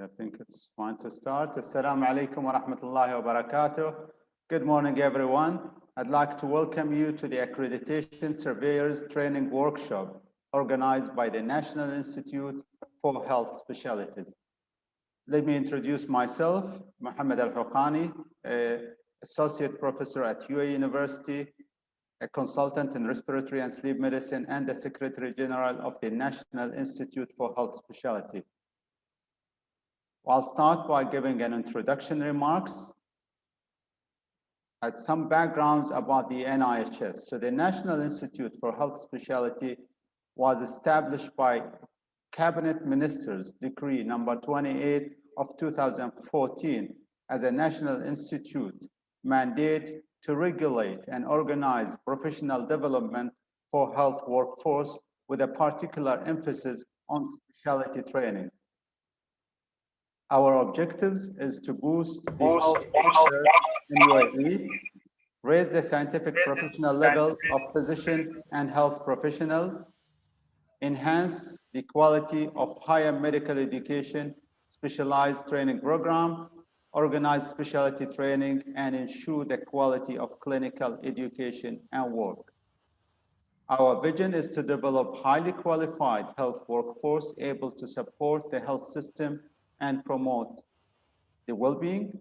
I think it's fine to start. Assalamu alaikum wa rahmatullahi wa barakatuh. Good morning, everyone. I'd like to welcome you to the Accreditation Surveyors Training Workshop organized by the National Institute for Health Specialties. Let me introduce myself, Mohammed Al-Huqani, Associate Professor at UAE University, a consultant in respiratory and sleep medicine, and the Secretary General of the National Institute for Health Specialty. I'll start by giving an introduction remarks and some backgrounds about the NIHS. So the National Institute for Health Specialty was established by Cabinet Ministers Decree number 28 of 2014 as a national institute mandate to regulate and organize professional development for health workforce with a particular emphasis on specialty training. Our objectives is to boost the health sector in UAE, raise the scientific professional level of physician and health professionals, enhance the quality of higher medical education, specialized training program, organize specialty training, and ensure the quality of clinical education and work. Our vision is to develop highly qualified health workforce able to support the health system and promote the well-being.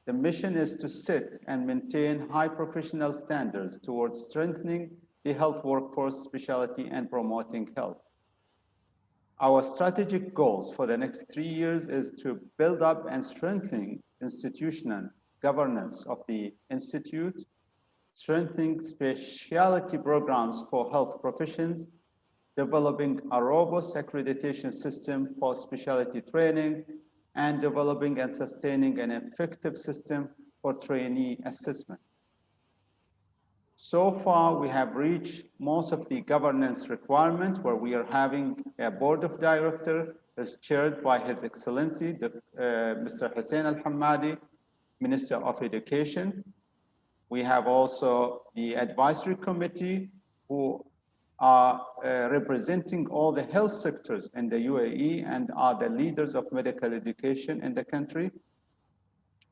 The mission is to set and maintain high professional standards towards strengthening the health workforce specialty and promoting health. Our strategic goals for the next 3 years is to build up and strengthen institutional governance of the Institute, strengthening specialty programs for health professions, developing a robust accreditation system for specialty training, and developing and sustaining an effective system for trainee assessment. So far, we have reached most of the governance requirements where we are having a board of directors that's chaired by His Excellency, Mr. Hussein Al-Hammadi, Minister of Education. We have also the advisory committee who are representing all the health sectors in the UAE and are the leaders of medical education in the country.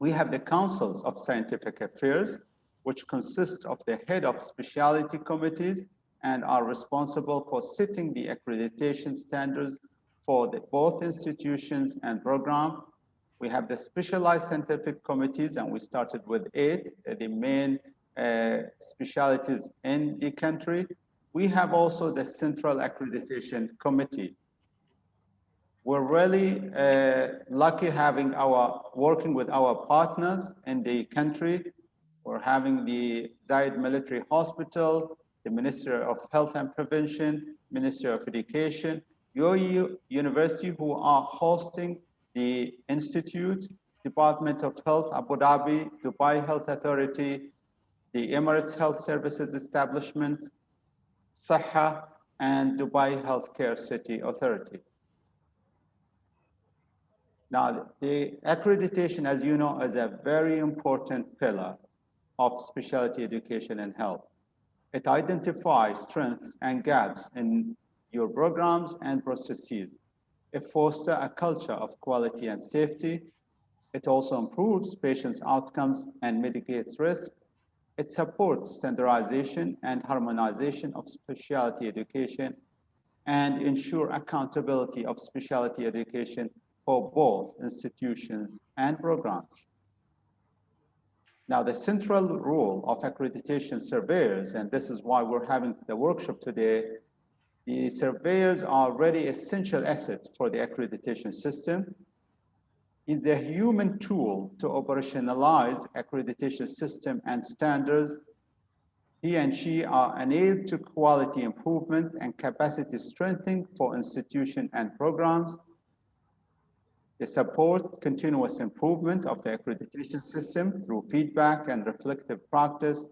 We have the councils of scientific affairs, which consist of the head of specialty committees and are responsible for setting the accreditation standards for both institutions and program. We have the specialized scientific committees, and we started with 8, the main specialties in the country. We have also the Central Accreditation Committee. We're really lucky working with our partners in the country. We're having the Zayed Military Hospital, the Ministry of Health and Prevention, Ministry of Education, UAE University, who are hosting the Institute, Department of Health, Abu Dhabi, Dubai Health Authority, the Emirates Health Services Establishment, Saha, and Dubai Healthcare City Authority. Now, the accreditation, as you know, is a very important pillar of specialty education and health. It identifies strengths and gaps in your programs and processes. It fosters a culture of quality and safety. It also improves patients' outcomes and mitigates risk. It supports standardization and harmonization of specialty education and ensure accountability of specialty education for both institutions and programs. Now, the central role of accreditation surveyors, and this is why we're having the workshop today, the surveyors are already essential asset for the accreditation system, is the human tool to operationalize accreditation system and standards. He and she are an aid to quality improvement and capacity strengthening for institutions and programs. They support continuous improvement of the accreditation system through feedback and reflective practice,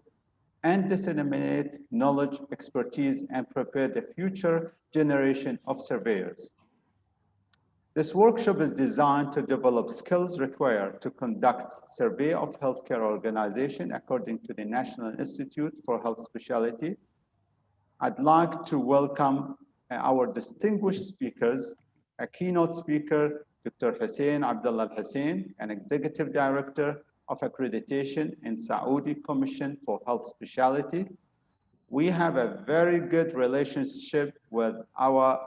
and disseminate knowledge, expertise, and prepare the future generation of surveyors. This workshop is designed to develop skills required to conduct survey of healthcare organization according to the National Institute for Health Specialty. I'd like to welcome our distinguished speakers, a keynote speaker, Dr. Hussein Abdullah Hussein, an Executive Director of Accreditation in Saudi Commission for Health Specialty. We have a very good relationship with our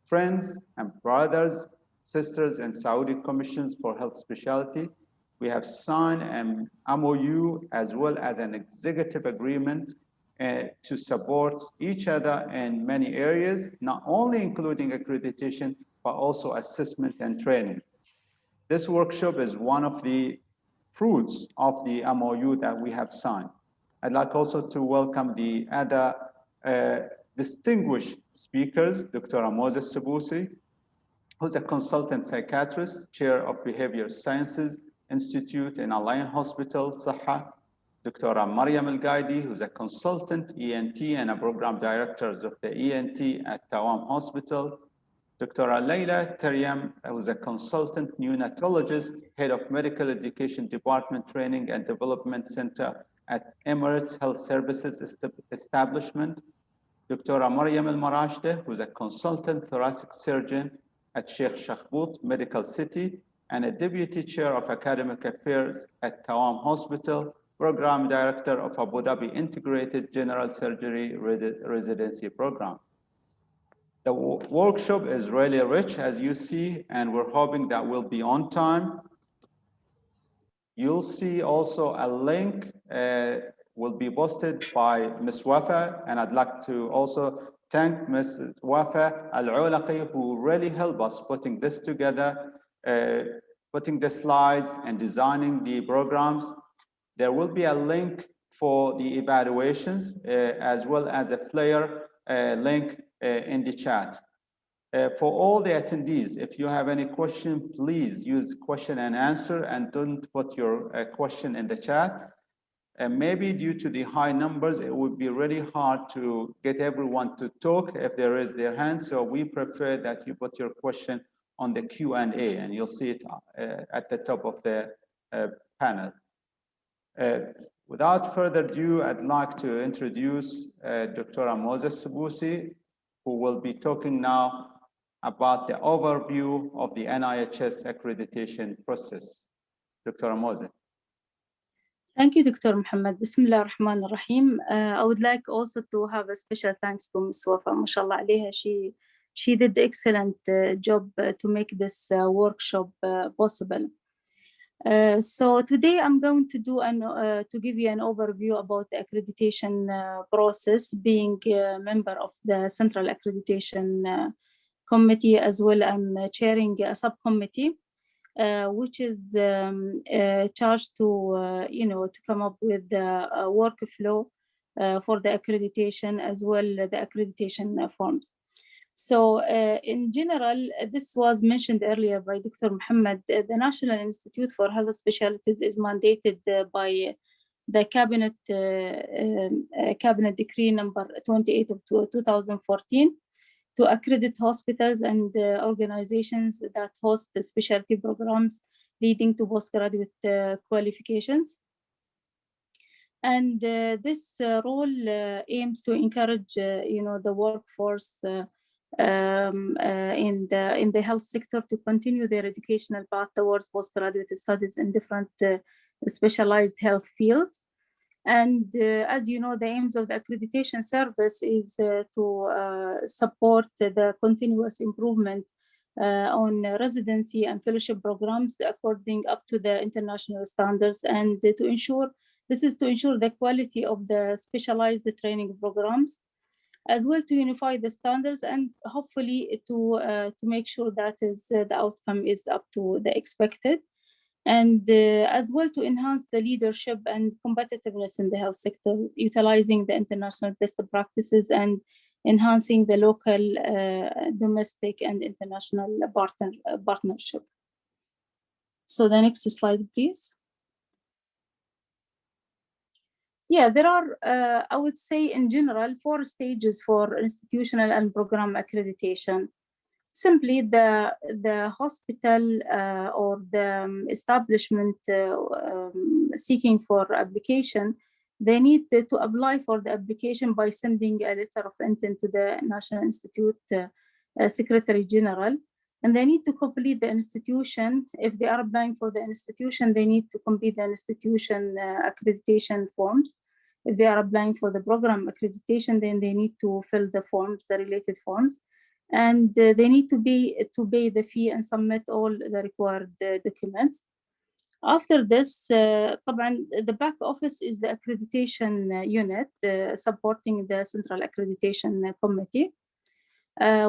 friends and brothers, sisters in Saudi Commissions for Health Specialty. We have signed an MOU as well as an executive agreement to support each other in many areas, not only including accreditation, but also assessment and training. This workshop is one of the fruits of the MOU that we have signed. I'd like also to welcome the other distinguished speakers, Dr. Moses Sabusi, who's a consultant psychiatrist, chair of Behavior Sciences Institute in Al-Ain Hospital, Saha. Dr. Mariam Al-Gaidi, who's a consultant ENT and a program director of the ENT at Tawam Hospital. Dr. Layla Taryam, who's a consultant neonatologist, head of Medical Education Department Training and Development Center at Emirates Health Services Establishment. Dr. Mariam Al-Marashde, who's a consultant thoracic surgeon at Sheikh Shakhbout Medical City and a deputy chair of academic affairs at Tawam Hospital, program director of Abu Dhabi Integrated General Surgery Residency Program. The workshop is really rich, as you see, and we're hoping that we'll be on time. You'll see also a link will be posted by Ms. Wafa, and I'd like to also thank Ms. Wafa Al-Ulaqi, who really helped us putting this together, putting the slides and designing the programs. There will be a link for the evaluations, as well as a flyer link in the chat. For all the attendees, if you have any question, please use question and answer and don't put your question in the chat. And maybe due to the high numbers, it would be really hard to get everyone to talk if there is their hand. So we prefer that you put your question on the Q&A, and you'll see it at the top of the panel. Without further ado, I'd like to introduce Dr. Moses Sabusi, who will be talking now about the overview of the NIHS accreditation process. Dr. Moses. Thank you, Dr. Muhammad. Bismillah ar-Rahman ar-Rahim. I would like also to have a special thanks to Ms. Wafa. MashaAllah alayha. She did excellent job to make this workshop possible. So today I'm going to do to give you an overview about the accreditation process, being a member of the Central Accreditation Committee, as well I'm chairing a subcommittee, which is charged to to come up with the workflow for the accreditation, as well the accreditation forms. So in general, this was mentioned earlier by Dr. Muhammad. The National Institute for Health Specialties is mandated by the Cabinet Decree number 28 of 2014 to accredit hospitals and organizations that host the specialty programs leading to postgraduate qualifications. And this role aims to encourage, the workforce in the health sector to continue their educational path towards postgraduate studies in different specialized health fields. And as you know, the aims of the accreditation service is to support the continuous improvement on residency and fellowship programs according up to the international standards, and to ensure the quality of the specialized training programs, as well to unify the standards and hopefully to make sure that the outcome is up to the expected, and as well to enhance the leadership and competitiveness in the health sector, utilizing the international best practices and enhancing the local, domestic and international partnership. So the next slide, please. Yeah, there are, I would say in general, 4 stages for institutional and program accreditation. Simply the hospital or the establishment seeking for application, they need to apply for the application by sending a letter of intent to the National Institute Secretary General. And they need to complete the institution. If they are applying for the institution, they need to complete the institution accreditation forms. If they are applying for the program accreditation, then they need to fill the forms, the related forms. And they need to pay the fee and submit all the required documents. After this, the back office is the accreditation unit supporting the Central Accreditation Committee,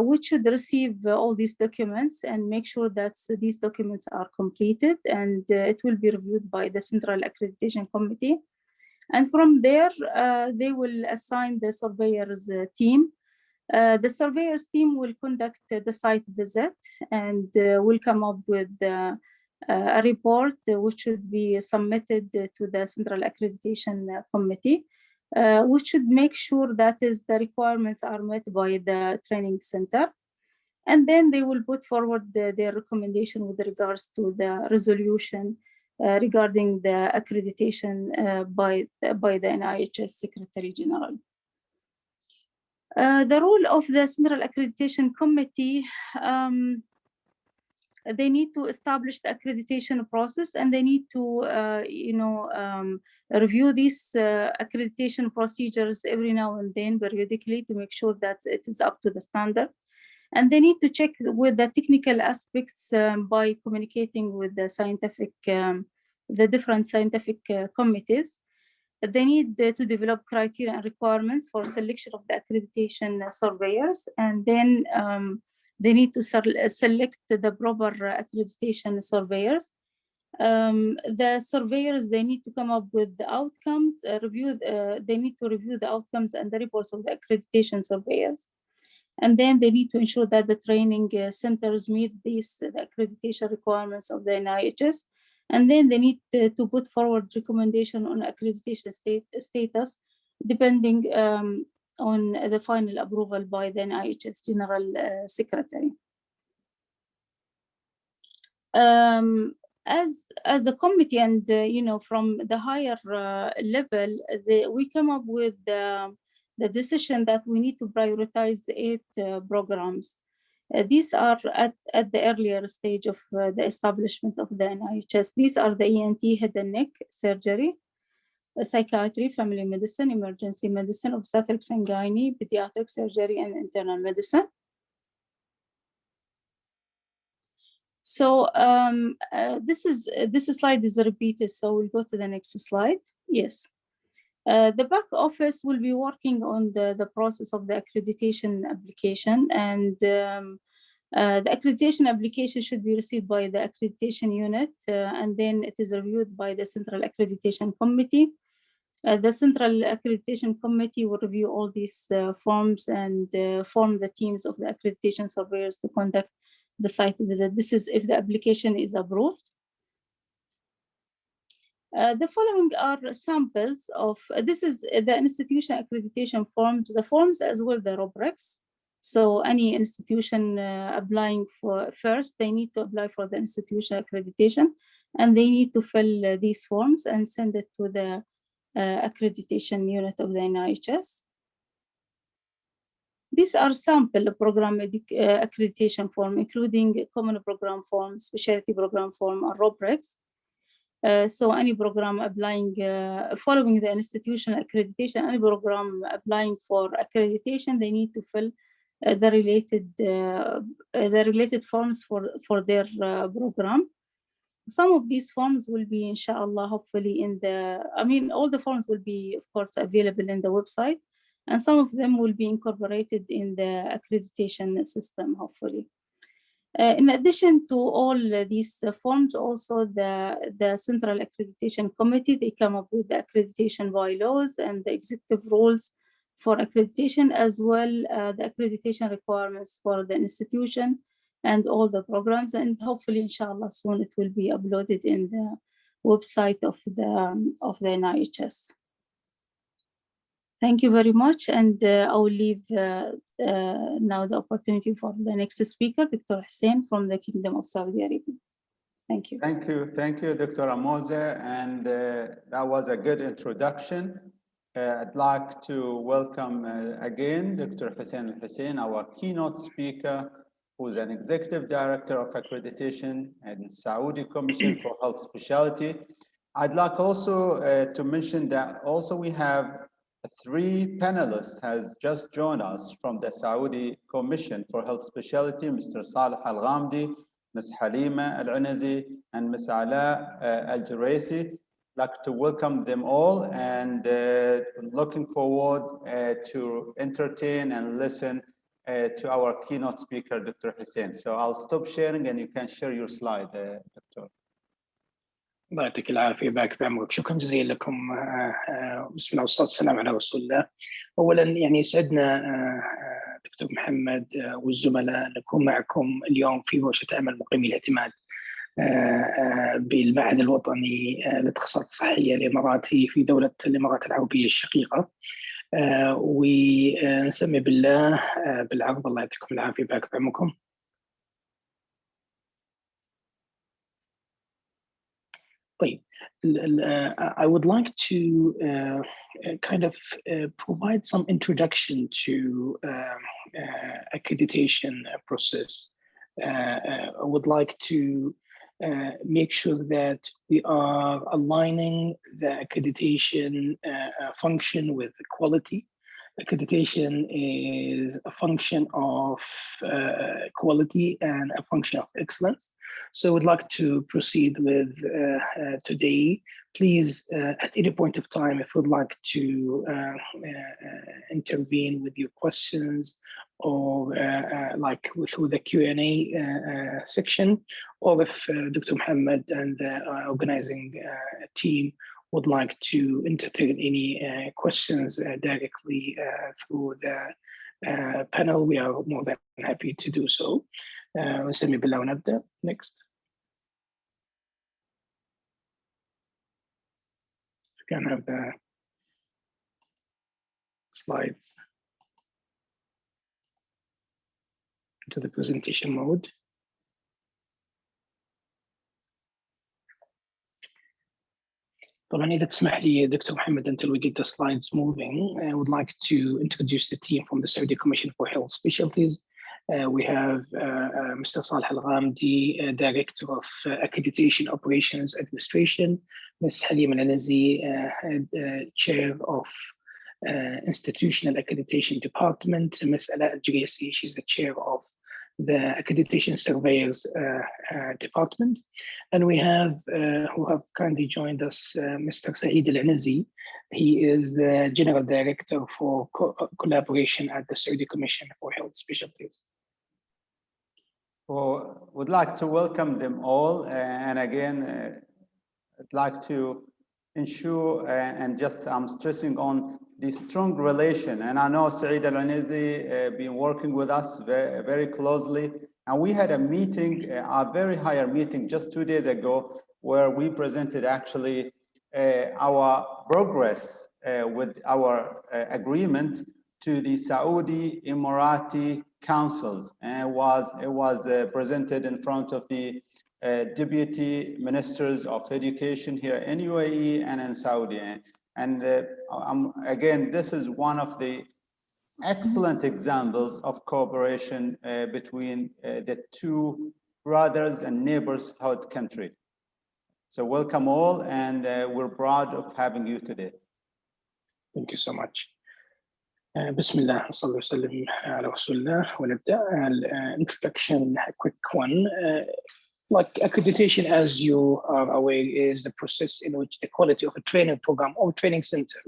which should receive all these documents and make sure that these documents are completed, and it will be reviewed by the Central Accreditation Committee. And from there, they will assign the surveyors team. The surveyors team will conduct the site visit and will come up with a report which should be submitted to the Central Accreditation Committee, which should make sure that the requirements are met by the training center. And then they will put forward their recommendation with regards to the resolution regarding the accreditation by the NIHS Secretary General. The role of the Central Accreditation Committee, they need to establish the accreditation process, and they need to, review these accreditation procedures every now and then periodically to make sure that it is up to the standard. And they need to check with the technical aspects by communicating with the scientific, the different scientific committees. They need to develop criteria and requirements for selection of the accreditation surveyors, and then they need to select the proper accreditation surveyors. The surveyors, they need to come up with the outcomes, they need to review the outcomes and the reports of the accreditation surveyors. And then they need to ensure that the training centers meet the accreditation requirements of the NIHS. And then they need to put forward recommendation on accreditation status, depending on the final approval by the NIHS General Secretary. As a committee, and from the higher level, we come up with the decision that we need to prioritize 8 programs. These are at the earlier stage of the establishment of the NIHS. These are the ENT, head and neck surgery, psychiatry, family medicine, emergency medicine, obstetrics and gynae, pediatric surgery, and internal medicine. So this slide is repeated, so we'll go to the next slide. Yes. The back office will be working on the process of the accreditation application, and the accreditation application should be received by the accreditation unit, and then it is reviewed by the Central Accreditation Committee. The Central Accreditation Committee will review all these forms and form the teams of the accreditation surveyors to conduct the site visit. This is if the application is approved. The following are samples of, this is the institution accreditation forms, the forms as well the rubrics. So any institution applying for first, they need to apply for the institution accreditation, and they need to fill these forms and send it to the accreditation unit of the NIHS. These are sample program accreditation form, including common program form, specialty program form, or rubrics. So any program applying, following the institutional accreditation, any program applying for accreditation, they need to fill the related forms for their program. Some of these forms will be, inshallah, hopefully in the, all the forms will be, of course, available in the website, and some of them will be incorporated in the accreditation system, hopefully. In addition to all these forms, also the Central Accreditation Committee, they come up with the accreditation bylaws and the executive rules for accreditation, as well the accreditation requirements for the institution and all the programs. And hopefully, inshallah, soon it will be uploaded in the website of the NIHS. Thank you very much, and I will leave now the opportunity for the next speaker, Dr. Hussein from the Kingdom of Saudi Arabia. Thank you. Thank you, Dr. Amoze, and that was a good introduction. I'd like to welcome again Dr. Hussein Al-Hussein, our keynote speaker, who's an executive director of accreditation and Saudi Commission for Health Specialty. I'd like also to mention that also we have 3 panelists has just joined us from the Saudi Commission for Health Specialty, Mr. Saleh Al-Ghamdi, Ms. Halima Al-Unazi, and Ms. Ala Al-Juraisi. Like to welcome them all and looking forward to entertain and listen to our keynote speaker, Dr. Hussein. So I'll stop sharing and you can share your slide, Dr. الله يعطيك العافيه بارك بعمرك. شكرا جزيلا لكم. بسم الله والصلاه والسلام على رسول الله. اولا يعني يسعدنا دكتور محمد والزملاء نكون معكم اليوم في ورشه عمل مقيمي الاعتماد بالمعهد الوطني للتخصصات الصحيه الاماراتي في دوله الامارات العربيه الشقيقه. ونسمي بالله بالعرض. الله يعطيكم العافيه بارك بعمركم. طيب, I would like to kind of provide some introduction to accreditation process. I would like to make sure that we are aligning the accreditation function with quality. Accreditation is a function of quality and a function of excellence. So I would like to proceed with today. Please, at any point of time, if you would like to intervene with your questions or like through the Q&A section, or if Dr. Mohammed and the organizing team would like to entertain any questions directly through the panel, we are more than happy to do so. نسمي بالله ونبدأ. Next. We can have the slides into the presentation mode. طبعا إذا تسمح لي دكتور محمد until we get the slides moving, I would like to introduce the team from the Saudi Commission for Health Specialties. We have Mr. Saleh Al-Ghamdi, Director of Accreditation Operations Administration, Ms. Halima Al-Unazi, Chair of Institutional Accreditation Department, Ms. Ala Al-Juraisi, she's the Chair of the Accreditation Surveyors Department. And we have, who have kindly joined us, Mr. Saeed Al-Anazi. He is the General Director for Collaboration at the Saudi Commission for Health Specialties. Well, would like to welcome them all, and again, I'd like to ensure and just I'm stressing on the strong relation. And I know Saeed Al-Anazi been working with us very, very closely, and we had a meeting, a very higher meeting just 2 days ago, where we presented actually our progress with our agreement to the Saudi Emirati councils, and it was presented in front of the deputy ministers of education here in UAE and in Saudi. And again, this is one of the excellent examples of cooperation between the two brothers and neighborhood country. So welcome all, and we're proud of having you today. Thank you so much. بسم الله صلى الله وسلم على رسول الله ونبدأ. Introduction, a quick one. Like accreditation, as you are aware, is the process in which the quality of a training program or training center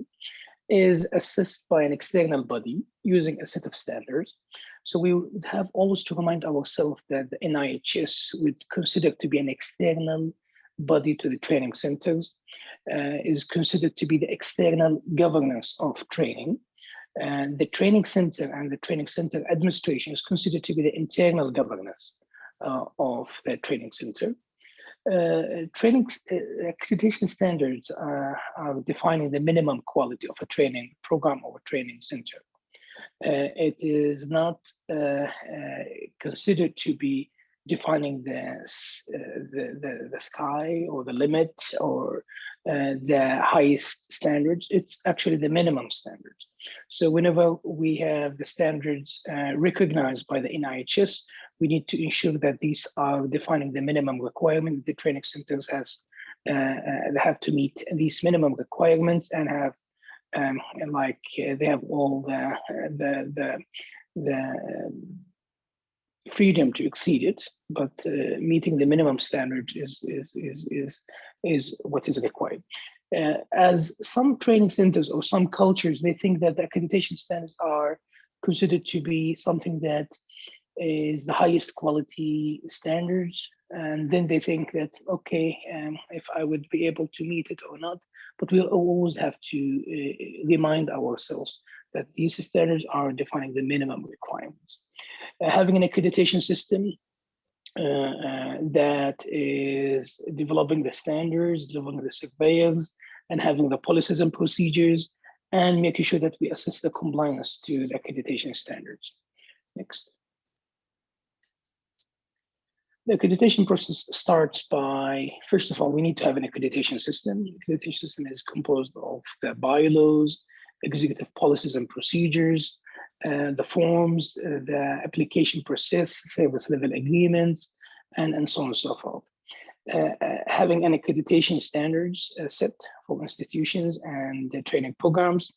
is assessed by an external body using a set of standards. So we would have always to remind ourselves that the NIHS would consider to be an external body to the training centers, is considered to be the external governance of training. And the training center and the training center administration is considered to be the internal governance of the training center. Accreditation standards are defining the minimum quality of a training program or a training center. It is not considered to be defining the sky or the limit or the highest standards. It's actually the minimum standards. So whenever we have the standards recognized by the NIHS, we need to ensure that these are defining the minimum requirement. The training centers they have to meet these minimum requirements and have they have all the freedom to exceed it, but meeting the minimum standard is what is required. As some training centers or some cultures, they think that the accreditation standards are considered to be something that is the highest quality standards. And then they think that, okay, if I would be able to meet it or not, but we'll always have to remind ourselves that these standards are defining the minimum requirements. Having an accreditation system that is developing the standards, developing the surveyors, and having the policies and procedures, and making sure that we assess the compliance to the accreditation standards. Next. The accreditation process starts by, first of all, we need to have an accreditation system. The accreditation system is composed of the bylaws, executive policies and procedures, the forms, the application process, service level agreements, and so on and so forth. Having an accreditation standards set for institutions and the training programs,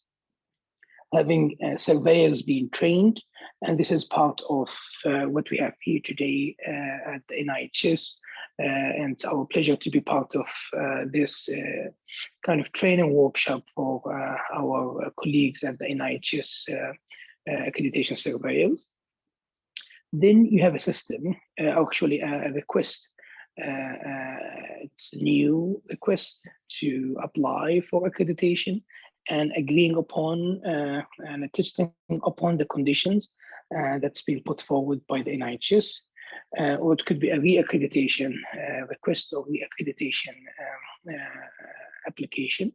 having surveyors being trained, and this is part of what we have here today at the NIHS, and it's our pleasure to be part of this kind of training workshop for our colleagues at the NIHS Accreditation Surveyors. Then you have a system, actually a request. It's a new request to apply for accreditation and agreeing upon and attesting upon the conditions that's been put forward by the NIHS, or it could be a re-accreditation request or re-accreditation application.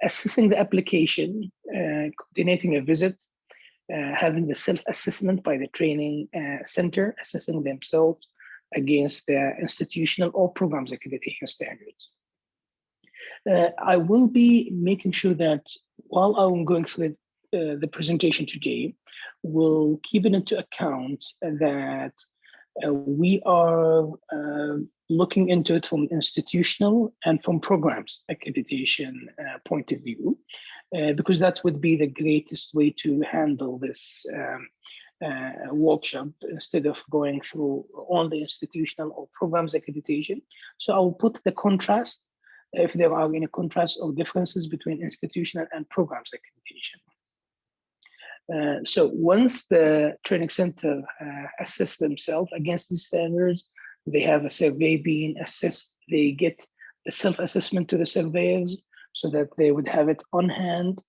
Assessing the application, coordinating a visit, having the self-assessment by the training center, assessing themselves against the institutional or programs accreditation standards. I will be making sure that while I'm going through the presentation today, we'll keep it into account that we are looking into it from institutional and from programs accreditation point of view, because that would be the greatest way to handle this workshop instead of going through all the institutional or programs accreditation. So I'll put the contrast if there are any contrasts or differences between institutional and programs accreditation. So once the training center assess themselves against these standards, they have a survey being assessed, they get the self-assessment to the surveyors so that they would have it on hand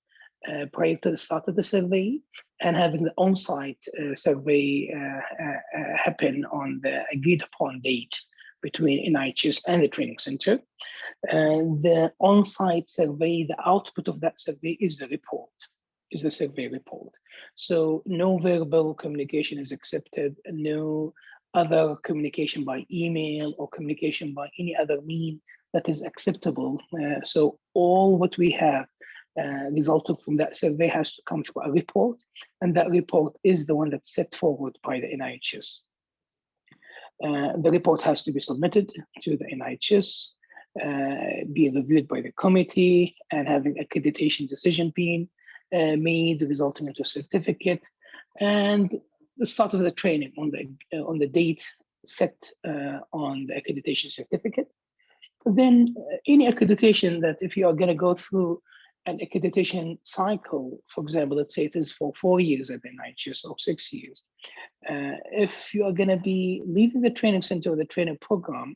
prior to the start of the survey, and having the on-site survey happen on the agreed upon date between NIHS and the training center. The on-site survey, the output of that survey is the report, is the survey report. So no verbal communication is accepted, no other communication by email or communication by any other mean that is acceptable. So all what we have resulted from that survey has to come through a report, and that report is the one that's set forward by the NIHS. The report has to be submitted to the NIHS, be reviewed by the committee, and having accreditation decision being made, resulting into a certificate, and the start of the training on the date set on the accreditation certificate. Then any accreditation that if you are going to go through an accreditation cycle, for example, let's say it is for 4 years at the NIHS or 6 years. If you are going to be leaving the training center or the training program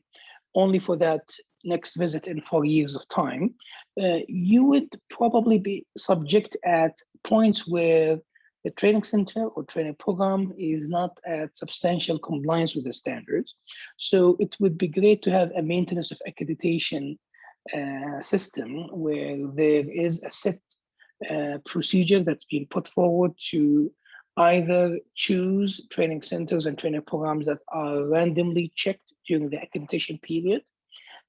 only for that next visit in 4 years of time, you would probably be subject at points where the training center or training program is not at substantial compliance with the standards. So it would be great to have a maintenance of accreditation system where there is a set procedure that's being put forward to either choose training centers and training programs that are randomly checked during the accreditation period,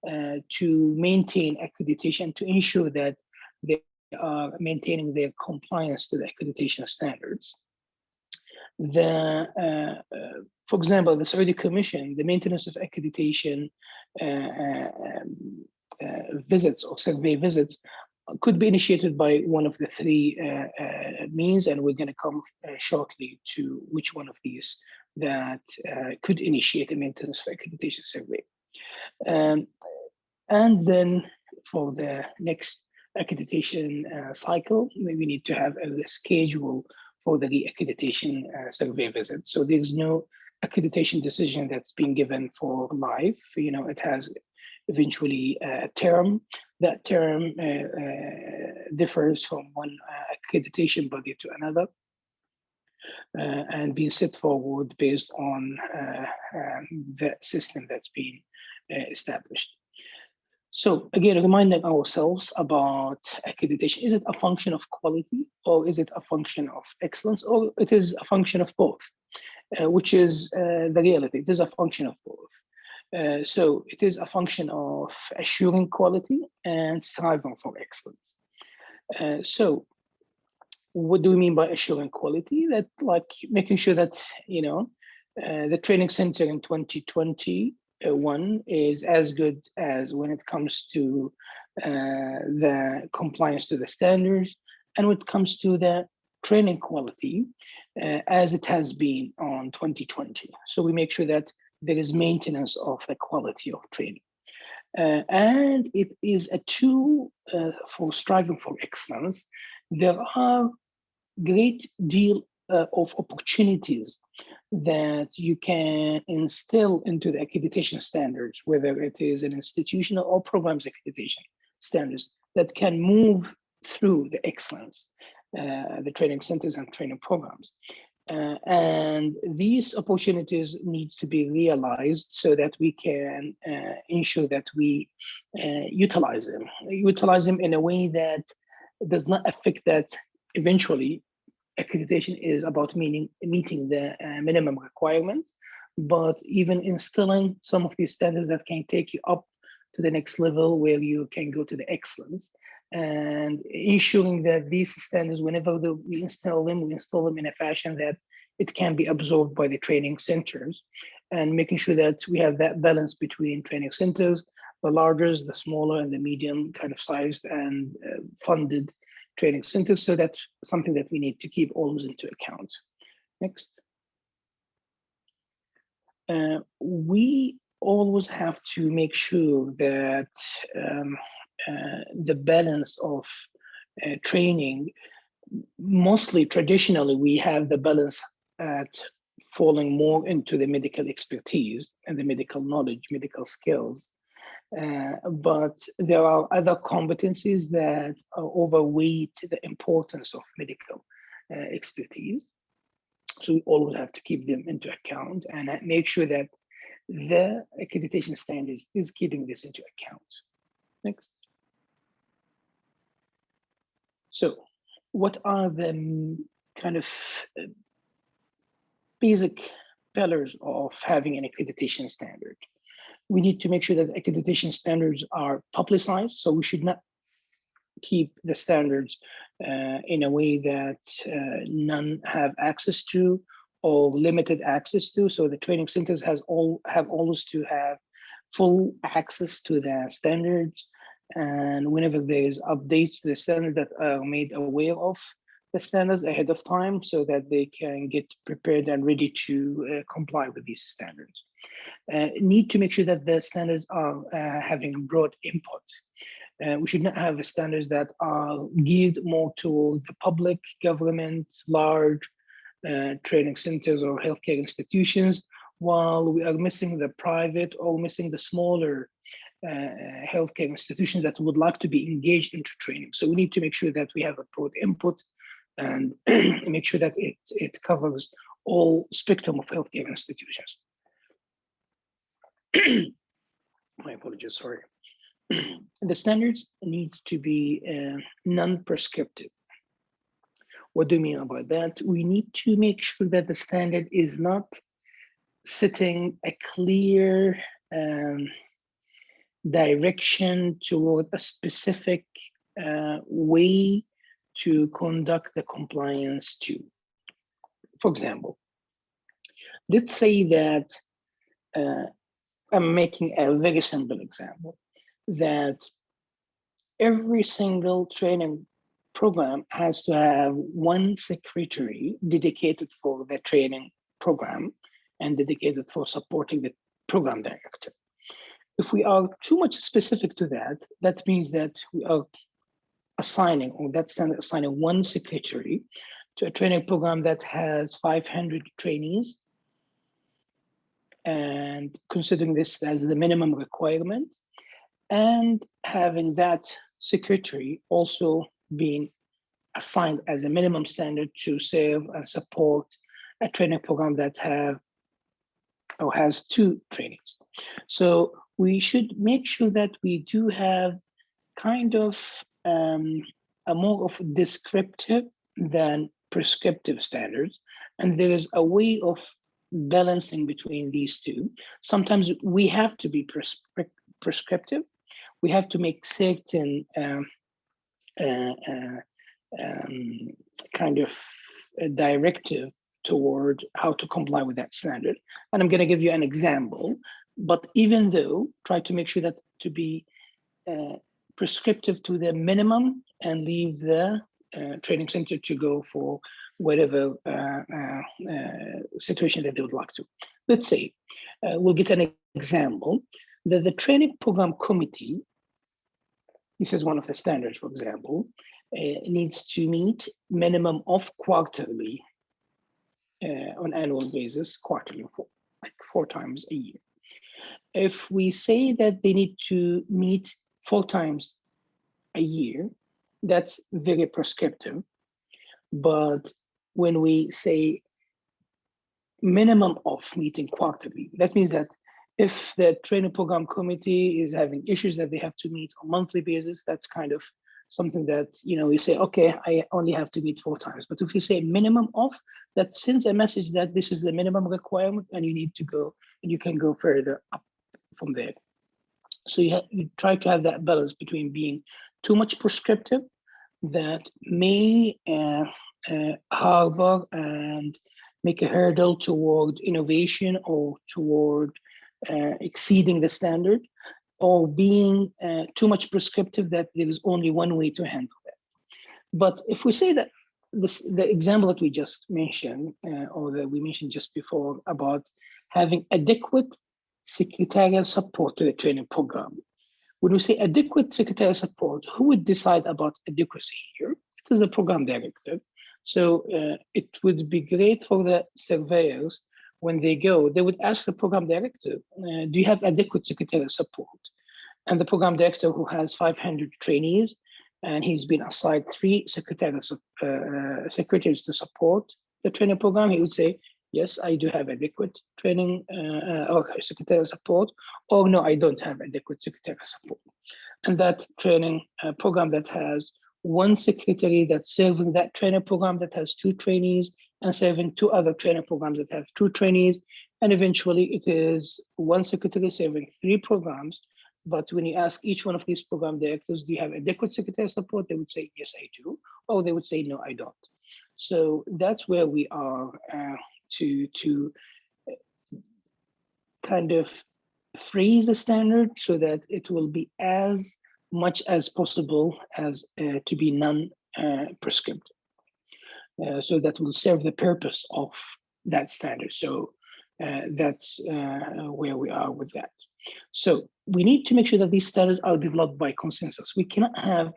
to maintain accreditation, to ensure that they are maintaining their compliance to the accreditation standards. For example, the Saudi Commission, the maintenance of accreditation visits or survey visits could be initiated by one of the three means, and we're going to come shortly to which one of these that could initiate a maintenance of accreditation survey. And then for the next accreditation cycle, we need to have a schedule for the re-accreditation survey visit. So there's no accreditation decision that's been given for life. It has eventually a term. That term differs from one accreditation body to another, and being set forward based on the system that's been established. So again, reminding ourselves about accreditation. Is it a function of quality, or is it a function of excellence, or it is a function of both, which is the reality. It is a function of both. So it is a function of assuring quality and striving for excellence. So what do we mean by assuring quality? That, like, making sure that, the training center in 2021 is as good as when it comes to the compliance to the standards, and when it comes to the training quality as it has been on 2020. So we make sure that there is maintenance of the quality of training. And it is a tool for striving for excellence. There are great deal of opportunities that you can instill into the accreditation standards, whether it is an institutional or programs accreditation standards that can move through the excellence, the training centers and training programs. And these opportunities need to be realized so that we can ensure that we utilize them in a way that does not affect that eventually accreditation is about meeting the minimum requirements, but even instilling some of these standards that can take you up to the next level where you can go to the excellence, and ensuring that these standards, whenever we install them in a fashion that it can be absorbed by the training centers, and making sure that we have that balance between training centers, the larger, the smaller, and the medium kind of sized and funded training centers. So that's something that we need to keep always into account. Next. We always have to make sure that the balance of training, mostly traditionally, we have the balance at falling more into the medical expertise and the medical knowledge, medical skills. But there are other competencies that overweight the importance of medical expertise. So we always have to keep them into account and make sure that the accreditation standards is keeping this into account. Next. So what are the kind of basic pillars of having an accreditation standard? We need to make sure that the accreditation standards are publicized. So we should not keep the standards in a way that none have access to or limited access to. So the training centers have always to have full access to the standards. And whenever there is updates to the standard, that are made aware of the standards ahead of time so that they can get prepared and ready to comply with these standards. Need to make sure that the standards are having broad input. We should not have standards that are geared more toward the public, government, large training centers or healthcare institutions, while we are missing the private or missing the smaller healthcare institutions that would like to be engaged into training. So we need to make sure that we have a broad input and make sure that it covers all spectrum of healthcare institutions. My apologies, sorry. The standards need to be non-prescriptive. What do you mean about that? We need to make sure that the standard is not setting a clear direction toward a specific way to conduct the compliance too. For example, let's say that I'm making a very simple example, that every single training program has to have one secretary dedicated for the training program and dedicated for supporting the program director. If we are too much specific to that, that means that we are assigning, or that's assigning one secretary to a training program that has 500 trainees, and considering this as the minimum requirement, and having that secretary also being assigned as a minimum standard to serve and support a training program that has 2 trainings. So we should make sure that we do have kind of a more of descriptive than prescriptive standards. And there is a way of balancing between these two. Sometimes we have to be prescriptive. We have to make certain kind of a directive toward how to comply with that standard. And I'm going to give you an example, but even though, try to make sure that to be prescriptive to the minimum and leave the training center to go for whatever situation that they would like to. Let's say, we'll get an example, that the training program committee, this is one of the standards, for example, needs to meet minimum of quarterly, on annual basis, quarterly, like 4 times a year. If we say that they need to meet 4 times a year, that's very prescriptive. But when we say minimum of meeting quarterly, that means that if the training program committee is having issues that they have to meet on a monthly basis, that's kind of something that, you know, we say, okay, I only have to meet 4 times. But if you say minimum of, that sends a message that this is the minimum requirement and you need to go, and you can go further up from there. So you try to have that balance between being too much prescriptive that may harbor and make a hurdle toward innovation or toward exceeding the standard, or being too much prescriptive that there is only one way to handle that. But if we say that the example that we just mentioned, or that we mentioned just before about having adequate secretarial support to the training program, when we say adequate secretarial support, who would decide about adequacy here? It is the program director. So it would be great for the surveyors, when they go, they would ask the program director, do you have adequate secretarial support? And the program director, who has 500 trainees, and he's been assigned 3 secretaries to support the training program, he would say, yes, I do have adequate training or secretarial support, or no, I don't have adequate secretarial support. And that training program that has 1 secretary that's serving that training program that has 2 trainees, and serving 2 other training programs that have 2 trainees, and eventually it is 1 secretary serving 3 programs. But when you ask each one of these program directors, do you have adequate secretarial support? They would say, yes, I do. Or they would say, no, I don't. So that's where we are to kind of phrase the standard so that it will be as much as possible as to be non-prescriptive. So that will serve the purpose of that standard. So that's where we are with that. So we need to make sure that these standards are developed by consensus. We cannot have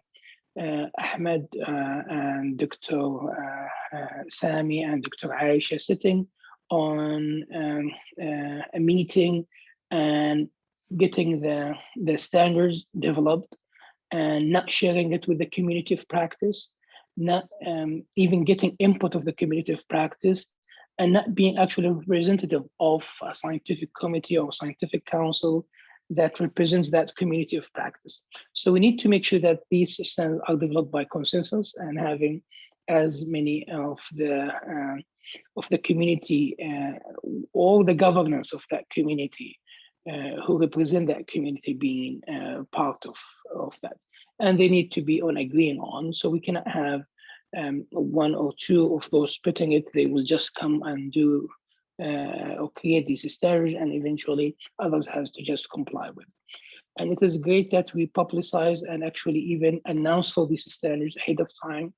Ahmed and Dr. Sami and Dr. Aisha sitting on a meeting and getting the standards developed and not sharing it with the community of practice, not even getting input of the community of practice, and not being actually representative of a scientific committee or scientific council that represents that community of practice. So we need to make sure that these standards are developed by consensus, and having as many of the community, all the governance of that community who represent that community being part of that. And they need to be on agreeing on, so we cannot have one or two of those splitting it. They will just come and do or create these standards, and eventually others has to just comply with. And it is great that we publicize and actually even announce for these standards ahead of time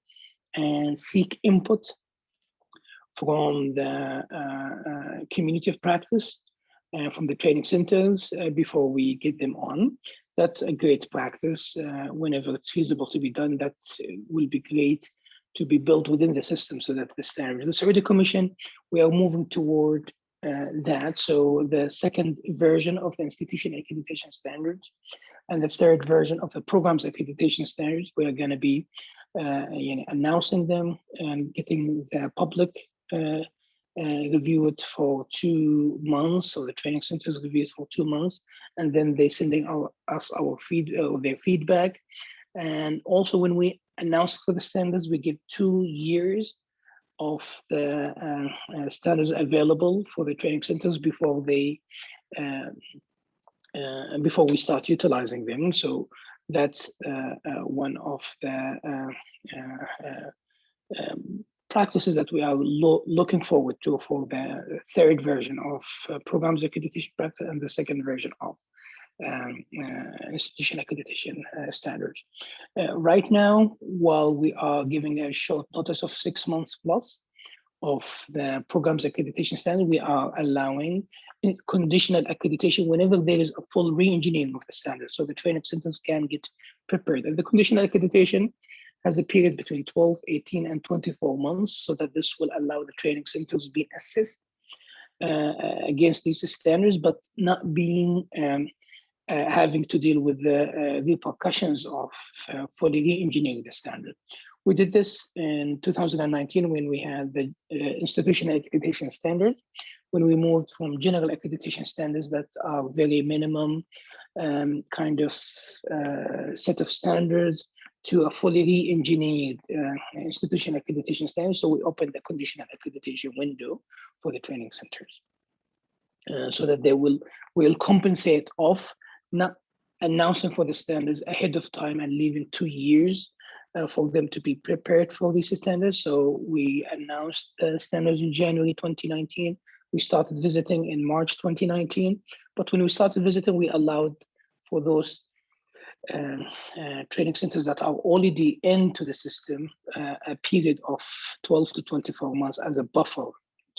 and seek input from the community of practice and from the training centers before we get them on. That's a great practice. Whenever it's feasible to be done, that will be great to be built within the system so that the standards. The Saudi Commission, we are moving toward that. So the second version of the institution accreditation standards and the third version of the programs accreditation standards, we are going to be announcing them and getting the public review it for 2 months, or the training centers review it for 2 months, and then they sending us their feedback. And also when we announce for the standards, we give 2 years of the standards available for the training centers before they before we start utilizing them. So that's one of the practices that we are looking forward to for the third version of programs accreditation practice and the second version of institution accreditation standards. Right now, while we are giving a short notice of 6 months plus of the programs accreditation standard, we are allowing conditional accreditation whenever there is a full re-engineering of the standard, so the training centers can get prepared. And the conditional accreditation has a period between 12, 18, and 24 months, so that this will allow the training centers being assessed against these standards, but not being having to deal with the repercussions of fully re-engineering the standard. We did this in 2019 when we had the institutional accreditation standards, when we moved from general accreditation standards that are very minimum kind of set of standards to a fully re-engineered institutional accreditation standard. So we opened the conditional accreditation window for the training centers so that they will compensate off not announcing for the standards ahead of time and leaving 2 years for them to be prepared for these standards. So we announced the standards in January 2019. We started visiting in March 2019. But when we started visiting, we allowed for those training centers that are already into the system a period of 12 to 24 months as a buffer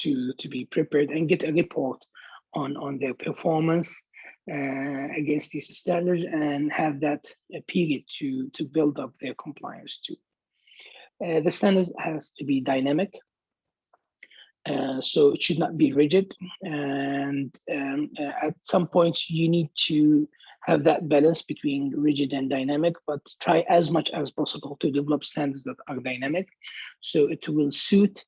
to be prepared and get a report on their performance against these standards, and have that period to build up their compliance too. The standards has to be dynamic, so it should not be rigid, and at some points you need to have that balance between rigid and dynamic, but try as much as possible to develop standards that are dynamic, so it will suit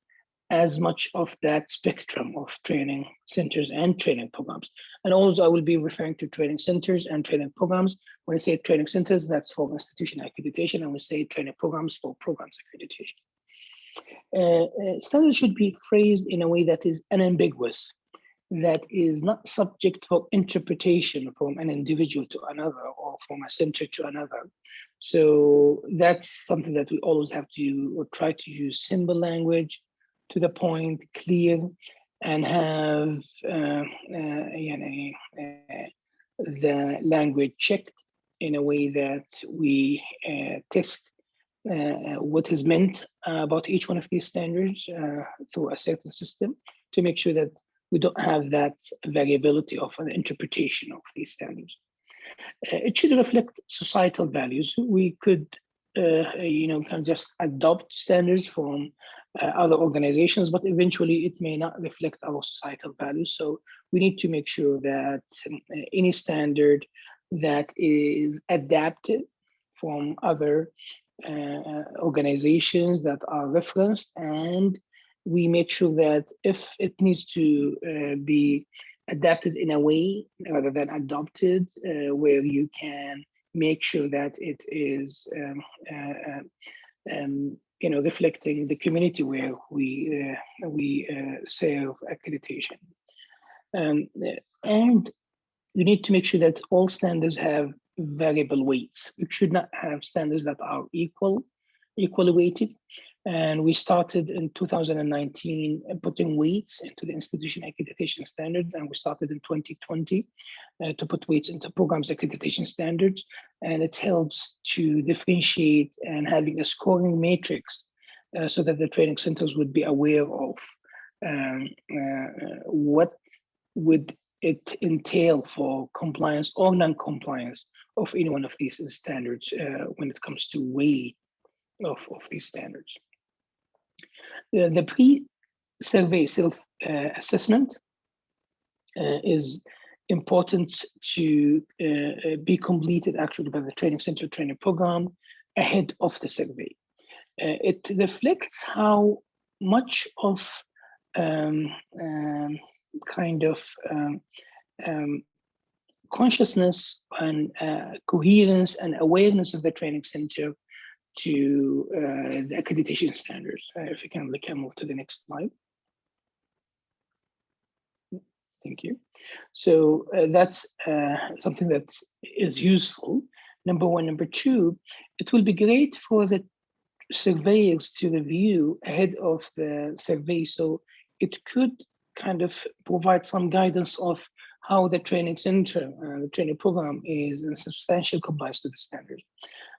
as much of that spectrum of training centers and training programs. And also I will be referring to training centers and training programs. When I say training centers, that's for institutional accreditation, and we say training programs for programs accreditation. Standards should be phrased in a way that is unambiguous, that is not subject for interpretation from an individual to another or from a center to another. So that's something that we always have to try to use simple language, to the point, clear, and have the language checked in a way that we test what is meant about each one of these standards through a certain system to make sure that we don't have that variability of an interpretation of these standards. It should reflect societal values. We could, kind of just adopt standards from other organizations, but eventually it may not reflect our societal values. So we need to make sure that any standard that is adapted from other organizations that are referenced, and we make sure that if it needs to be adapted in a way rather than adopted, where you can make sure that it is reflecting the community where we serve accreditation. And you need to make sure that all standards have variable weights. You should not have standards that are equally weighted. And we started in 2019 putting weights into the institution accreditation standards, and we started in 2020 to put weights into programs accreditation standards. And it helps to differentiate and having a scoring matrix so that the training centers would be aware of what would it entail for compliance or non-compliance of any one of these standards when it comes to weight of these standards. The pre-survey self-assessment is important to be completed actually by the training center training program ahead of the survey. It reflects how much of consciousness and coherence and awareness of the training center to the accreditation standards. If you can move to the next slide. Thank you. So that's something that is useful. Number one. Number two, it will be great for the surveyors to review ahead of the survey. So it could kind of provide some guidance of how the training center, the training program is in substantial compliance to the standards.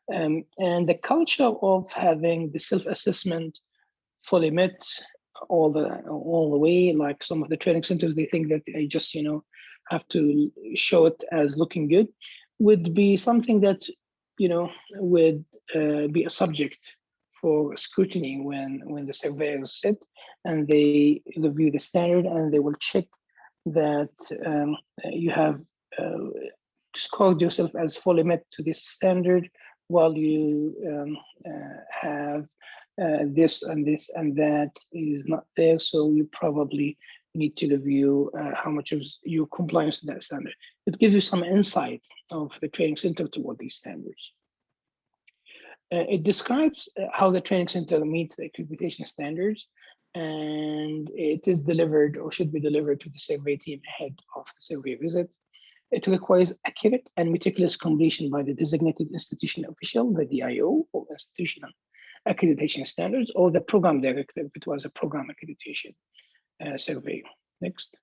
And the culture of having the self-assessment fully met all the way, like some of the training centers, they think that they just have to show it as looking good, would be something that would be a subject for scrutiny when the surveyors sit and they review the standard, and they will check that you have scored yourself as fully met to this standard, while you have this and this and that is not there. So you probably need to review how much of your compliance to that standard. It gives you some insight of the training center toward these standards. It describes how the training center meets the accreditation standards, and it is delivered or should be delivered to the survey team ahead of the survey visit. It requires accurate and meticulous completion by the designated institution official, the DIO, for institutional accreditation standards, or the program director if it was a program accreditation survey. Next.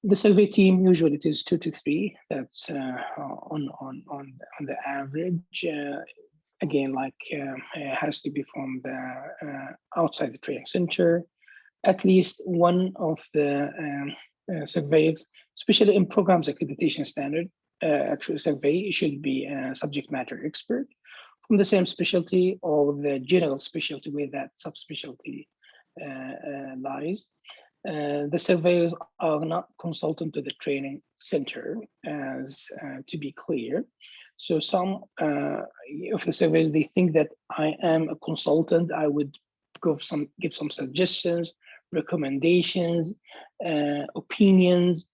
The survey team, usually it is 2 to 3. That's on the average. Again, it has to be from the outside the training center. At least one of the surveyors, especially in programs accreditation standard, actual survey should be a subject matter expert from the same specialty or the general specialty where that subspecialty lies. The surveyors are not consultant to the training center, as to be clear. So some of the surveyors, they think that I am a consultant. I would give some suggestions, recommendations, opinions.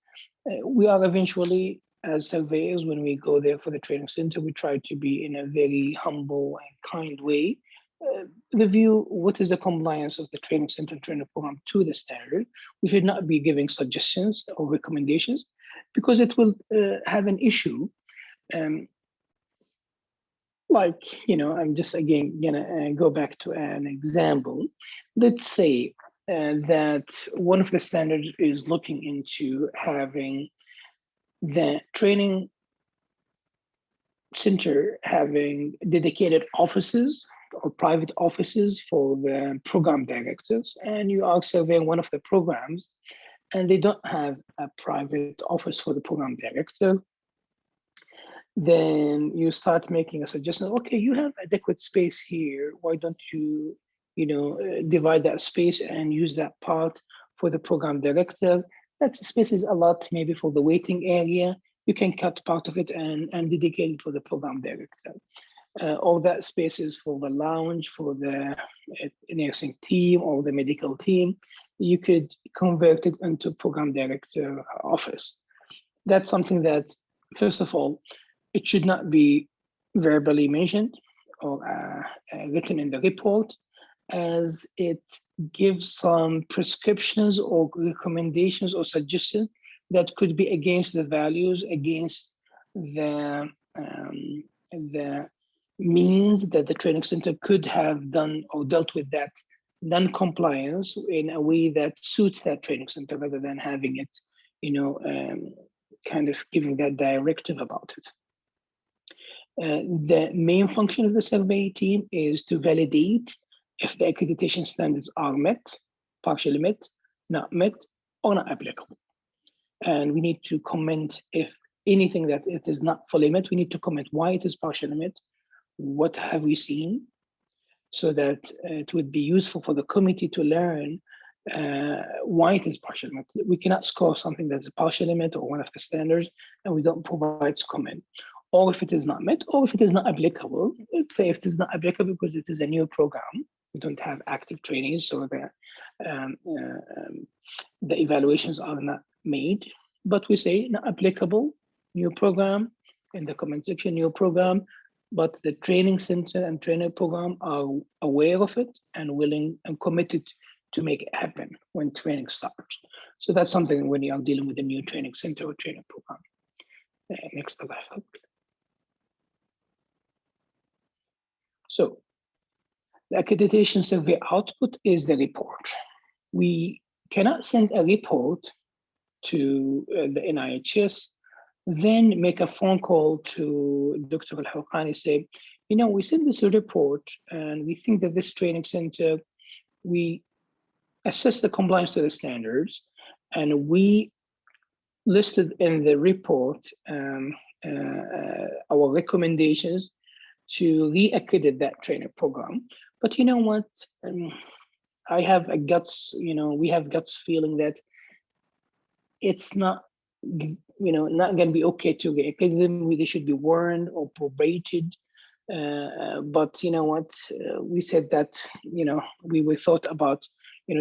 We are eventually, as surveyors, when we go there for the training center, we try to be in a very humble and kind way, review what is the compliance of the training center training program to the standard. We should not be giving suggestions or recommendations because it will have an issue. I'm just again gonna go back to an example. Let's say that one of the standards is looking into having the training center having dedicated offices or private offices for the program directors, and you are surveying one of the programs and they don't have a private office for the program director. Then you start making a suggestion. Okay, you have adequate space here. Why don't you, divide that space and use that part for the program director? That space is a lot maybe for the waiting area. You can cut part of it and dedicate it for the program director. All that space is for the lounge, for the nursing team or the medical team. You could convert it into program director office. That's something that, first of all, it should not be verbally mentioned or written in the report. as it gives some prescriptions or recommendations or suggestions that could be against the values, against the means that the training center could have done or dealt with that non-compliance in a way that suits that training center, rather than having it, kind of giving that directive about it. The main function of the survey team is to validate if the accreditation standards are met, partially met, not met, or not applicable. And we need to comment if anything that it is not fully met. We need to comment why it is partially met, what have we seen, so that it would be useful for the committee to learn why it is partially met. We cannot score something that's partially met or one of the standards and we don't provide comment. Or if it is not met, or if it is not applicable. Let's say if it is not applicable because it is a new program, we don't have active trainees, so the evaluations are not made. But we say not applicable, new program, in the comment section, new program, but the training center and trainer program are aware of it and willing and committed to make it happen when training starts. So that's something when you are dealing with a new training center or training program. Next slide. So the accreditation survey output is the report. We cannot send a report to the NIHS, then make a phone call to Dr. Al-Hawqani, say, we sent this report and we think that this training center, we assess the compliance to the standards, and we listed in the report our recommendations to re-accredit that training program. But you know what? I have a guts, we have guts feeling that it's not, not going to be okay to re-accredit them. They should be warned or probated. But you know what? We said that, we thought about,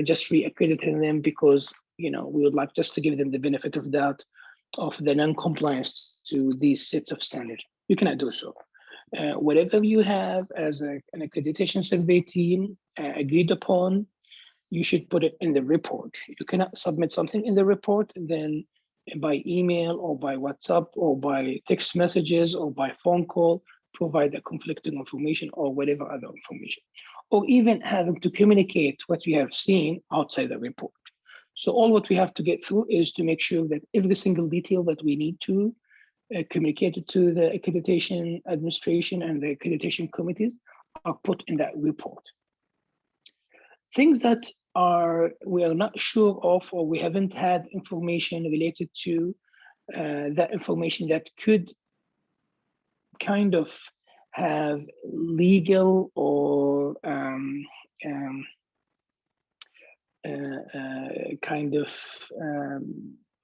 just re-accrediting them because, we would like just to give them the benefit of doubt of the non-compliance to these sets of standards. You cannot do so. Whatever you have as an accreditation survey team agreed upon, you should put it in the report. You cannot submit something in the report, then by email or by WhatsApp or by text messages or by phone call, provide the conflicting information or whatever other information, or even having to communicate what we have seen outside the report. So all what we have to get through is to make sure that every single detail that we need to communicated to the accreditation administration and the accreditation committees are put in that report. Things that we are not sure of, or we haven't had information related to that information that could kind of have legal or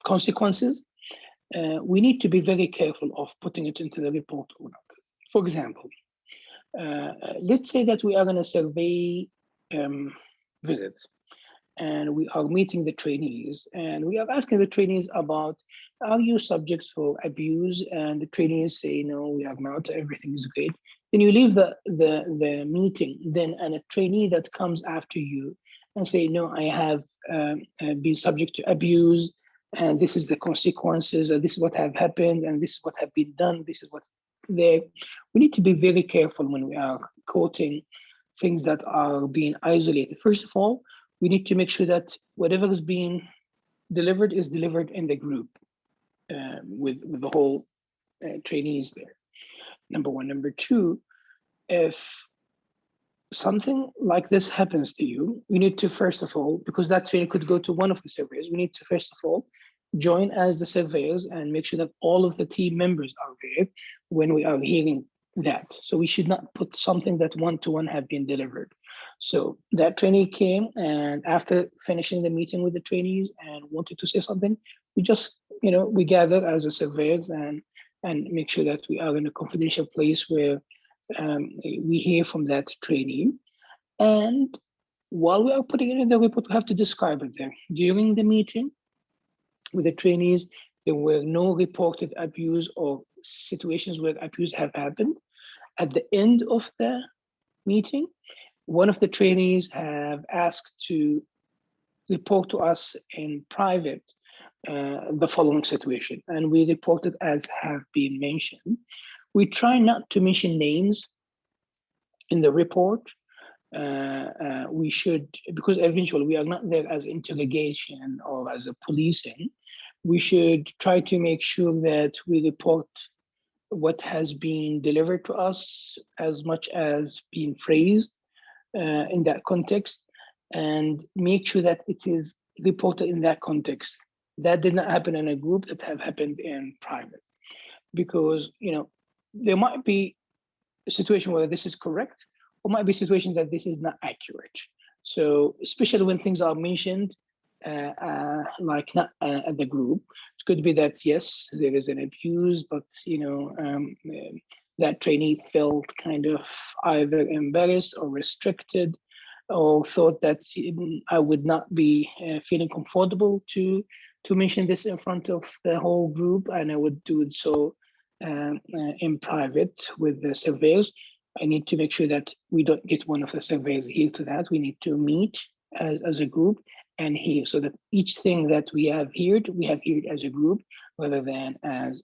consequences, we need to be very careful of putting it into the report or not. For example, let's say that we are going to survey visits and we are meeting the trainees and we are asking the trainees about, are you subject for abuse? And the trainees say, no, we are not, everything is great. Then you leave the meeting, then and a trainee that comes after you and say, no, I have been subject to abuse, and this is the consequences, and this is what have happened, and this is what have been done, this is what there. We need to be very careful when we are quoting things that are being isolated. First of all, we need to make sure that whatever is being delivered is delivered in the group with the whole trainees there. Number one. Number two, if something like this happens to you, we need to, first of all, because that trainer could go to one of the surveyors, we need to, first of all, join as the surveyors and make sure that all of the team members are there when we are hearing that. So we should not put something that one-to-one have been delivered. So that trainee came, and after finishing the meeting with the trainees and wanted to say something, we just, we gather as the surveyors and make sure that we are in a confidential place where we hear from that trainee. And while we are putting it in the report, we have to describe it there. During the meeting with the trainees, there were no reported abuse or situations where abuse have happened. At the end of the meeting, one of the trainees have asked to report to us in private the following situation, and we reported as have been mentioned. We try not to mention names in the report. We should, because eventually we are not there as interrogation or as a policing. We should try to make sure that we report what has been delivered to us as much as being phrased in that context, and make sure that it is reported in that context. That did not happen in a group, that have happened in private. Because, you know, there might be a situation where this is correct, or might be a situation that this is not accurate. So especially when things are mentioned, like not at the group, it could be that, yes, there is an abuse, but, you know, that trainee felt kind of either embarrassed or restricted, or thought that I would not be feeling comfortable to mention this in front of the whole group, and I would do it so in private with the surveyors. I need to make sure that we don't get one of the surveyors here to that. We need to meet as a group and hear, so that each thing that we have heard as a group rather than as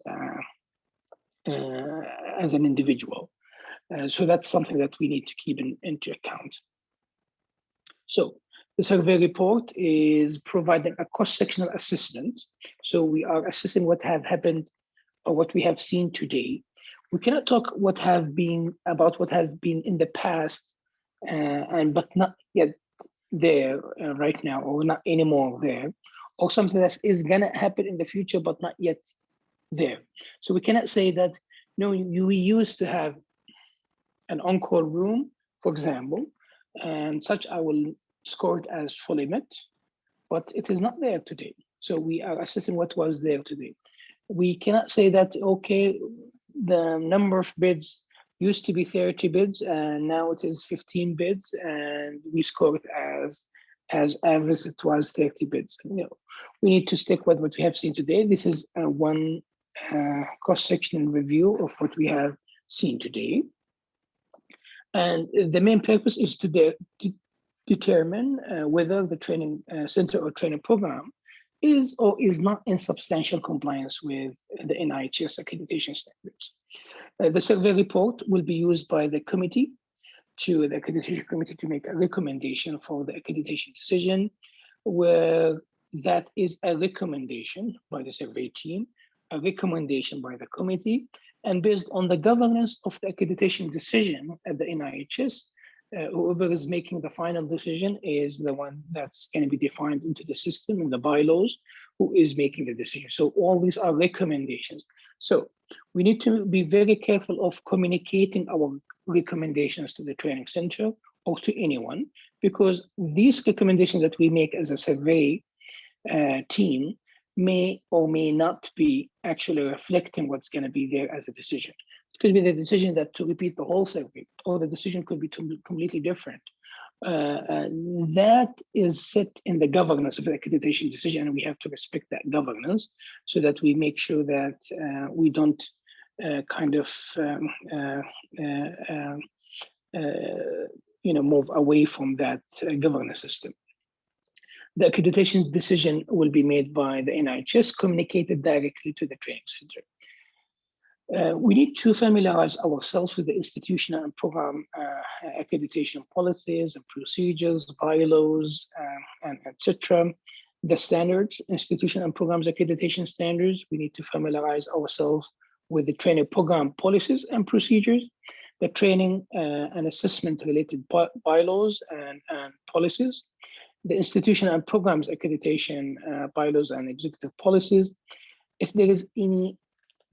an individual. So that's something that we need to keep into account. So the survey report is providing a cross-sectional assessment. So we are assessing what have happened or what we have seen today. We cannot talk about what have been in the past, but not yet there right now, or not anymore there, or something that is gonna happen in the future but not yet there. So we cannot say that, no, we used to have an on-call room, for example, and such I will score it as fully met, but it is not there today. So we are assessing what was there today. We cannot say that, okay, the number of bids used to be 30 bids and now it is 15 bids, and we score it as average it was 30 bids. You know, we need to stick with what we have seen today. This is one cross-sectional review of what we have seen today. And the main purpose is to determine whether the training center or training program is or is not in substantial compliance with the NIHS accreditation standards. The survey report will be used by the committee, the accreditation committee, to make a recommendation for the accreditation decision, where that is a recommendation by the survey team, a recommendation by the committee, and based on the governance of the accreditation decision at the NIHS, whoever is making the final decision is the one that's going to be defined into the system and the bylaws, who is making the decision. So all these are recommendations. So we need to be very careful of communicating our recommendations to the training center or to anyone, because these recommendations that we make as a survey team may or may not be actually reflecting what's going to be there as a decision. It could be the decision that to repeat the whole survey, or the decision could be completely different. That is set in the governance of the accreditation decision, and we have to respect that governance so that we make sure that we don't move away from that governance system. The accreditation decision will be made by the NIHS, communicated directly to the training center. We need to familiarize ourselves with the institutional and program accreditation policies and procedures, bylaws, and etc. The standards, institutional and programs accreditation standards. We need to familiarize ourselves with the training program policies and procedures, the training and assessment related bylaws and policies, the institutional and programs accreditation bylaws and executive policies. If there is any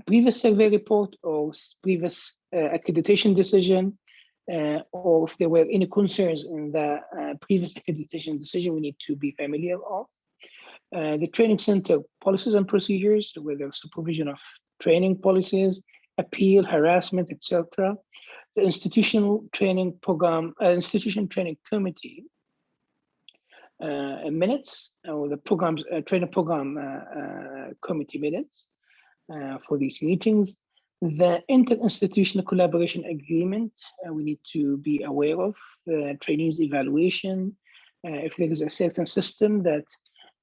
previous survey report or previous accreditation decision, or if there were any concerns in the previous accreditation decision, we need to be familiar of. The training center policies and procedures, whether supervision of training policies, appeal, harassment, etc. The institutional training program, institution training committee minutes, or the programs training program committee minutes for these meetings, The interinstitutional collaboration agreement, we need to be aware of the trainees evaluation. If there is a certain system that,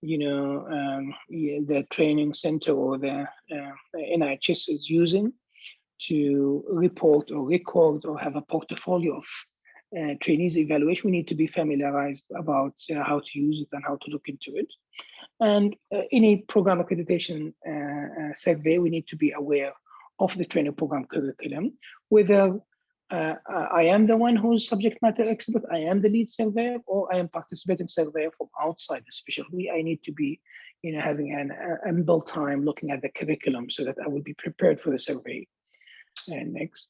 the training center or the NIHS is using to report or record or have a portfolio of trainees evaluation, we need to be familiarized about how to use it and how to look into it. And any program accreditation survey, we need to be aware of the training program curriculum, whether I am the one who's subject matter expert, I am the lead surveyor, or I am participating surveyor from outside the specialty. I need to be, having an ample time looking at the curriculum so that I will be prepared for the survey. And next.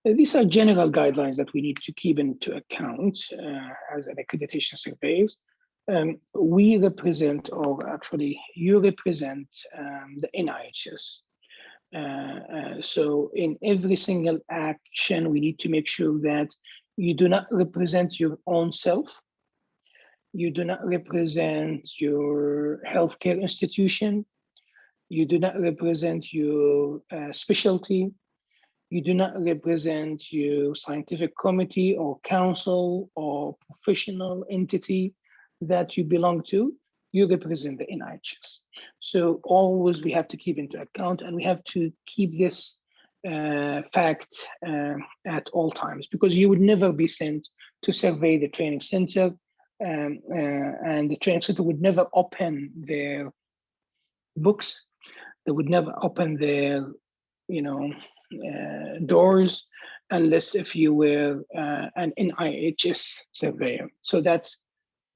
These are general guidelines that we need to keep into account as an accreditation surveys. We represent, or actually you represent the NIHS. So in every single action, we need to make sure that you do not represent your own self. You do not represent your healthcare institution. You do not represent your specialty. You do not represent your scientific committee or council or professional entity that you belong to. You represent the NIHS. So always we have to keep into account, and we have to keep this fact at all times, because you would never be sent to survey the training center, and the training center would never open their books. They would never open their, doors unless if you were an NIHS surveyor. So that's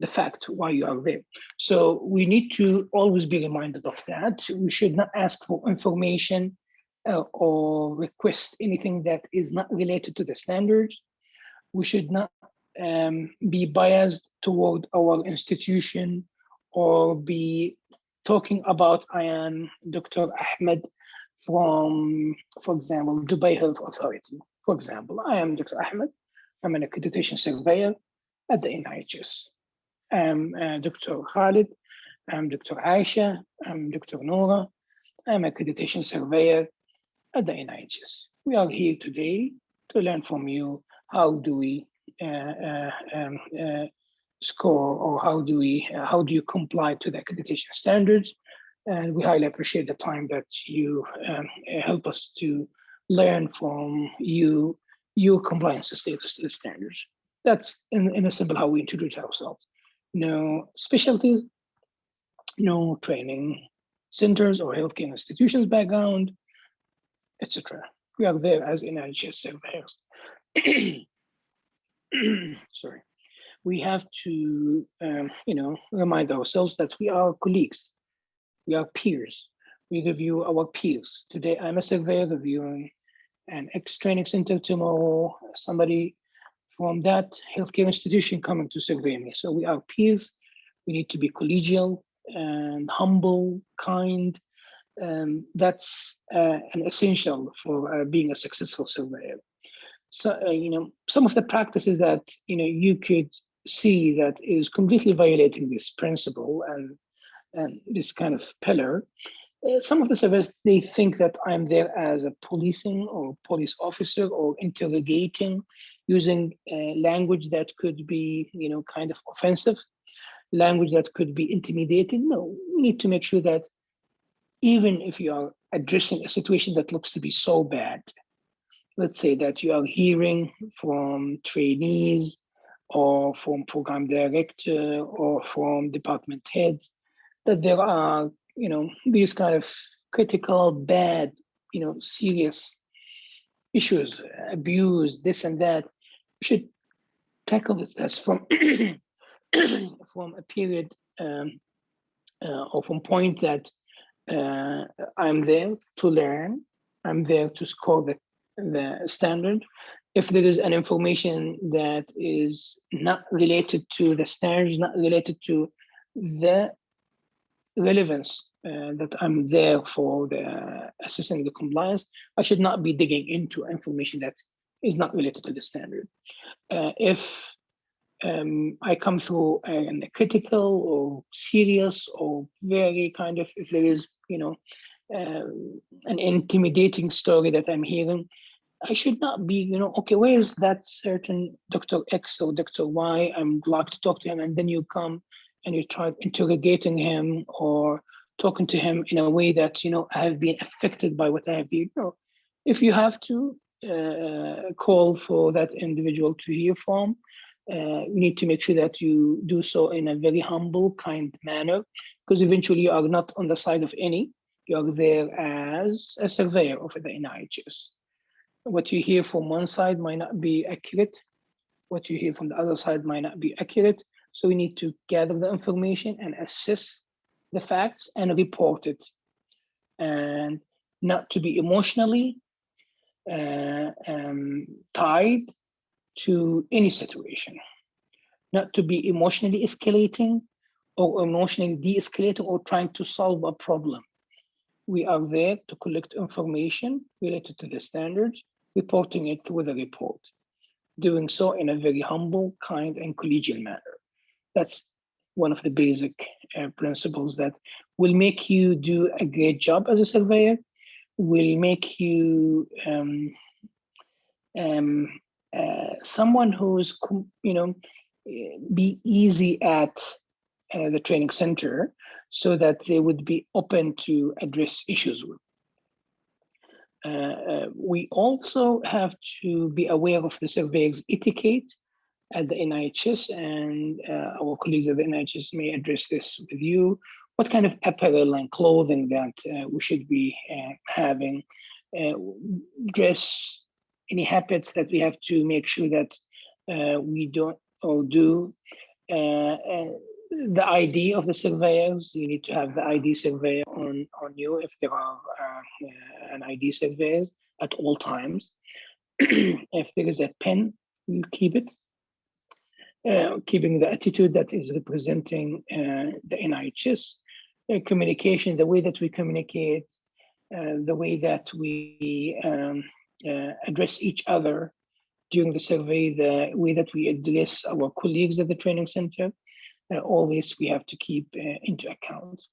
the fact why you are there. So we need to always be reminded of that. We should not ask for information or request anything that is not related to the standards. We should not be biased toward our institution or be talking about, I am Dr. Ahmed from, for example, Dubai Health Authority. For example, I am Dr. Ahmed. I'm an accreditation surveyor at the NIHS. I'm Dr. Khalid. I'm Dr. Aisha. I'm Dr. Noura. I'm an accreditation surveyor at the NIHS. We are here today to learn from you how do we score, or how do you comply to the accreditation standards. And we highly appreciate the time that you help us to learn from you, your compliance status to the standards. That's in a simple how we introduce ourselves. No specialties, no training centers or healthcare institutions background, etc. We are there as NIHS surveyors. Sorry. We have to, remind ourselves that we are colleagues. We are peers. We review our peers. Today, I'm a surveyor reviewing an ex-training center. Tomorrow, somebody from that healthcare institution coming to survey me. So we are peers. We need to be collegial and humble, kind. That's an essential for being a successful surveyor. So, some of the practices that, you could see that is completely violating this principle and this kind of pillar. Some of the surveyors, they think that I'm there as a policing or police officer or interrogating, using language that could be, kind of offensive, language that could be intimidating. No, we need to make sure that even if you are addressing a situation that looks to be so bad, let's say that you are hearing from trainees or from program director or from department heads that there are, these kind of critical, bad, serious issues, abuse, this and that. We should tackle this from from a period or from point that I'm there to learn. I'm there to score the standard. If there is an information that is not related to the standards, not related to the relevance that I'm there for the assessing the compliance, I should not be digging into information that is not related to the standard. If I come through a critical or serious or very kind of, if there is, an intimidating story that I'm hearing, I should not be, okay, where is that certain Dr. X or Dr. Y? I'm like to talk to him, and then you come and you try interrogating him or talking to him in a way that, I have been affected by what I have heard. If you have to call for that individual to hear from, you need to make sure that you do so in a very humble, kind manner, because eventually you are not on the side of any. You are there as a surveyor of the NIHS. What you hear from one side might not be accurate. What you hear from the other side might not be accurate. So we need to gather the information and assess the facts and report it, and not to be emotionally tied to any situation, not to be emotionally escalating or emotionally de-escalating or trying to solve a problem. We are there to collect information related to the standards, reporting it with a report, doing so in a very humble, kind, and collegial manner. That's one of the basic principles that will make you do a great job as a surveyor, will make you someone who's, be easy at the training center, so that they would be open to address issues with. We also have to be aware of the surveyors' etiquette at the NIHS, and our colleagues at the NIHS may address this with you. What kind of apparel and clothing that we should be having, dress, any habits that we have to make sure that we don't or do. The ID of the surveyors, you need to have the ID surveyor on you if there are an ID surveyors at all times. If there is a pen, you keep it. Keeping the attitude that is representing the NIHS, communication, the way that we communicate, the way that we address each other during the survey, the way that we address our colleagues at the training center, all this we have to keep into account.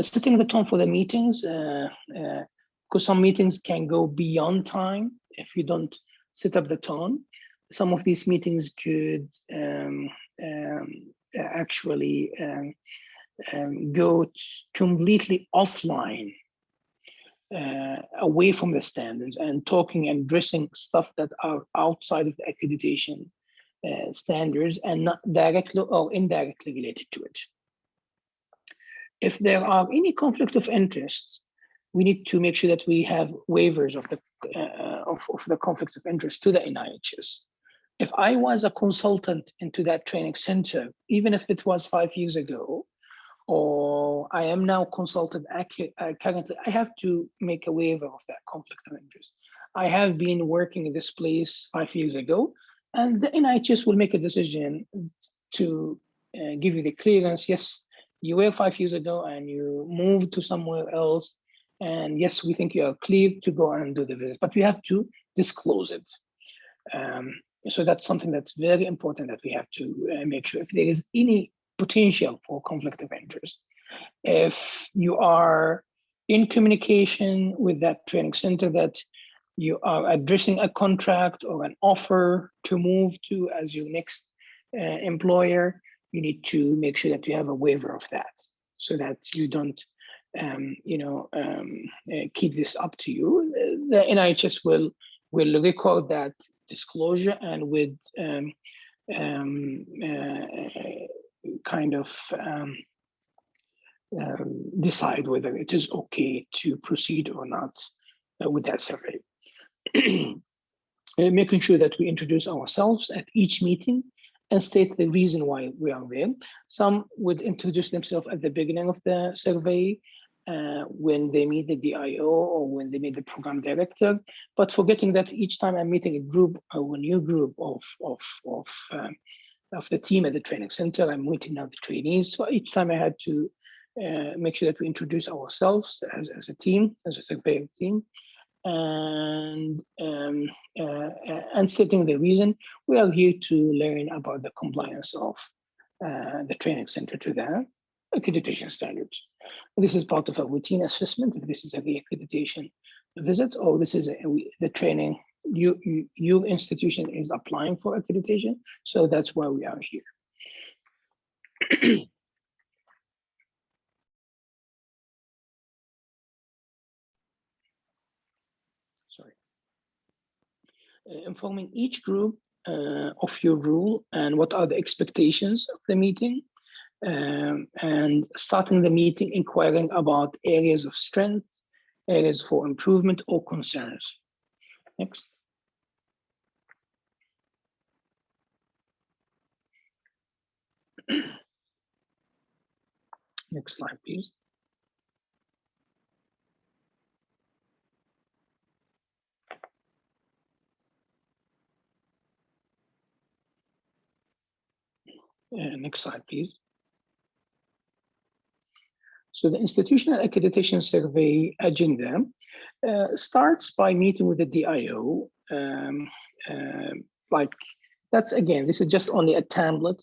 Setting the tone for the meetings, because some meetings can go beyond time if you don't set up the tone. Some of these meetings could actually go completely offline, away from the standards, and talking and addressing stuff that are outside of the accreditation standards and not directly or indirectly related to it. If there are any conflict of interest, we need to make sure that we have waivers of the conflicts of interest to the NIHS. If I was a consultant into that training center, even if it was 5 years ago, or I am now consultant currently, I have to make a waiver of that conflict of interest. I have been working in this place 5 years ago, and the NIHS will make a decision to give you the clearance. Yes, you were 5 years ago and you moved to somewhere else. And yes, we think you are clear to go and do the visit, but we have to disclose it. So that's something that's very important that we have to make sure if there is any potential for conflict of interest. If you are in communication with that training center that you are addressing a contract or an offer to move to as your next employer, you need to make sure that you have a waiver of that so that you don't keep this up to you. The NIHS will record that disclosure and with decide whether it is okay to proceed or not with that survey. Making sure that we introduce ourselves at each meeting and state the reason why we are there. Some would introduce themselves at the beginning of the survey when they meet the DIO or when they meet the program director, but forgetting that each time I'm meeting a group or a new group of the team at the training center, I'm meeting now the trainees. So each time I had to make sure that we introduce ourselves as a team, as a survey team, and stating the reason we are here to learn about the compliance of the training center to the accreditation standards. This is part of a routine assessment, if this is a reaccreditation visit, or this is the training. Your institution is applying for accreditation, so that's why we are here. Sorry. Informing each group of your role and what are the expectations of the meeting, and starting the meeting inquiring about areas of strength, areas for improvement or concerns. Next. Next slide, please. Next slide, please. So the Institutional Accreditation Survey agenda starts by meeting with the DIO. Like that's, again, this is just only a template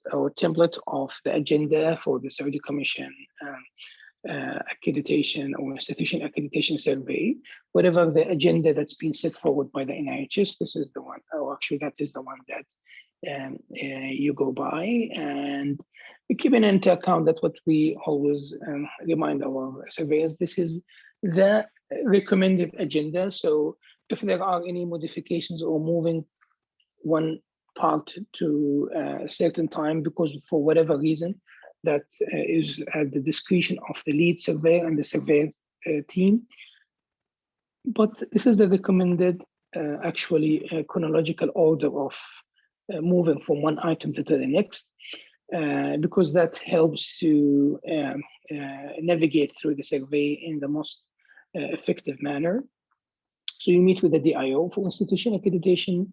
of the agenda for the Saudi Commission accreditation or institution accreditation survey. Whatever the agenda that's been set forward by the NIHS, this is the one, or actually that is the one that you go by, and keeping into account that what we always remind our surveyors, this is the recommended agenda. So if there are any modifications or moving one part to a certain time, because for whatever reason, that is at the discretion of the lead surveyor and the surveyor team. But this is the recommended actually chronological order of moving from one item to the next, because that helps to navigate through the survey in the most effective manner. So you meet with the DIO for institution accreditation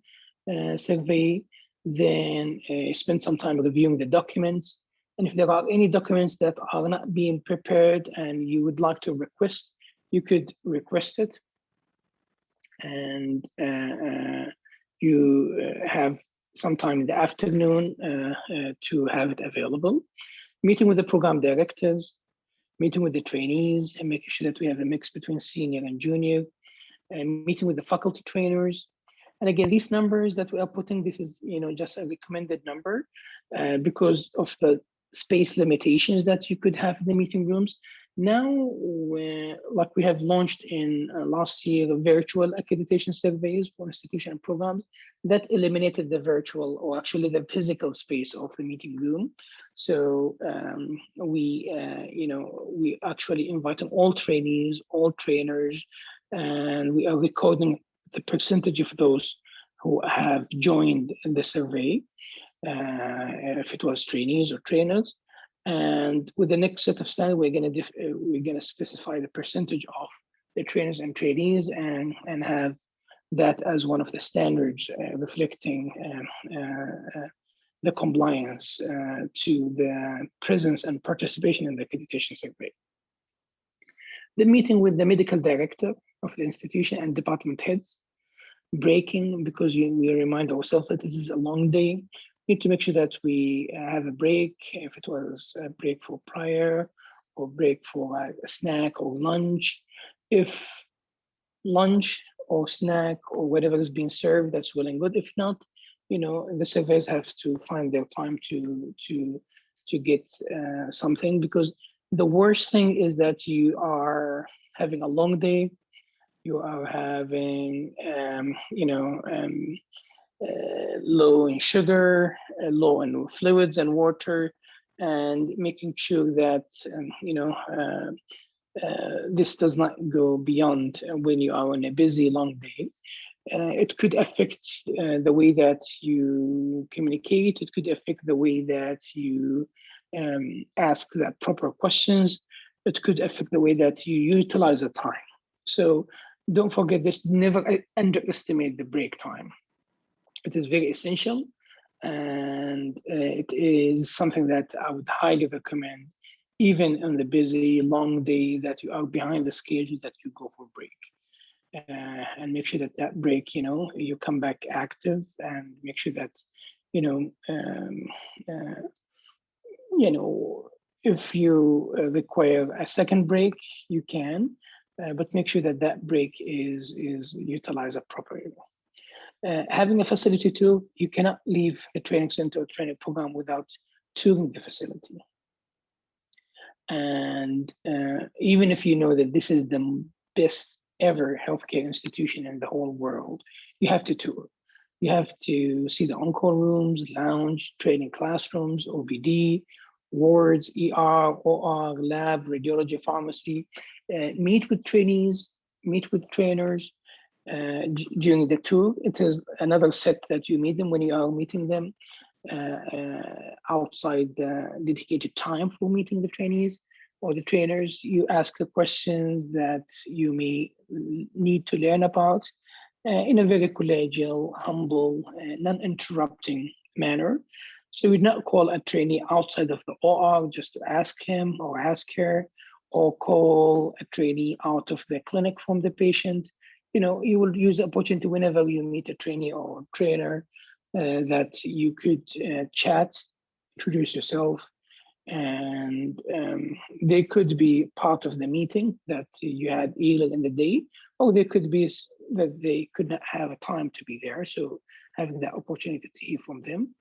survey, then spend some time reviewing the documents. And if there are any documents that are not being prepared and you would like to request, you could request it. And you have sometime in the afternoon to have it available. Meeting with the program directors, meeting with the trainees, and making sure that we have a mix between senior and junior, and meeting with the faculty trainers. And again, these numbers that we are putting, this is just a recommended number because of the space limitations that you could have in the meeting rooms. Now, like we have launched in last year, the virtual accreditation surveys for institution and programs that eliminated the virtual, or actually the physical space of the meeting room. So we actually inviting all trainees, all trainers, and we are recording the percentage of those who have joined the survey, if it was trainees or trainers. And with the next set of standards, we're gonna specify the percentage of the trainers and trainees, and have that as one of the standards reflecting the compliance to the presence and participation in the accreditation survey. The meeting with the medical director of the institution and department heads, breaking, because we remind ourselves that this is a long day. We need to make sure that we have a break, if it was a break for prior, or break for a snack or lunch. If lunch or snack or whatever is being served, that's well and good. If not, the surveyors have to find their time to get something, because the worst thing is that you are having a long day, you are having low in sugar, low in fluids and water, and making sure that this does not go beyond when you are on a busy long day. It could affect the way that you communicate. It could affect the way that you ask the proper questions. It could affect the way that you utilize the time. So don't forget this, never underestimate the break time. It is very essential, and it is something that I would highly recommend, even on the busy, long day that you are behind the schedule, that you go for break. And make sure that break, you come back active, and make sure that, If you require a second break, you can, but make sure that that break is utilized appropriately. Having a facility tour, you cannot leave the training center or training program without touring the facility. And even if you know that this is the best ever healthcare institution in the whole world, you have to tour. You have to see the on-call rooms, lounge, training classrooms, OBD, wards, ER, OR, lab, radiology, pharmacy, meet with trainees, meet with trainers during the tour. It is another set that you meet them when you are meeting them outside the dedicated time for meeting the trainees or the trainers. You ask the questions that you may need to learn about in a very collegial, humble, non-interrupting manner. So we'd not call a trainee outside of the OR just to ask him or ask her, or call a trainee out of the clinic from the patient. You know, you will use the opportunity whenever you meet a trainee or trainer that you could chat, introduce yourself, and they could be part of the meeting that you had earlier in the day, or they could be that they could not have a time to be there. So having that opportunity to hear from them.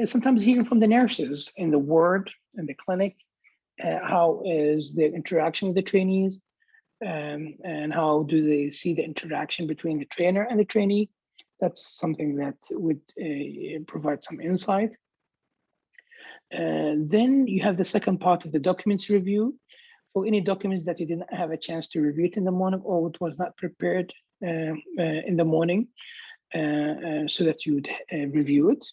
Sometimes hearing from the nurses in the ward, in the clinic, how is their interaction with the trainees, and how do they see the interaction between the trainer and the trainee. That's something that would provide some insight. Then you have the second part of the documents review. For any documents that you didn't have a chance to review it in the morning, or it was not prepared in the morning, so that you would review it.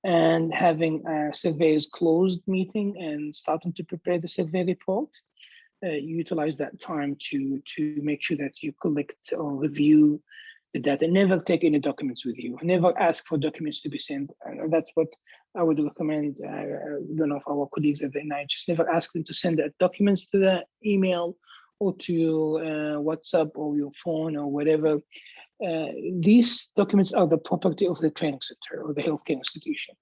And having a surveyor's closed meeting and starting to prepare the survey report, you utilize that time to make sure that you collect or review the data. Never take any documents with you. Never ask for documents to be sent. That's what I would recommend. One of our colleagues at the NIHS, never ask them to send documents to the email or to WhatsApp or your phone or whatever. These documents are the property of the training center or the healthcare institution.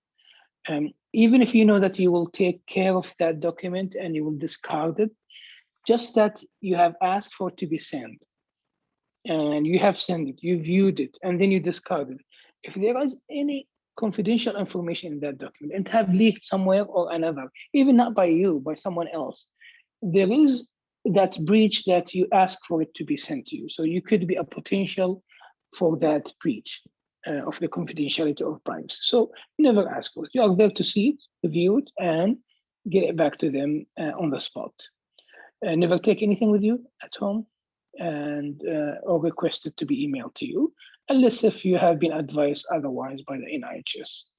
Even if you know that you will take care of that document and you will discard it, just that you have asked for it to be sent and you have sent it, you viewed it, and then you discard it. If there is any confidential information in that document and have leaked somewhere or another, even not by you, by someone else, there is that breach that you ask for it to be sent to you. So you could be a potential for that breach of the confidentiality of privacy. So never ask for it. You are there to see it, review it, and get it back to them on the spot. Never take anything with you at home and or request it to be emailed to you, unless if you have been advised otherwise by the NIHS.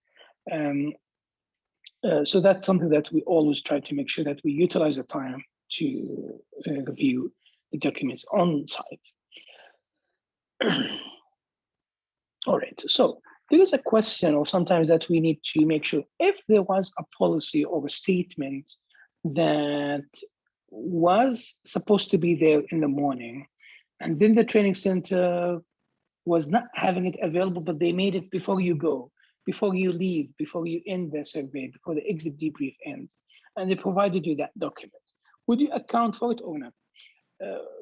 So that's something that we always try to make sure that we utilize the time to review the documents on site. All right, so there is a question, or sometimes that we need to make sure if there was a policy or a statement that was supposed to be there in the morning, and then the training center was not having it available, but they made it before you go, before you leave, before you end the survey, before the exit debrief ends, and they provided you that document. Would you account for it or not?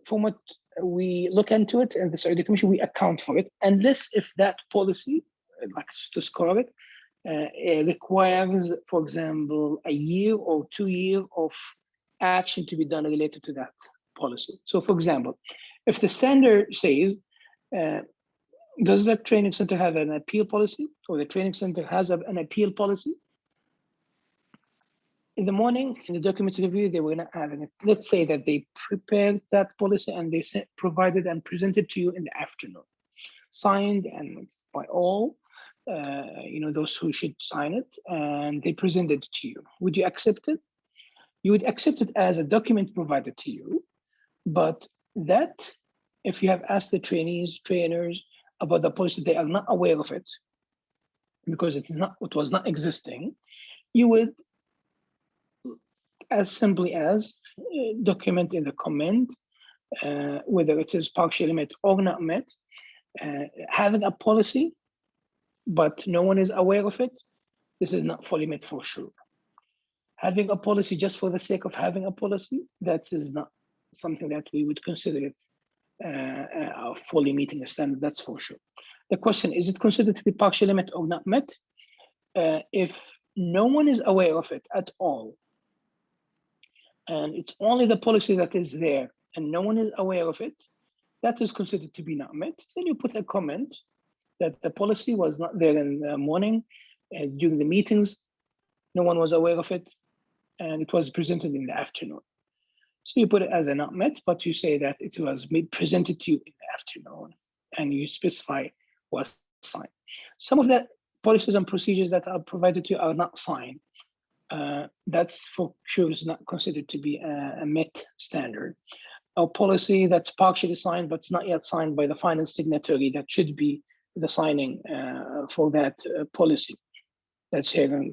From what we look into it in the Saudi Commission, we account for it, unless if that policy, like to score it, requires, for example, a year or 2 years of action to be done related to that policy. So for example, if the standard says, does that training center have an appeal policy, or the training center has an appeal policy? In the morning, in the document review, they were not having it. Let's say that they prepared that policy and they provided and presented to you in the afternoon, signed and by all, those who should sign it, and they presented it to you. Would you accept it? You would accept it as a document provided to you, but that, if you have asked the trainers about the policy, they are not aware of it because it was not existing, you would, as simply as document in the comment, whether it is partially met or not met, having a policy, but no one is aware of it, this is not fully met for sure. having a policy just for the sake of having a policy, that is not something that we would consider it fully meeting the standard, that's for sure. The question, is it considered to be partially met or not met? If no one is aware of it at all, and it's only the policy that is there and no one is aware of it, that is considered to be not met. Then you put a comment that the policy was not there in the morning, during the meetings, no one was aware of it, and it was presented in the afternoon. So you put it as a not met, but you say that it was presented to you in the afternoon, and you specify was signed. Some of the policies and procedures that are provided to you are not signed. That's for sure is not considered to be a met standard. A policy that's partially signed, but it's not yet signed by the final signatory, that should be the signing for that policy. That's here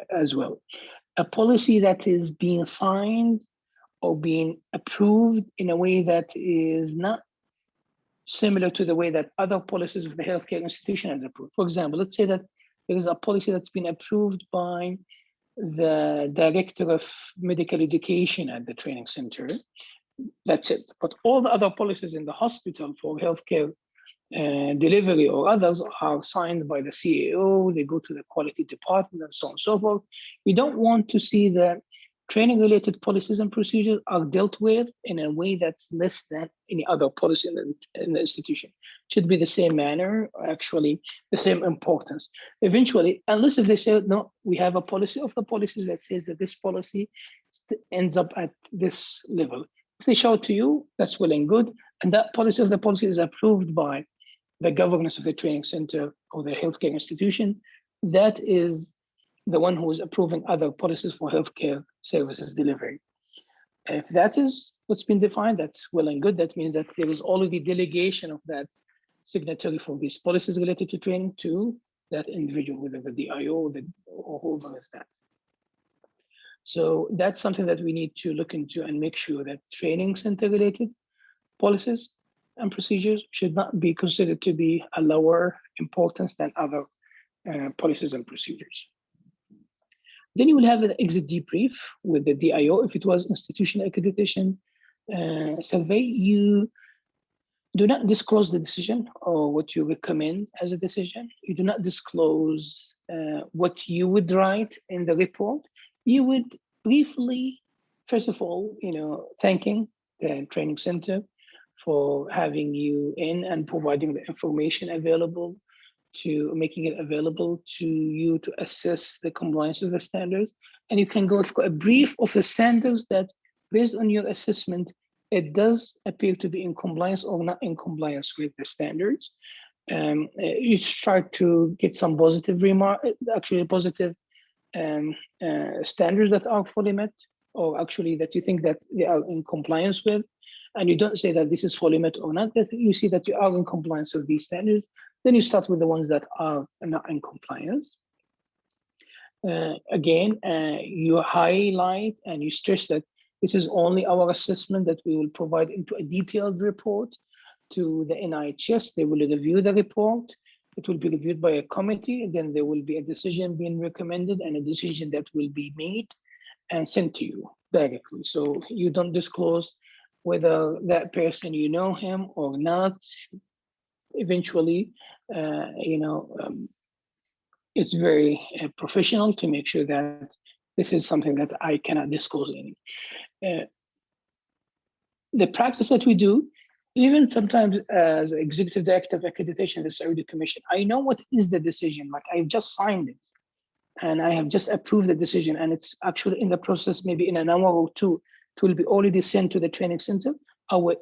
as well. A policy that is being signed or being approved in a way that is not similar to the way that other policies of the healthcare institution is approved. For example, let's say that there is a policy that's been approved by the director of medical education at the training center. That's it. But all the other policies in the hospital for healthcare delivery or others are signed by the CAO, they go to the quality department and so on and so forth. We don't want to see the training related policies and procedures are dealt with in a way that's less than any other policy in the institution. It should be the same manner, actually the same importance. Eventually, unless if they say, no, we have a policy of the policies that says that this policy ends up at this level. If they show it to you, that's well and good. And that policy of the policy is approved by the governance of the training center or the healthcare institution. That is the one who is approving other policies for healthcare services delivery. If that is what's been defined, that's well and good. That means that there is already delegation of that signatory for these policies related to training to that individual, whether the DIO or whoever is that. So that's something that we need to look into and make sure that training center related policies and procedures should not be considered to be a lower importance than other policies and procedures. Then you will have an exit debrief with the DIO. If it was institutional accreditation survey, you do not disclose the decision or what you recommend as a decision. You do not disclose what you would write in the report. You would briefly, first of all, thanking the training center for having you in and providing the information available, to making it available to you to assess the compliance of the standards. And you can go through a brief of the standards that, based on your assessment, it does appear to be in compliance or not in compliance with the standards. You start to get some positive positive standards that are fully met, or actually that you think that they are in compliance with, and you don't say that this is fully met or not, that you see that you are in compliance with these standards. Then you start with the ones that are not in compliance. Again, you highlight and you stress that this is only our assessment that we will provide into a detailed report to the NIHS. They will review the report. It will be reviewed by a committee, and then there will be a decision being recommended and a decision that will be made and sent to you directly. So you don't disclose whether that person, you know him or not. Eventually, it's very professional to make sure that this is something that I cannot disclose any. The practice that we do, even sometimes as executive director of accreditation of the Saudi Commission, I know what is the decision. Like, I've just signed it and I have just approved the decision, and it's actually in the process, maybe in an hour or two, it will be already sent to the training center.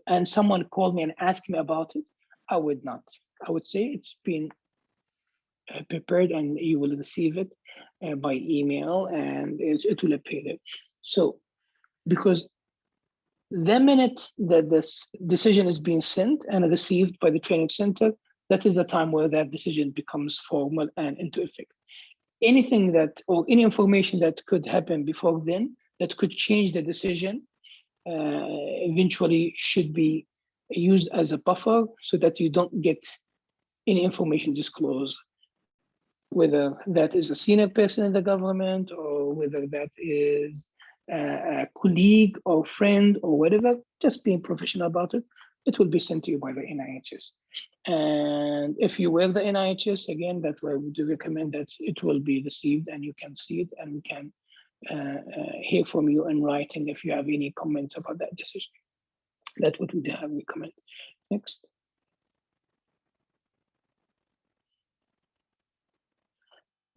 And someone called me and asked me about it. I would not. I would say it's been prepared and you will receive it by email, and it will appear there. So, because the minute that this decision is being sent and received by the training center, that is the time where that decision becomes formal and into effect. Anything that, or any information that could happen before then, that could change the decision, eventually should be used as a buffer so that you don't get any information disclosed whether that is a senior person in the government or whether that is a colleague or friend or whatever, just being professional about it, it will be sent to you by the NIHS. And if you wear the NIHS, again, that's why we do recommend that it will be received and you can see it and we can hear from you in writing if you have any comments about that decision. That's what we do have recommend. Next.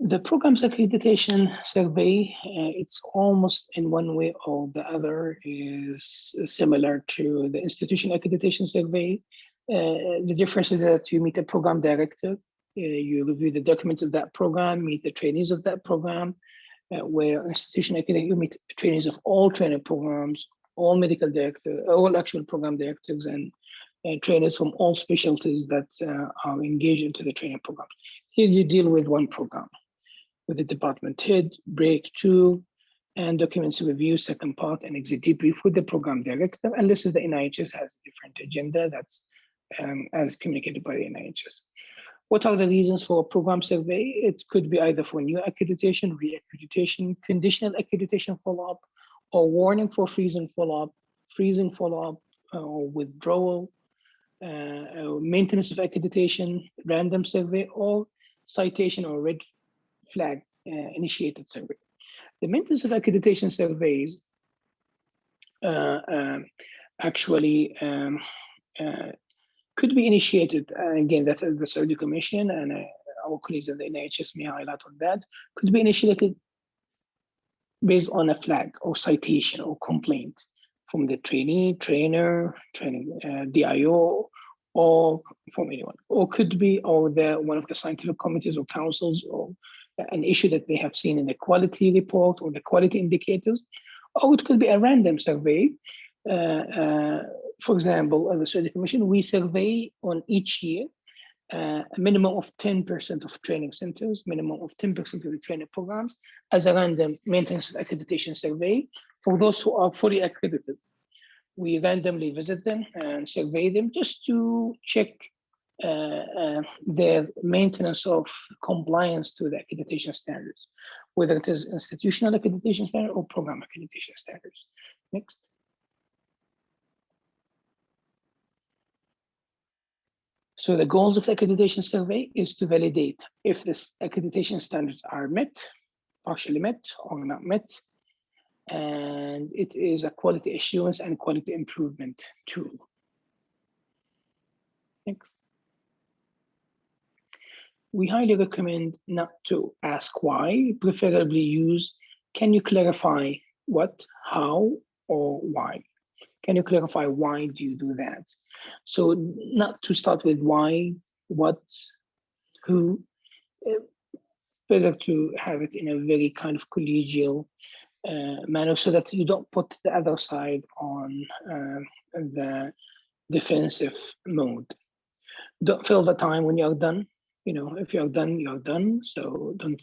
The program's accreditation survey, it's almost in one way or the other is similar to the institution accreditation survey. The difference is that you meet a program director, you review the documents of that program, meet the trainees of that program, where institution accreditation, you meet trainees of all training programs, all medical directors, all actual program directors and trainers from all specialties that are engaged into the training program. Here you deal with one program, with the department head, break 2, and documents review, second part, and exit debrief with the program director. And this is the NIHS has a different agenda that's as communicated by the NIHS. What are the reasons for a program survey? It could be either for new accreditation, re-accreditation, conditional accreditation follow-up, or warning for freezing follow-up, or withdrawal, maintenance of accreditation, random survey, or citation or red flag initiated survey. The maintenance of accreditation surveys actually could be initiated, again, that's the Saudi Commission and our colleagues at the NIHS may highlight on that, could be initiated based on a flag or citation or complaint from the trainee, trainer, training DIO, or from anyone, or could be one of the scientific committees or councils, or an issue that they have seen in the quality report or the quality indicators, or it could be a random survey. For example, at the Saudi Commission, we survey on each year a minimum of 10% of training centers, minimum of 10% of the training programs as a random maintenance of accreditation survey for those who are fully accredited. We randomly visit them and survey them just to check their maintenance of compliance to the accreditation standards, whether it is institutional accreditation standard or program accreditation standards. Next. So the goals of the accreditation survey is to validate if this accreditation standards are met, partially met, or not met. And it is a quality assurance and quality improvement tool. Next. We highly recommend not to ask why, preferably use, can you clarify what, how, or why? Can you clarify why do you do that? So not to start with why, what, who, better to have it in a very kind of collegial manner so that you don't put the other side on the defensive mode. Don't fill the time when you're done. You know, if you're done, you're done. So don't,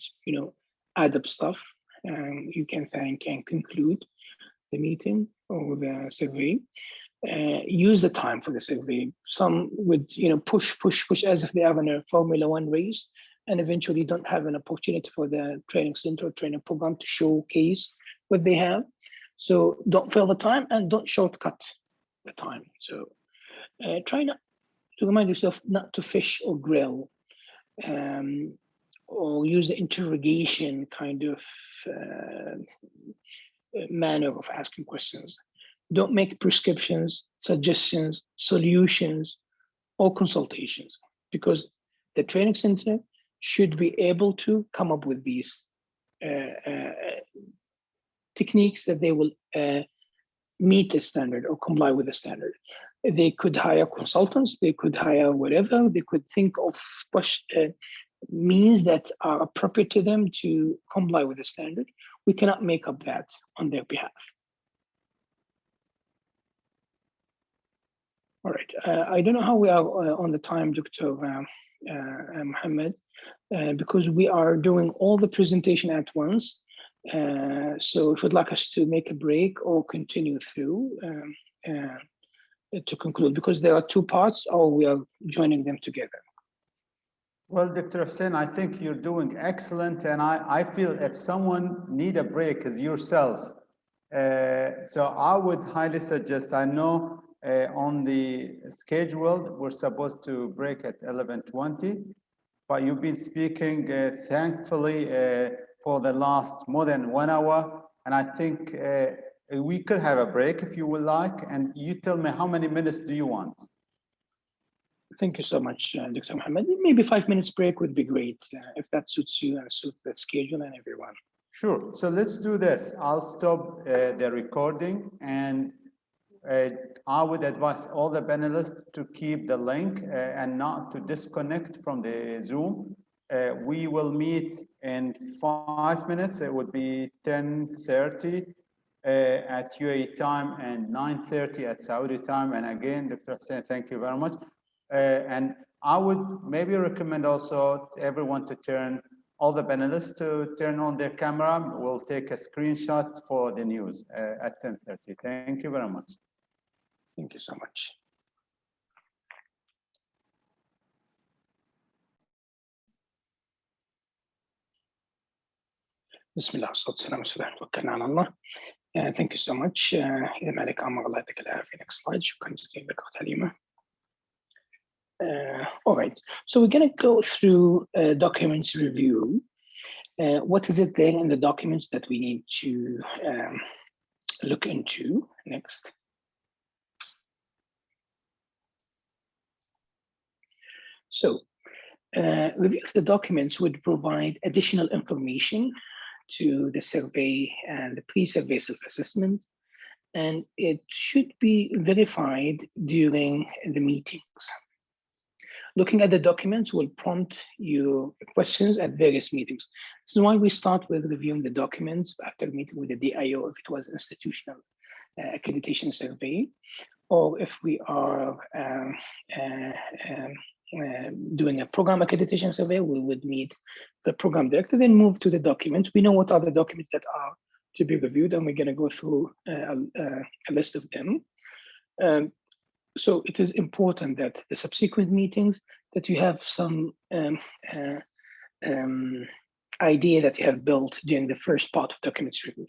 add up stuff. You can thank and conclude the meeting or the survey. Use the time for the survey. Some would, push as if they are in a Formula One race and eventually don't have an opportunity for the training center or training program to showcase what they have. So don't fill the time and don't shortcut the time. So try not to remind yourself not to fish or grill, or use the interrogation kind of manner of asking questions. Don't make prescriptions, suggestions, solutions, or consultations, because the training center should be able to come up with these techniques that they will meet the standard or comply with the standard. They could hire consultants, they could hire whatever, they could think of means that are appropriate to them to comply with the standard. We cannot make up that on their behalf. All right, I don't know how we are on the time, Dr. Mohammed, because we are doing all the presentation at once. So if you'd like us to make a break or continue through to conclude, because there are two parts, or we are joining them together. Well, Dr. Hussein, I think you're doing excellent, and I feel if someone need a break is yourself. So I would highly suggest, I know on the schedule, we're supposed to break at 11:20, but you've been speaking thankfully for the last more than 1 hour, and I think we could have a break if you would like, and you tell me how many minutes do you want? Thank you so much, Dr. Mohammed. Maybe 5 minutes break would be great if that suits you and suits the schedule and everyone. Sure. So let's do this. I'll stop the recording, and I would advise all the panelists to keep the link and not to disconnect from the Zoom. We will meet in 5 minutes. It would be 10:30 at UAE time and 9:30 at Saudi time. And again, Dr. Hussein, thank you very much. And I would maybe recommend also to everyone to turn, all the panelists to turn on their camera. We'll take a screenshot for the news at 10:30. Thank you very much. Thank you so much. Bismillah, thank you so much. Next slide. All right, so we're going to go through documents review. What is it there in the documents that we need to look into? Next. So review of the documents would provide additional information to the survey and the pre-survey self-assessment, and it should be verified during the meetings. Looking at the documents will prompt you questions at various meetings. This is why we start with reviewing the documents after meeting with the DIO if it was institutional accreditation survey, or if we are doing a program accreditation survey, we would meet the program director, then move to the documents. We know what are the documents that are to be reviewed, and we're going to go through a list of them. So it is important that the subsequent meetings that you have some idea that you have built during the first part of documents review.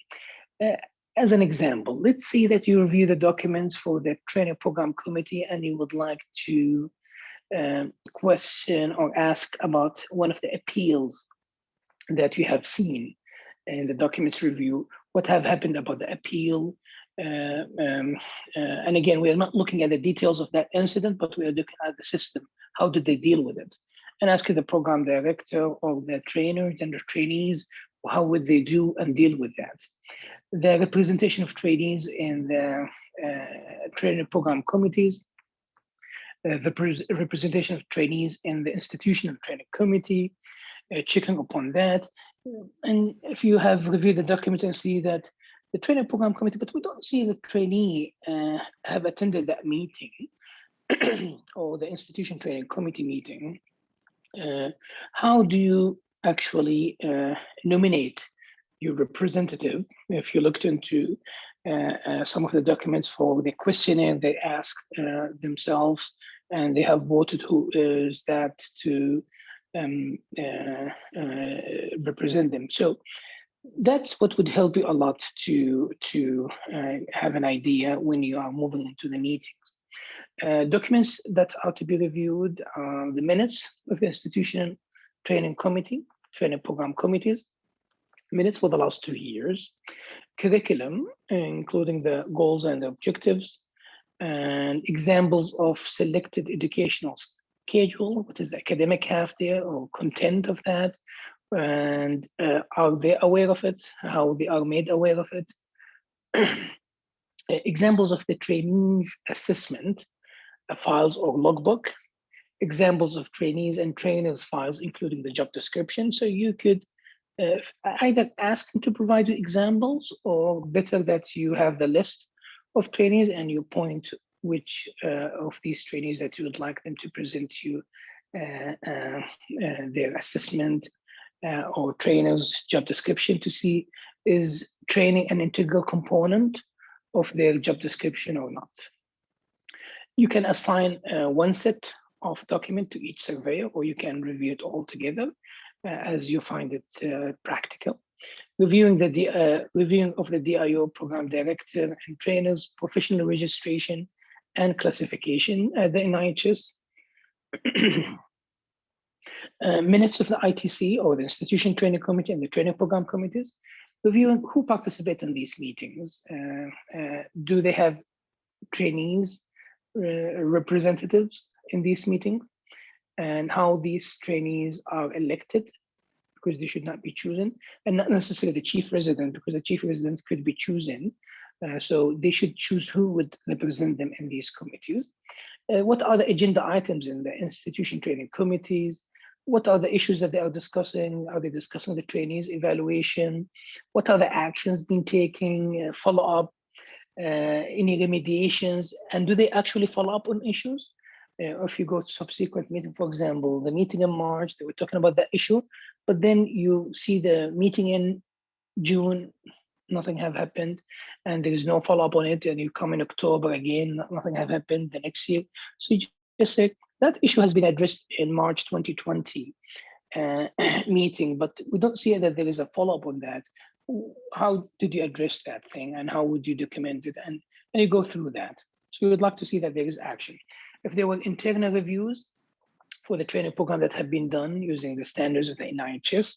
As an example, let's say that you review the documents for the training program committee and you would like to question or ask about one of the appeals that you have seen in the documents review. What have happened about the appeal? And again, we are not looking at the details of that incident, but we are looking at the system. How did they deal with it? And asking the program director or the trainers and the trainees, how would they do and deal with that? The representation of trainees in the training program committees, the representation of trainees in the institutional training committee, checking upon that. And if you have reviewed the document and see that the training program committee, but we don't see the trainee have attended that meeting or the institution training committee meeting, how do you actually nominate your representative? If you looked into some of the documents for the questionnaire, they asked themselves and they have voted who is that to represent them. So that's what would help you a lot to have an idea when you are moving into the meetings. Documents that are to be reviewed are the minutes of the institutional training committee, training program committees, minutes for the last 2 years, curriculum, including the goals and the objectives, and examples of selected educational schedule, what is the academic half day or content of that, and are they aware of it, how they are made aware of it. Examples of the trainees assessment files or logbook, examples of trainees and trainers files, including the job description. So you could either ask them to provide you examples, or better that you have the list of trainees and you point which of these trainees that you would like them to present you their assessment or trainers job description to see is training an integral component of their job description or not. You can assign one set of document to each surveyor, or you can review it all together as you find it practical. Reviewing of the DIO program director and trainers, professional registration and classification at the NIHS. Minutes of the ITC or the Institution Training Committee and the Training Program Committees, reviewing who participate in these meetings. Do they have trainees, representatives in these meetings, and how these trainees are elected, because they should not be chosen, and not necessarily the chief resident, because the chief resident could be chosen. So they should choose who would represent them in these committees. What are the agenda items in the institution training committees? What are the issues that they are discussing? Are they discussing the trainees' evaluation? What are the actions being taken, follow-up, any remediations, and do they actually follow up on issues? If you go to subsequent meeting, for example, the meeting in March, they were talking about that issue, but then you see the meeting in June, nothing have happened, and there is no follow-up on it, and you come in October again, nothing have happened the next year. So you just say, that issue has been addressed in March 2020 meeting, but we don't see that there is a follow-up on that. How did you address that thing, and how would you document it? And you go through that. So we would like to see that there is action. If there were internal reviews for the training program that have been done using the standards of the NIHS,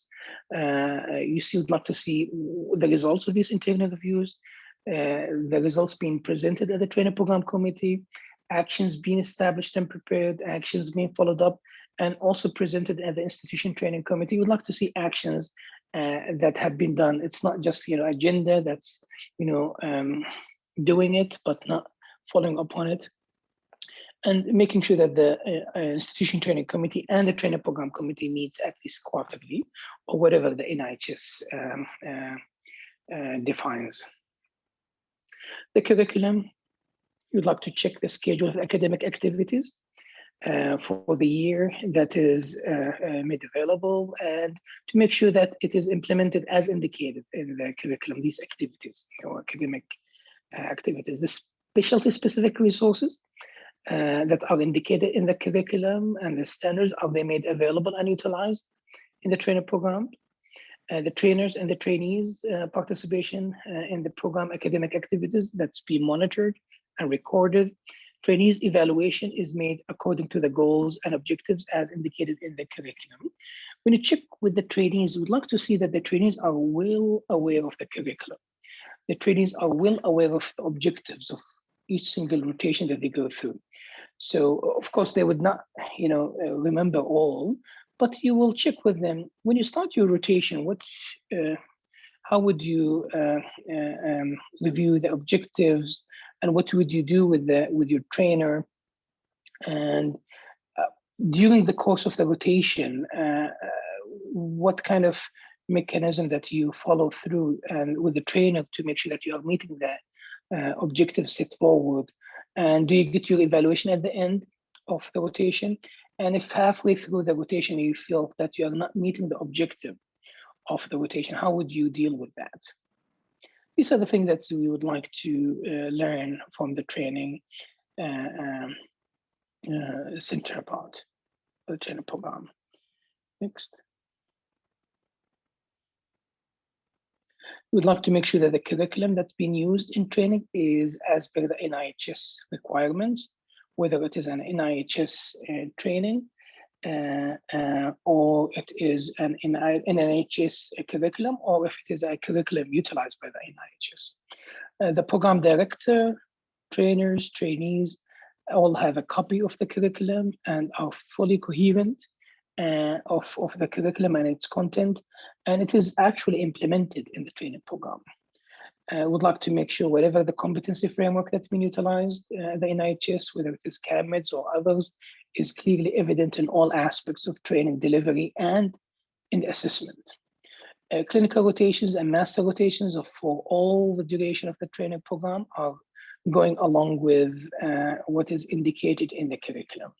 would like to see the results of these internal reviews, the results being presented at the training program committee, actions being established and prepared, actions being followed up, and also presented at the institution training committee. We'd like to see actions that have been done. It's not just agenda that's doing it but not following up on it, and making sure that the institution training committee and the training program committee meets at least quarterly or whatever the NIHS defines. The curriculum, you'd like to check the schedule of academic activities for the year that is made available, and to make sure that it is implemented as indicated in the curriculum, these activities or academic activities. The specialty specific resources that are indicated in the curriculum and the standards, are they made available and utilized in the training program? The trainers and the trainees participation in the program academic activities, that's being monitored and recorded. Trainees evaluation is made according to the goals and objectives as indicated in the curriculum. When you check with the trainees, we'd like to see that the trainees are well aware of the curriculum. The trainees are well aware of the objectives of each single rotation that they go through. So of course they would not, remember all, but you will check with them when you start your rotation. How would you review the objectives, and what would you do with your trainer? And during the course of the rotation, what kind of mechanism that you follow through and with the trainer to make sure that you are meeting the objectives set forward? And do you get your evaluation at the end of the rotation? And if halfway through the rotation you feel that you are not meeting the objective of the rotation, how would you deal with that? These are the things that we would like to learn from the training center part of the training program. Next. We'd like to make sure that the curriculum that's being used in training is as per the NIHS requirements, whether it is an NIHS training or it is an NIHS curriculum, or if it is a curriculum utilized by the NIHS. The program director, trainers, trainees all have a copy of the curriculum and are fully coherent of the curriculum and its content, and it is actually implemented in the training program. Would like to make sure whatever the competency framework that's been utilized, the NIHS, whether it is CAMEDS or others, is clearly evident in all aspects of training delivery and in the assessment. Clinical rotations and master rotations for all the duration of the training program are going along with what is indicated in the curriculum.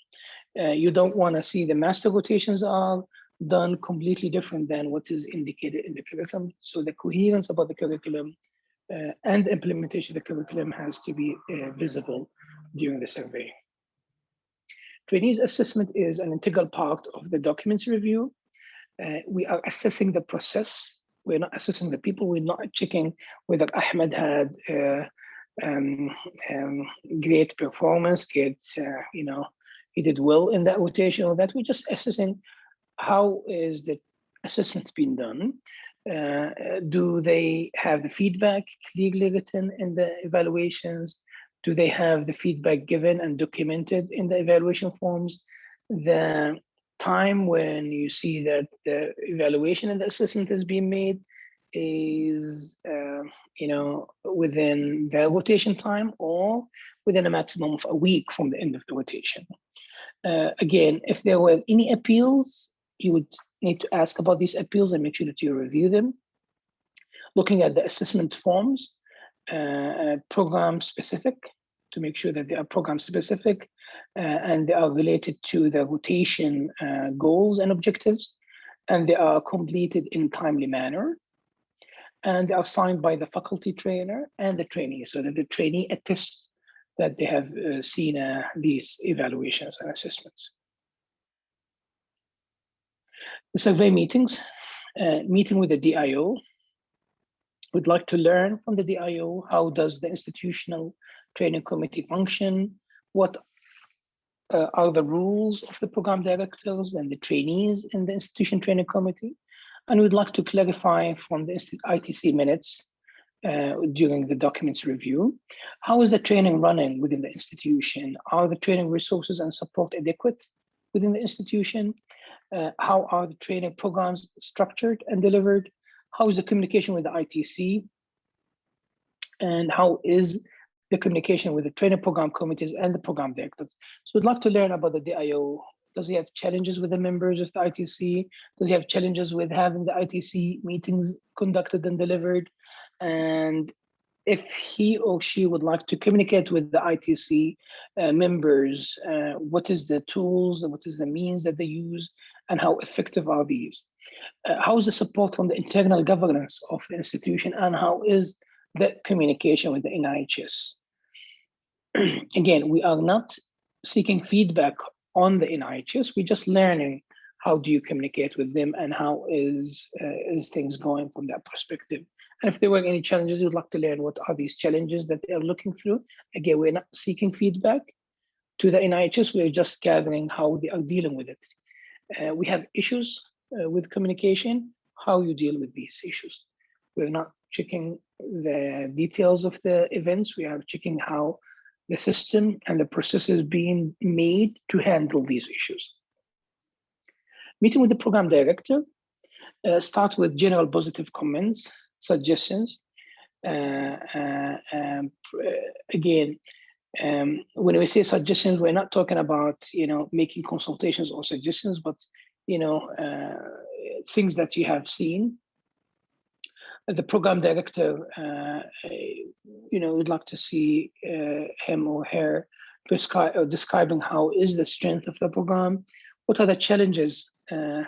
You don't want to see the master rotations are done completely different than what is indicated in the curriculum. So the coherence about the curriculum and the implementation of the curriculum has to be visible during the survey. Trainees assessment is an integral part of the documents review. We are assessing the process. We're not assessing the people. We're not checking whether Ahmed had great performance, he did well in that rotation or that. We're just assessing how is the assessment being done. Do they have the feedback clearly written in the evaluations? Do they have the feedback given and documented in the evaluation forms? The time when you see that the evaluation and the assessment is being made is within the rotation time or within a maximum of a week from the end of the rotation. Again, if there were any appeals, you would need to ask about these appeals and make sure that you review them. Looking at the assessment forms, program specific, to make sure that they are program specific and they are related to the rotation goals and objectives, and they are completed in timely manner, and they are signed by the faculty trainer and the trainee, so that the trainee attests that they have seen these evaluations and assessments. The survey meetings, meeting with the DIO. We'd like to learn from the DIO, how does the institutional training committee function? What are the rules of the program directors and the trainees in the institution training committee? And we'd like to clarify from the ITC minutes during the documents review, how is the training running within the institution? Are the training resources and support adequate within the institution? How are the training programs structured and delivered? How is the communication with the ITC? And how is the communication with the training program committees and the program directors? So we'd like to learn about the DIO. Does he have challenges with the members of the ITC? Does he have challenges with having the ITC meetings conducted and delivered? And if he or she would like to communicate with the ITC members, what is the tools and what is the means that they use and how effective are these? How is the support from the internal governance of the institution, and how is the communication with the NIHS? Again, we are not seeking feedback on the NIHS, we're just learning how do you communicate with them and how is things going from that perspective. And if there were any challenges, we'd like to learn what are these challenges that they are looking through. Again, we're not seeking feedback to the NIHS, we're just gathering how they are dealing with it. We have issues with communication, how you deal with these issues. We're not checking the details of the events, we are checking how the system and the process is being made to handle these issues. Meeting with the program director, start with general positive comments, suggestions. Again, when we say suggestions, we're not talking about making consultations or suggestions, but things that you have seen. The program director, would like to see him or her describing how is the strength of the program, what are the challenges that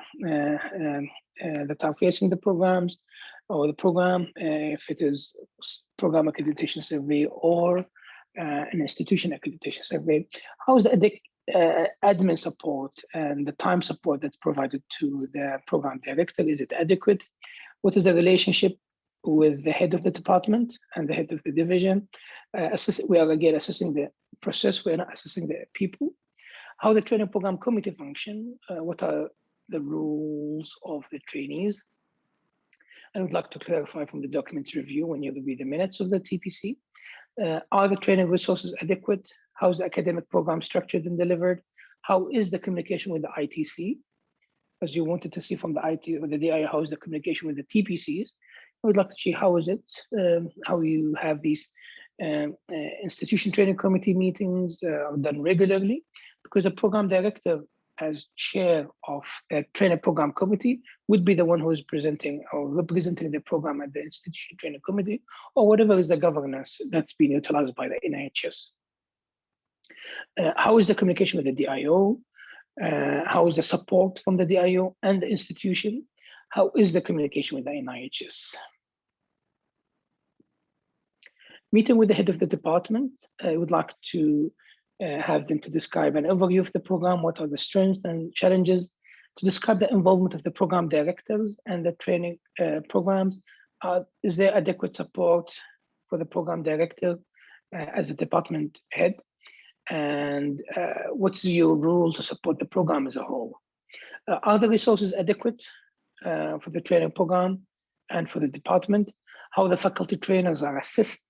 are facing the programs or the program, if it is program accreditation survey or an institution accreditation survey. How is the admin support and the time support that's provided to the program director? Is it adequate? What is the relationship with the head of the department and the head of the division? We are again assessing the process, we're not assessing the people. How the training program committee function, what are the rules of the trainees? I would like to clarify from the documents review when you review the minutes of the TPC. Are the training resources adequate? How is the academic program structured and delivered? How is the communication with the ITC? As you wanted to see from the IT or the DI, how is the communication with the TPCs? I would like to see how is it, how you have these institution training committee meetings done regularly, because the program director as chair of a training program committee would be the one who is presenting or representing the program at the institution training committee or whatever is the governance that's being utilized by the NIHS. How is the communication with the DIO? How is the support from the DIO and the institution? How is the communication with the NIHS? Meeting with the head of the department, I would like to have them to describe an overview of the program, what are the strengths and challenges, to describe the involvement of the program directors and the training programs. Is there adequate support for the program director as a department head? And what's your role to support the program as a whole? Are the resources adequate for the training program and for the department? How the faculty trainers are assessed?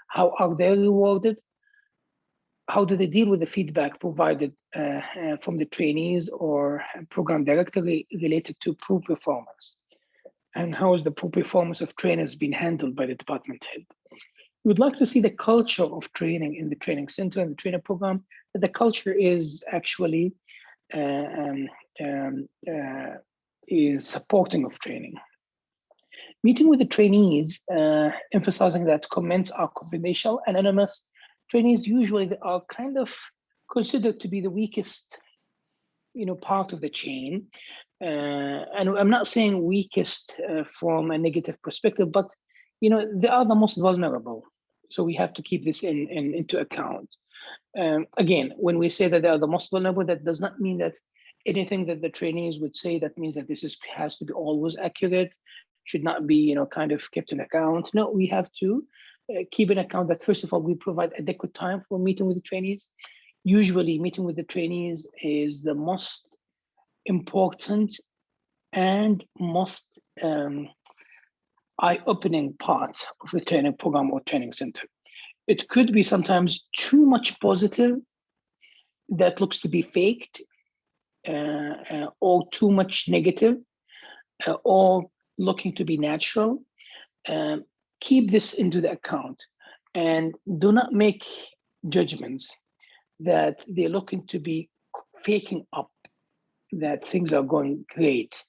How are they rewarded? How do they deal with the feedback provided from the trainees or program director related to poor performance? And how is the poor performance of trainers being handled by the department head? We would like to see the culture of training in the training center and the training program, that the culture is actually is supporting of training. Meeting with the trainees, emphasizing that comments are confidential, anonymous. Trainees usually are kind of considered to be the weakest, part of the chain. And I'm not saying weakest from a negative perspective, but they are the most vulnerable. So we have to keep this into account. Again, when we say that they are the most vulnerable, that does not mean that anything that the trainees would say that means that this has to be always accurate, should not be kind of kept in account. No, we have to keep in account that first of all, we provide adequate time for meeting with the trainees. Usually meeting with the trainees is the most important and most eye-opening part of the training program or training center. It could be sometimes too much positive that looks to be faked, or too much negative, or looking to be natural. Keep this into the account and do not make judgments that they're looking to be faking up that things are going great.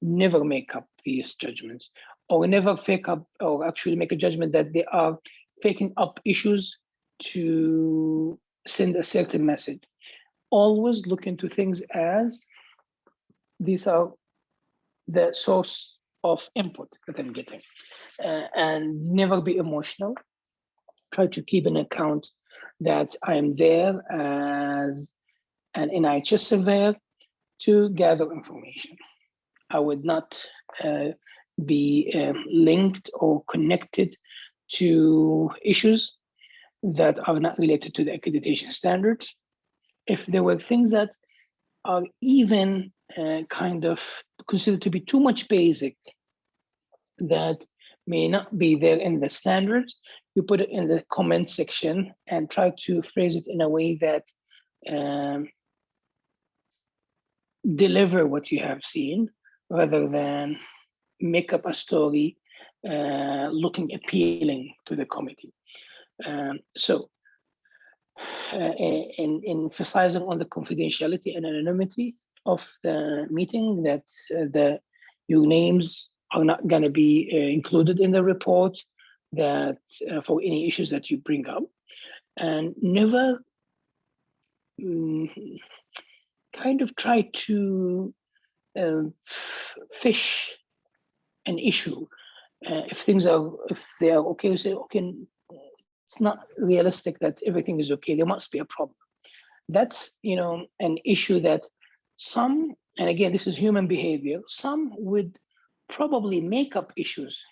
Never make up these judgments, or never fake up or actually make a judgment that they are faking up issues to send a certain message. Always look into things as these are the source of input that I'm getting, and never be emotional. Try to keep an account that I am there as an NIHS surveyor to gather information. I would not be linked or connected to issues that are not related to the accreditation standards. If there were things that are even kind of considered to be too much basic, that may not be there in the standards, you put it in the comment section and try to phrase it in a way that deliver what you have seen, rather than make up a story looking appealing to the committee. So in emphasizing on the confidentiality and anonymity of the meeting, that your names are not going to be included in the report, that for any issues that you bring up, and never kind of try to fish an issue. If they are okay, we say, okay, it's not realistic that everything is okay. There must be a problem. That's an issue that some, and again, this is human behavior, some would probably make up issues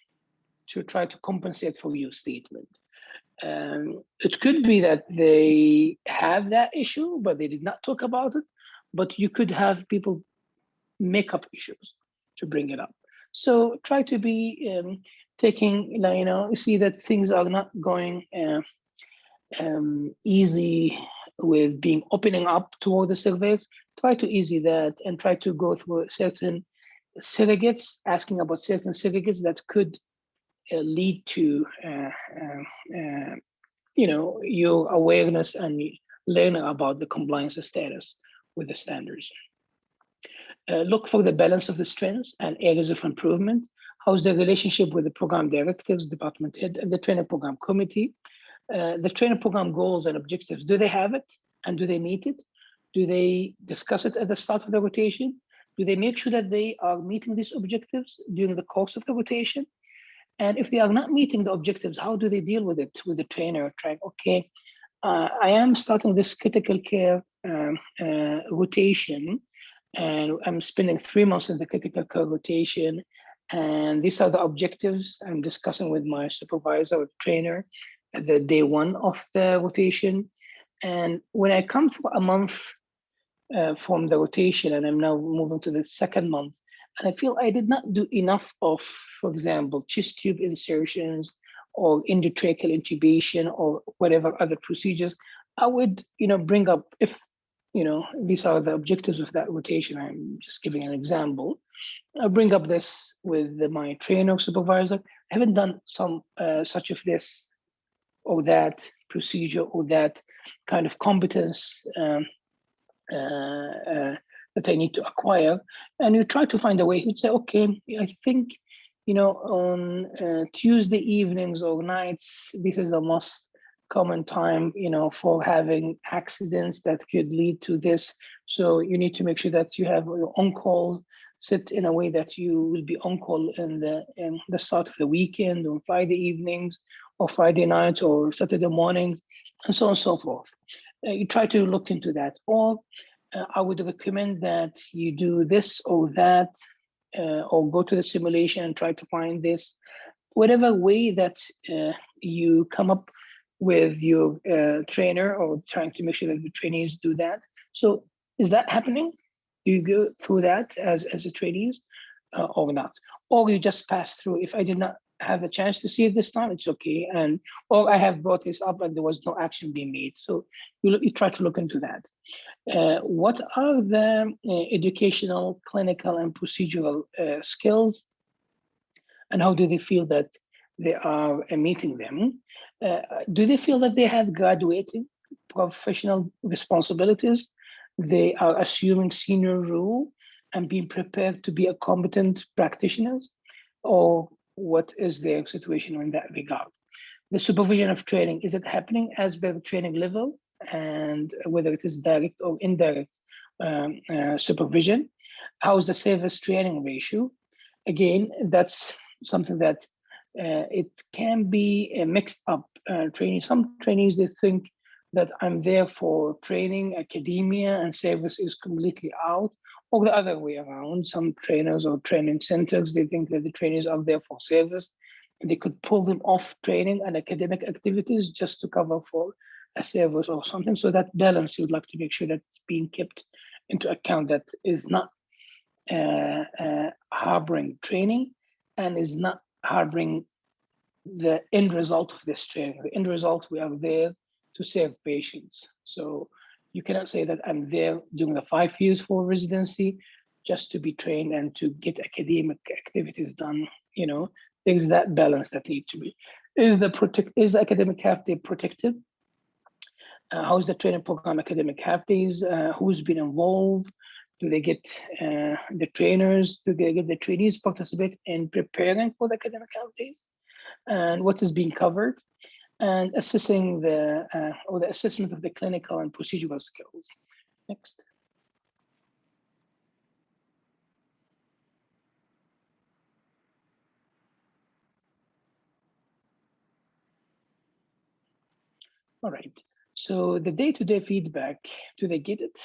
to try to compensate for your statement. It could be that they have that issue, but they did not talk about it. But you could have people make up issues to bring it up. So try to be taking, see that things are not going easy with being opening up toward the surveys. Try to easy that and try to go through certain surrogates, asking about certain surrogates that could lead to your awareness and learning about the compliance status with the standards. Look for the balance of the strengths and areas of improvement. How's the relationship with the program directors, department head, and the training program committee? The training program goals and objectives, do they have it? And do they meet it? Do they discuss it at the start of the rotation? Do they make sure that they are meeting these objectives during the course of the rotation? And if they are not meeting the objectives, how do they deal with it with the trainer? Trying, okay, I am starting this critical care rotation, and I'm spending 3 months in the critical care rotation. And these are the objectives I'm discussing with my supervisor or trainer at the day 1 of the rotation. And when I come for a month from the rotation, and I'm now moving to the 2nd month, and I feel I did not do enough of, for example, chest tube insertions or endotracheal intubation or whatever other procedures, I would, bring up, if, these are the objectives of that rotation, I'm just giving an example. I'll bring up this with my trainer supervisor. I haven't done some such of this or that procedure or that kind of competence that I need to acquire. And you try to find a way. You'd say, okay, I think, on Tuesday evenings or nights, this is the most common time, for having accidents that could lead to this. So you need to make sure that you have your on-call set in a way that you will be on call in the start of the weekend, on Friday evenings, or Friday nights, or Saturday mornings, and so on and so forth. You try to look into that. Or I would recommend that you do this or that, or go to the simulation and try to find this. Whatever way that you come up with your trainer, or trying to make sure that the trainees do that. So is that happening? Do you go through that as a trainees or not? Or you just pass through? If I did not have a chance to see it this time, it's okay. And or I have brought this up and there was no action being made. So you try to look into that. What are the educational, clinical, and procedural skills, and how do they feel that they are meeting them? Do they feel that they have graduated professional responsibilities? They are assuming senior role and being prepared to be a competent practitioners? Or what is their situation in that regard? The supervision of training, is it happening as per the training level, and whether it is direct or indirect supervision? How is the service training ratio? Again, that's something that it can be a mixed up training. Some trainees, they think that I'm there for training, academia, and service is completely out, or the other way around. Some trainers or training centers, they think that the trainees are there for service. They could pull them off training and academic activities just to cover for a service or something. So that balance, you would like to make sure that's being kept into account, that is not harboring training and is not harboring the end result of this training. The end result, we are there to serve patients. So you cannot say that I'm there doing the 5 years for residency just to be trained and to get academic activities done. There's that balance that need to be. Is the academic half day protected? How is the training program academic half days? Who's been involved? Do they get the trainers? Do they get the trainees participate in preparing for the academic half days? And what is being covered? And assessing the assessment of the clinical and procedural skills. Next. All right. So the day-to-day feedback, do they get it?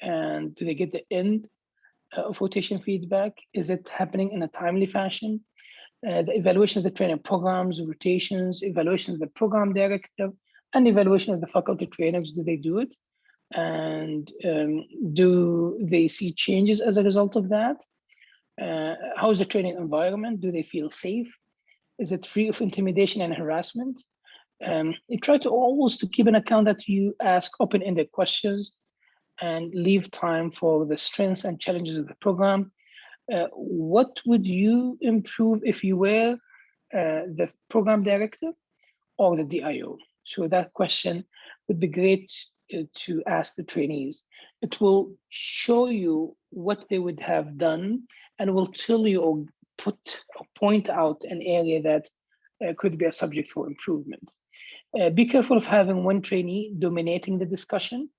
And do they get the end of rotation feedback? Is it happening in a timely fashion? The evaluation of the training programs, rotations, evaluation of the program director, and evaluation of the faculty trainers, do they do it? And do they see changes as a result of that? How is the training environment? Do they feel safe? Is it free of intimidation and harassment? You try to always to keep an account that you ask open-ended questions and leave time for the strengths and challenges of the program. What would you improve if you were the program director or the DIO? So that question would be great to ask the trainees. It will show you what they would have done, and will tell you or point out an area that could be a subject for improvement. Be careful of having one trainee dominating the discussion.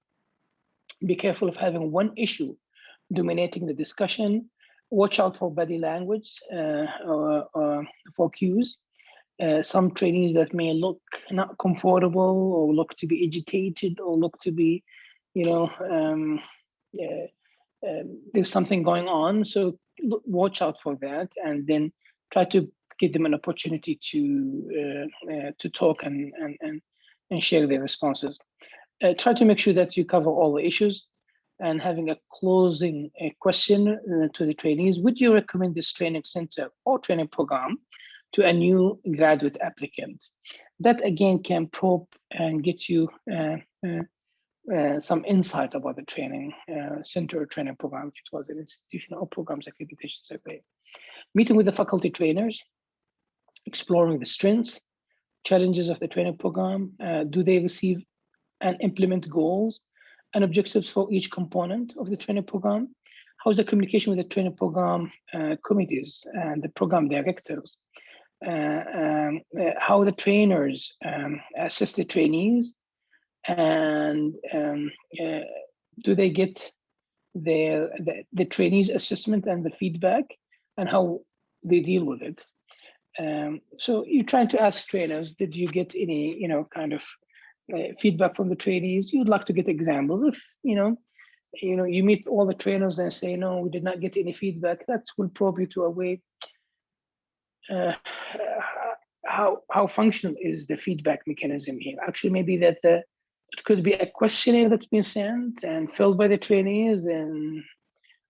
Be careful of having one issue dominating the discussion. Watch out for body language or for cues. some trainees that may look not comfortable or look to be agitated or look to be, there's something going on. So watch out for that, and then try to give them an opportunity to talk and share their responses. Try to make sure that you cover all the issues, and having a closing question to the trainees. Would you recommend this training center or training program to a new graduate applicant? That again can probe and get you some insight about the training center or training program, if it was an institution or programs accreditation survey. Meeting with the faculty trainers, exploring the strengths, challenges of the training program. Do they receive and implement goals and objectives for each component of the training program? How's the communication with the training program committees and the program directors? How the trainers assist the trainees, and do they get the trainees' assessment and the feedback, and how they deal with it? So you're trying to ask trainers, did you get any, kind of feedback from the trainees? You'd like to get examples. If you meet all the trainers and say, no, we did not get any feedback, that will probe you to a way. How functional is the feedback mechanism here? Actually, maybe that it could be a questionnaire that's been sent and filled by the trainees and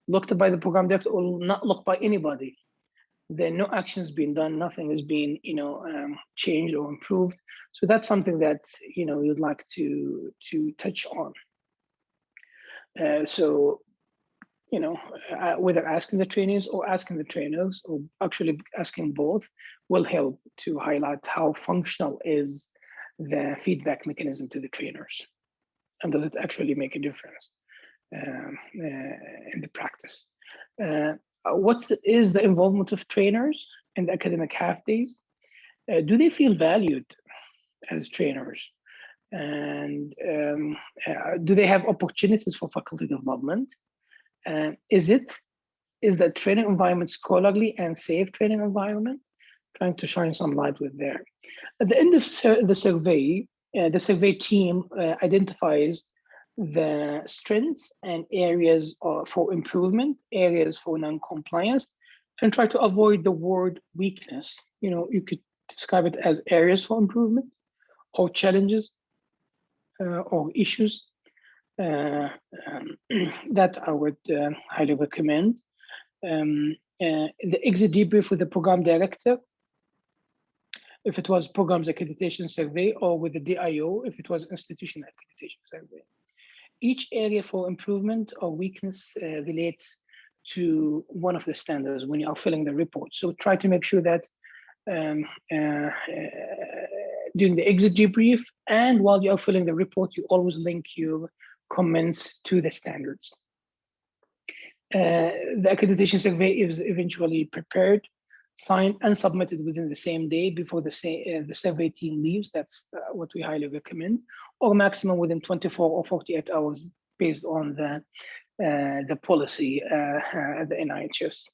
looked at by the program director, or not looked by anybody. Then no action has been done, nothing has been changed or improved. So that's something that you'd like to touch on. Whether asking the trainees or asking the trainers, or actually asking both, will help to highlight how functional is the feedback mechanism to the trainers, and does it actually make a difference in the practice. What is the involvement of trainers in the academic half days? Do they feel valued as trainers? And do they have opportunities for faculty development? Is the training environment scholarly and safe training environment? Trying to shine some light with there. At the end of the survey team identifies the strengths and areas for improvement, areas for non-compliance, and try to avoid the word weakness. You could describe it as areas for improvement, or challenges, or issues that I would highly recommend. The exit debrief with the program director, if it was programs accreditation survey, or with the DIO, if it was institution accreditation survey. Each area for improvement or weakness relates to one of the standards when you are filling the report. So try to make sure that during the exit debrief and while you are filling the report, you always link your comments to the standards. The accreditation survey is eventually prepared, signed, and submitted within the same day before the survey team leaves. That's what we highly recommend, or maximum within 24 or 48 hours based on the policy at the NIHS.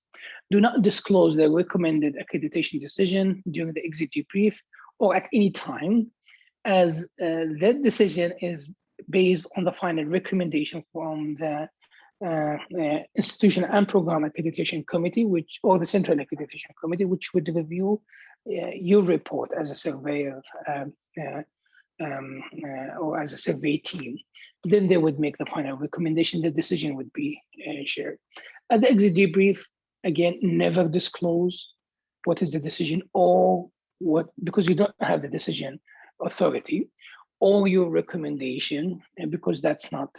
Do not disclose the recommended accreditation decision during the exit debrief or at any time, as that decision is based on the final recommendation from the institution and program accreditation committee, or the central accreditation committee, which would review your report as a surveyor or as a survey team. Then they would make the final recommendation. The decision would be shared. At the exit debrief, again, never disclose what is the decision, or what, because you don't have the decision authority, or your recommendation, because that's not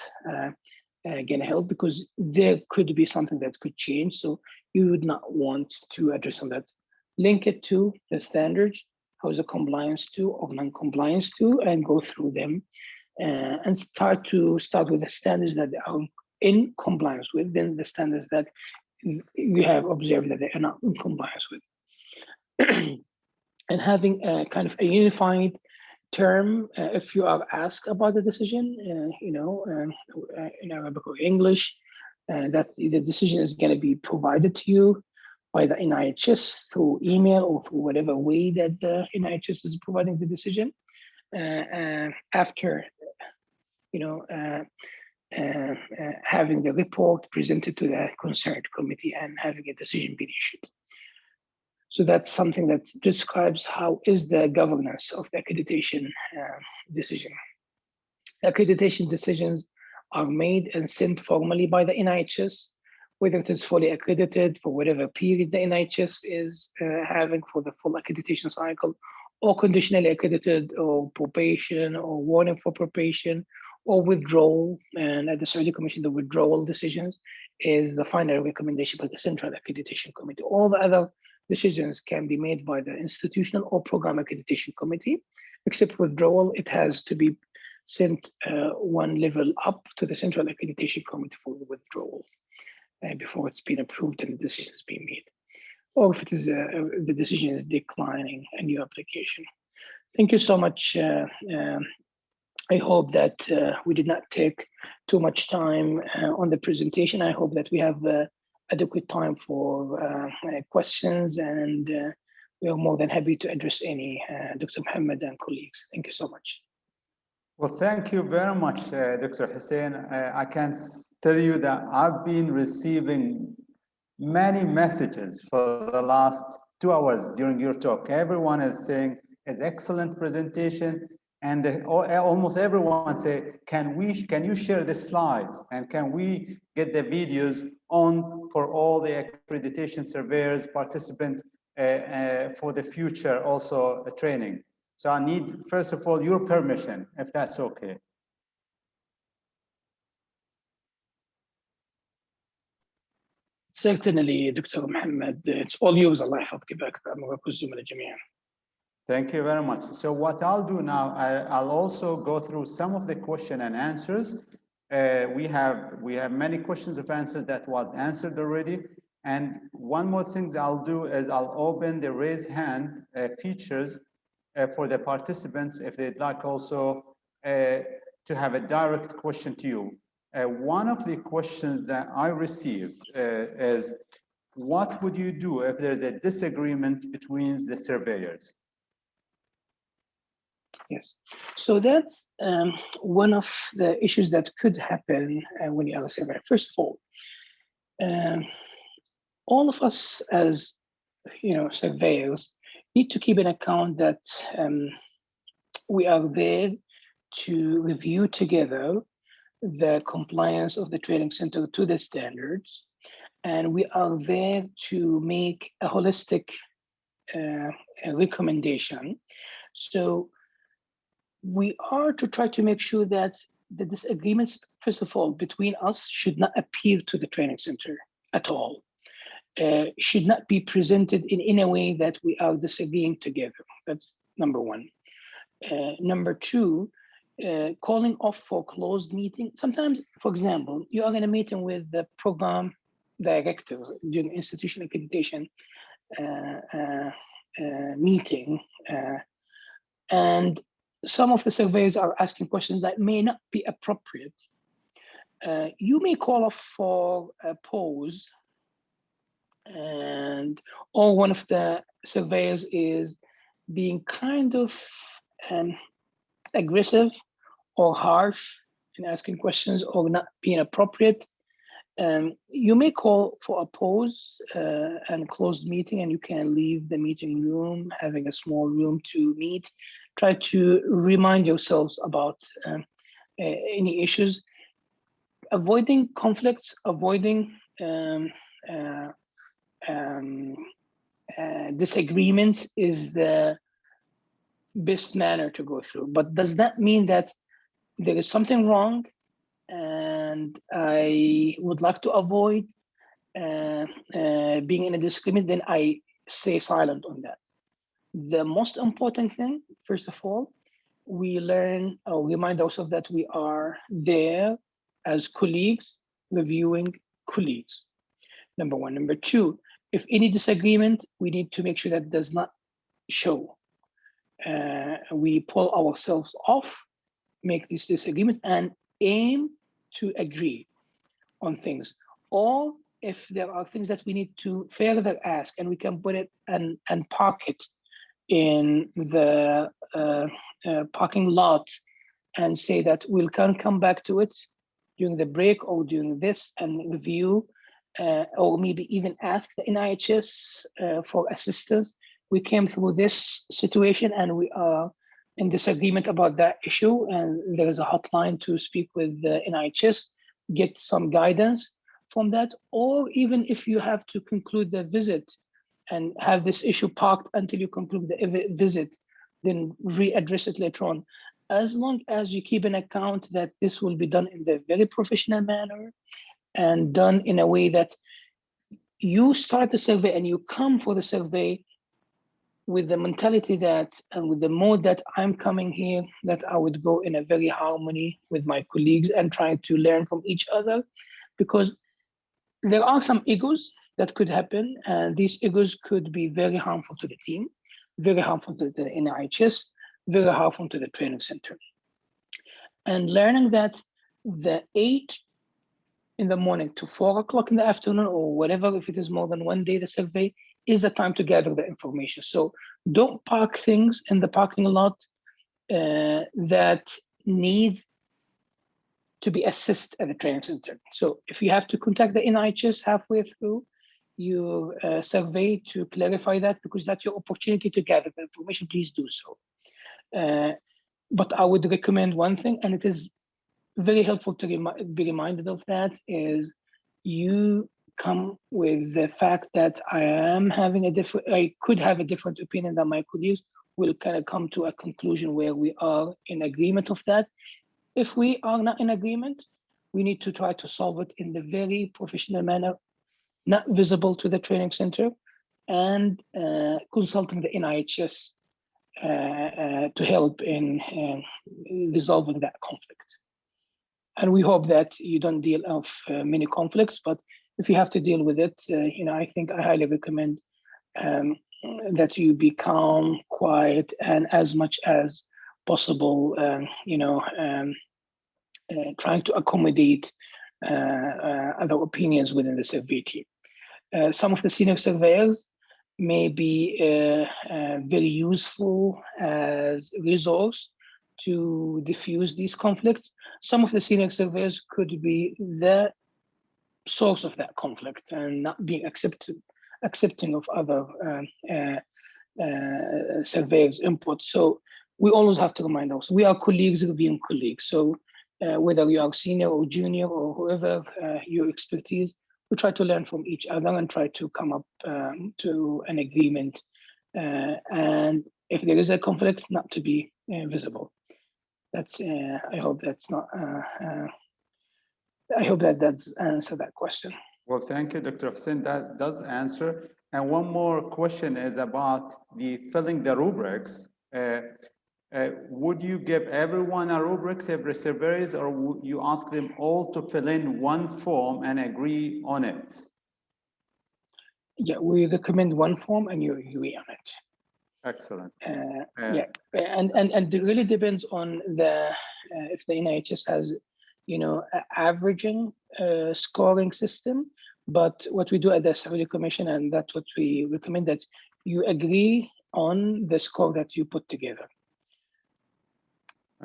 going to help, because there could be something that could change. So you would not want to address on that. Link it to the standards, how is the compliance to or non-compliance to, and go through them and start with the standards that they are in compliance with, then the standards that you have observed that they are not in compliance with. And having a kind of a unified term, if you are asked about the decision, in Arabic or English, that the decision is going to be provided to you, by the NIHS through email or through whatever way that the NIHS is providing the decision after, having the report presented to the concerned committee and having a decision be issued. So that's something that describes how is the governance of the accreditation decision. Accreditation decisions are made and sent formally by the NIHS, whether it is fully accredited for whatever period the NIHS is having for the full accreditation cycle, or conditionally accredited, or probation, or warning for probation, or withdrawal. And at the Saudi Commission, the withdrawal decisions is the final recommendation by the Central Accreditation Committee. All the other decisions can be made by the Institutional or Program Accreditation Committee, except withdrawal, it has to be sent one level up to the Central Accreditation Committee for withdrawals before it's been approved and the decision is being made. Or if it is the decision is declining a new application. Thank you so much. I hope that we did not take too much time on the presentation. I hope that we have adequate time for questions, and we are more than happy to address any, Dr. Mohammed and colleagues. Thank you so much. Well, thank you very much, Dr. Hussein. I can tell you that I've been receiving many messages for the last 2 hours during your talk. Everyone is saying it's excellent presentation, and almost everyone say, can you share the slides, and can we get the videos on for all the accreditation surveyors, participants for the future also training. So I need, first of all, your permission, if that's okay. Certainly, Dr. Mohammed, it's all yours. Allah يحفظك. Thank you very much. So what I'll do now, I'll also go through some of the question and answers. We have many questions of answers that was answered already. And one more thing I'll do is I'll open the raise hand features for the participants if they'd like also to have a direct question to you. One of the questions that I received is, what would you do if there's a disagreement between the surveyors? Yes, so that's one of the issues that could happen when you are a surveyor. First of all of us as surveyors need to keep an account that we are there to review together the compliance of the training center to the standards, and we are there to make a holistic recommendation. So we are to try to make sure that the disagreements, first of all, between us should not appear to the training center at all. Should not be presented in a way that we are disagreeing together. That's number one. Number two, calling off for closed meeting. Sometimes, for example, you are in a meeting with the program director during institutional accreditation meeting, and some of the surveyors are asking questions that may not be appropriate. You may call off for a pause, or one of the surveyors is being kind of aggressive or harsh in asking questions or not being appropriate. You may call for a pause and closed meeting, and you can leave the meeting room, having a small room to meet. Try to remind yourselves about any issues, avoiding conflicts, avoiding disagreements is the best manner to go through. But does that mean that there is something wrong and I would like to avoid being in a disagreement? Then I stay silent on that. The most important thing, first of all, we learn or remind ourselves that we are there as colleagues, reviewing colleagues. Number one. Number two, if any disagreement, we need to make sure that does not show. We pull ourselves off, make these disagreements, and aim to agree on things. Or if there are things that we need to further ask, and we can put it and park it in the parking lot and say that we'll come back to it during the break or during this and review, or maybe even ask the NIHS for assistance. We came through this situation and we are in disagreement about that issue, and there is a hotline to speak with the NIHS, get some guidance from that. Or even if you have to conclude the visit and have this issue parked until you conclude the visit, then readdress it later on. As long as you keep an account that this will be done in the very professional manner and done in a way that you start the survey and you come for the survey with the mentality that, and with the mode that I'm coming here, that I would go in a very harmony with my colleagues and trying to learn from each other, because there are some egos that could happen, and these egos could be very harmful to the team, very harmful to the NIHS, very harmful to the training center. And learning that the 8 in the morning to 4 o'clock in the afternoon, or whatever, if it is more than one day, the survey is the time to gather the information. So don't park things in the parking lot that needs to be assessed at the training center. So if you have to contact the NIHS halfway through your survey to clarify that, because that's your opportunity to gather the information, please do so. But I would recommend one thing, and it is very helpful to be reminded of that, is you come with the fact that I could have a different opinion than my colleagues. We'll kind of come to a conclusion where we are in agreement of that. If we are not in agreement, we need to try to solve it in the very professional manner, not visible to the training center, and consulting the NIHS to help in resolving that conflict. And we hope that you don't deal of many conflicts, but if you have to deal with it, I think I highly recommend that you be calm, quiet, and as much as possible, trying to accommodate other opinions within the survey team. Some of the senior surveyors may be very useful as resource to diffuse these conflicts. Some of the senior surveyors could be the source of that conflict and not being accepting of other surveyors' input. So we always have to remind ourselves, we are colleagues reviewing colleagues. So whether you are senior or junior or whoever your expertise, we try to learn from each other and try to come up to an agreement. And if there is a conflict, not to be visible. That's. I hope that's not. I hope that that's answered that question. Well, thank you, Dr. Hussein. That does answer. And one more question is about the filling the rubrics. Would you give everyone a rubrics, every surveys, or would you ask them all to fill in one form and agree on it? Yeah, we recommend one form and you agree on it. Excellent. Yeah, and it really depends on the if the NIHS has, averaging scoring system. But what we do at the Saudi Commission, and that's what we recommend, that you agree on the score that you put together.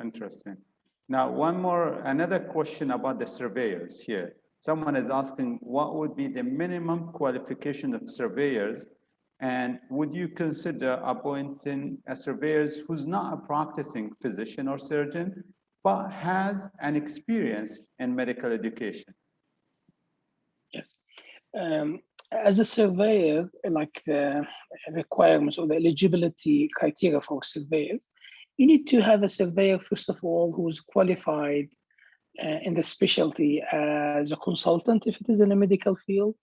Interesting. Now, another question about the surveyors here. Someone is asking, what would be the minimum qualification of surveyors? And would you consider appointing a surveyor who's not a practicing physician or surgeon, but has an experience in medical education? Yes. As a surveyor, like the requirements or the eligibility criteria for surveyors, you need to have a surveyor, first of all, who's qualified in the specialty as a consultant, if it is in a medical field,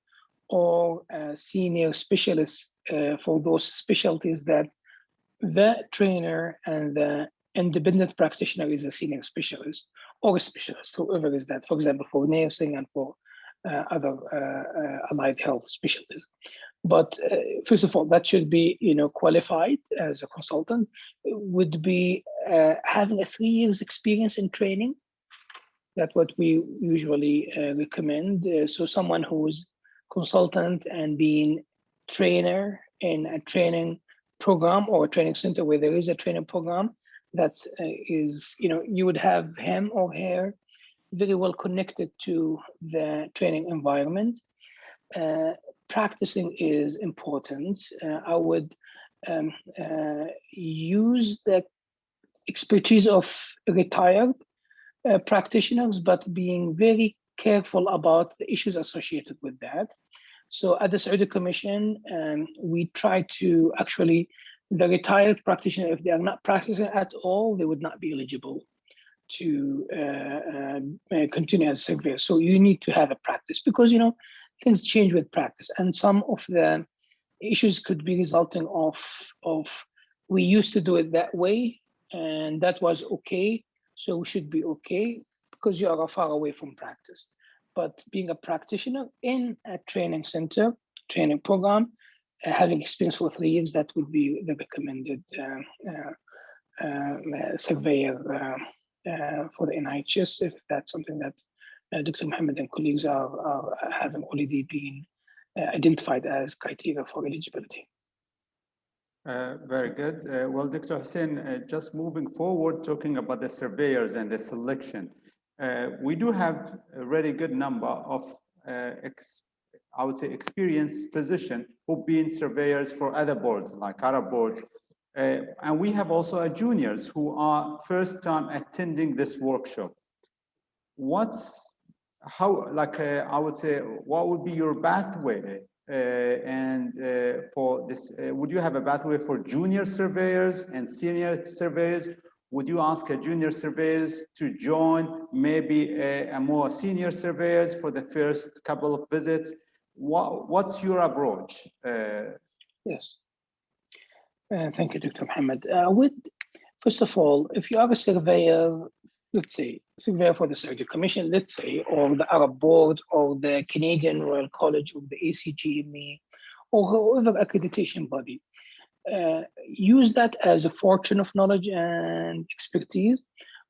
or a senior specialist for those specialties that the trainer and the independent practitioner is a senior specialist or a specialist, whoever is that, for example, for nursing and for other allied health specialties. But first of all, that should be, qualified as a consultant, would be having a 3 years experience in training. That's what we usually recommend. So someone who's consultant and being trainer in a training program or a training center where there is a training program, that is, you would have him or her very well connected to the training environment. Practicing is important. I would use the expertise of retired practitioners, but being very careful about the issues associated with that. So at the Saudi Commission, we try to actually, the retired practitioner, if they are not practicing at all, they would not be eligible to continue as surveyor. So you need to have a practice, because things change with practice, and some of the issues could be resulting of we used to do it that way, and that was okay, so we should be okay, because you are far away from practice. But being a practitioner in a training center, training program, having experience for 3 years, that would be the recommended surveyor for the NIHS, if that's something that Dr. Mohammed and colleagues are having already been identified as criteria for eligibility. Very good. Well, Dr. Hussein, just moving forward, talking about the surveyors and the selection, we do have a really good number of, I would say, experienced physicians who've been surveyors for other boards, like Arab boards. And we have also juniors who are first time attending this workshop. I would say, what would be your pathway? For this, would you have a pathway for junior surveyors and senior surveyors? Would you ask a junior surveyors to join maybe a more senior surveyors for the first couple of visits? What's your approach? Yes. Thank you, Dr. Mohammed. First of all, if you are a surveyor, let's say, surveyor for the Saudi Commission, let's say, or the Arab Board, or the Canadian Royal College, or the ACGME, or whoever accreditation body, use that as a fortune of knowledge and expertise.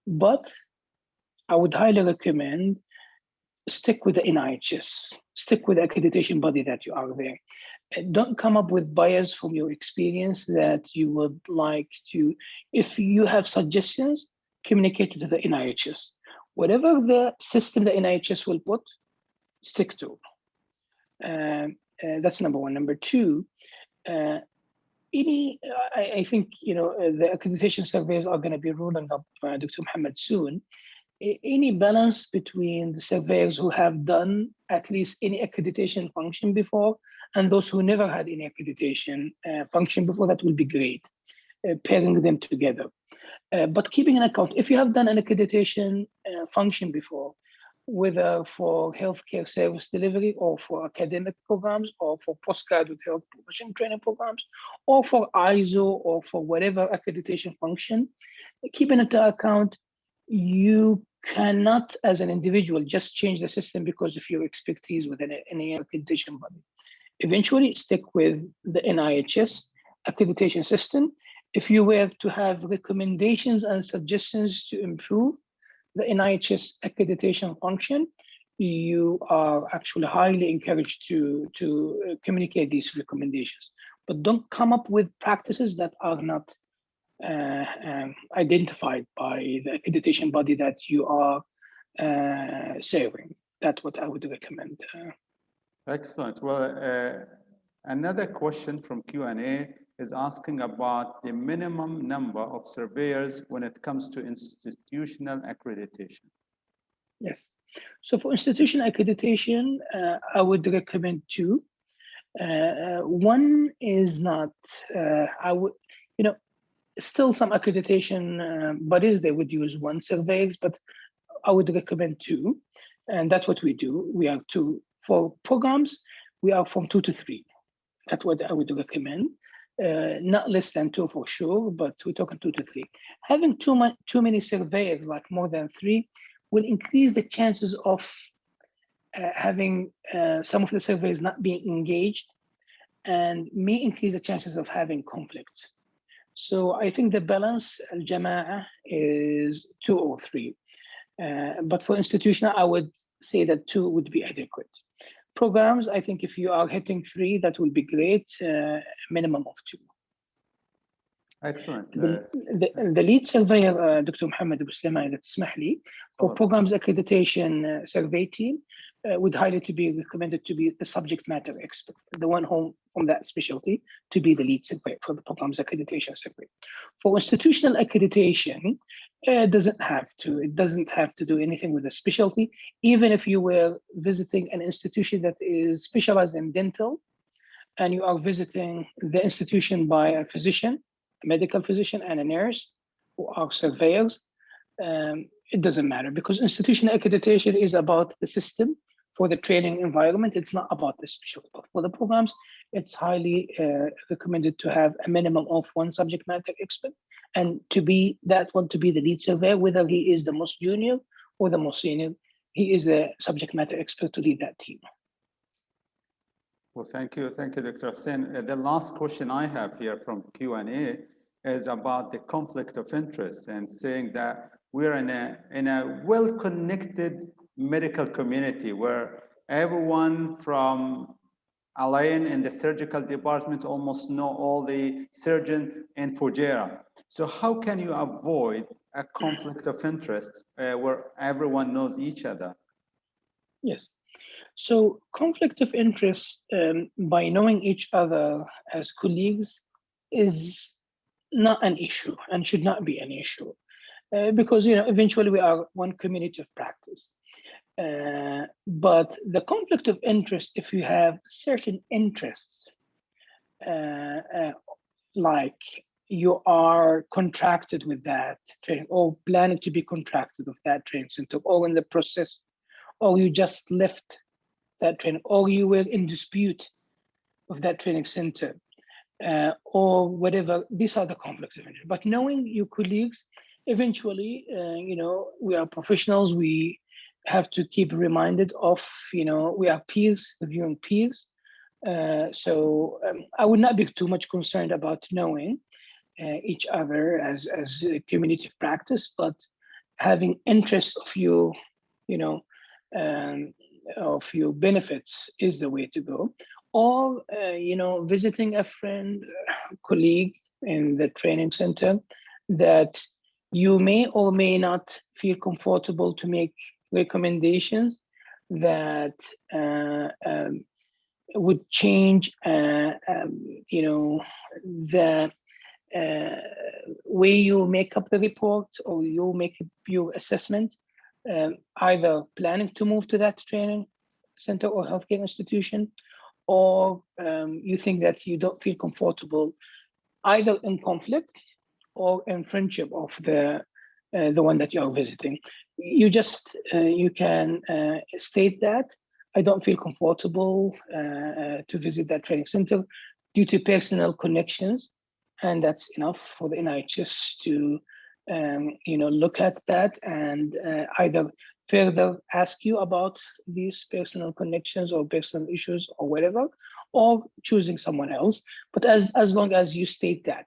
But I would highly recommend stick with the NIHS, stick with the accreditation body that you are there. Don't come up with bias from your experience that you would like to. If you have suggestions, communicate to the NIHS. Whatever the system the NIHS will put, stick to. That's number one. Number two, I think the accreditation surveys are going to be ruling up Dr. Mohammed soon. Any balance between the surveyors who have done at least any accreditation function before and those who never had any accreditation function before, that will be great, pairing them together. But keeping an account, if you have done an accreditation function before, whether for healthcare service delivery or for academic programs or for postgraduate health profession training programs or for ISO or for whatever accreditation function, keeping it to account, you cannot, as an individual, just change the system because of your expertise within any accreditation body. Eventually, stick with the NIHS accreditation system. If you were to have recommendations and suggestions to improve the NIHS accreditation function, you are actually highly encouraged to communicate these recommendations. But don't come up with practices that are not identified by the accreditation body that you are serving. That's what I would recommend. Excellent. Well, another question from Q&A is asking about the minimum number of surveyors when it comes to institutional accreditation. Yes. So for institutional accreditation, I would recommend 2. One is not, I would, still some accreditation bodies, they would use 1 surveyors, but I would recommend 2. And that's what we do. We are 2. For programs, we are from 2 to 3. That's what I would recommend. Not less than 2 for sure, but we're talking 2 to 3. Having too many surveyors, like more than 3, will increase the chances of having some of the surveyors not being engaged, and may increase the chances of having conflicts. So I think the balance, al-Jama'ah, is 2 or 3. But for institutional, I would say that 2 would be adequate. programs, I think if you are hitting 3, that will be great, minimum of 2. Excellent. The lead surveyor, Dr. Mohammed Abu Sulaiman, إذا تسمح لي, for programs accreditation survey team, would highly to be recommended to be the subject matter expert, the one who from that specialty to be the lead surveyor for the programs accreditation survey. For institutional accreditation, it doesn't have to do anything with a specialty. Even if you were visiting an institution that is specialized in dental, and you are visiting the institution by a physician, a medical physician, and a nurse who are surveyors, it doesn't matter, because institutional accreditation is about the system for the training environment. It's not about the specialty. But for the programs, it's highly recommended to have a minimum of 1 subject matter expert, and to be the lead surveyor, whether he is the most junior or the most senior, he is the subject matter expert to lead that team. Well, thank you, Dr. Hussein. The last question I have here from Q&A is about the conflict of interest, and saying that we're in a well-connected medical community where everyone from Alain in the surgical department almost know all the surgeons in Fujairah. So how can you avoid a conflict of interest where everyone knows each other? Yes. So conflict of interest, by knowing each other as colleagues, is not an issue and should not be an issue, because eventually we are one community of practice. But the conflict of interest, if you have certain interests, like you are contracted with that training, or planning to be contracted with that training center, or in the process, or you just left that training, or you were in dispute of that training center, or whatever, these are the conflicts of interest. But knowing your colleagues, eventually, we are professionals, we have to keep reminded of, we are peers, reviewing peers. So I would not be too much concerned about knowing each other as a community of practice, but having interest of you, of your benefits is the way to go. Or, visiting a friend, colleague in the training center that you may or may not feel comfortable to make recommendations that would change, the way you make up the report, or you make your assessment, either planning to move to that training center or healthcare institution, or you think that you don't feel comfortable either in conflict or in friendship of the one that you are visiting. You can state that I don't feel comfortable to visit that training center due to personal connections, and that's enough for the NIHS to look at that and either further ask you about these personal connections or personal issues or whatever, or choosing someone else. But as long as you state that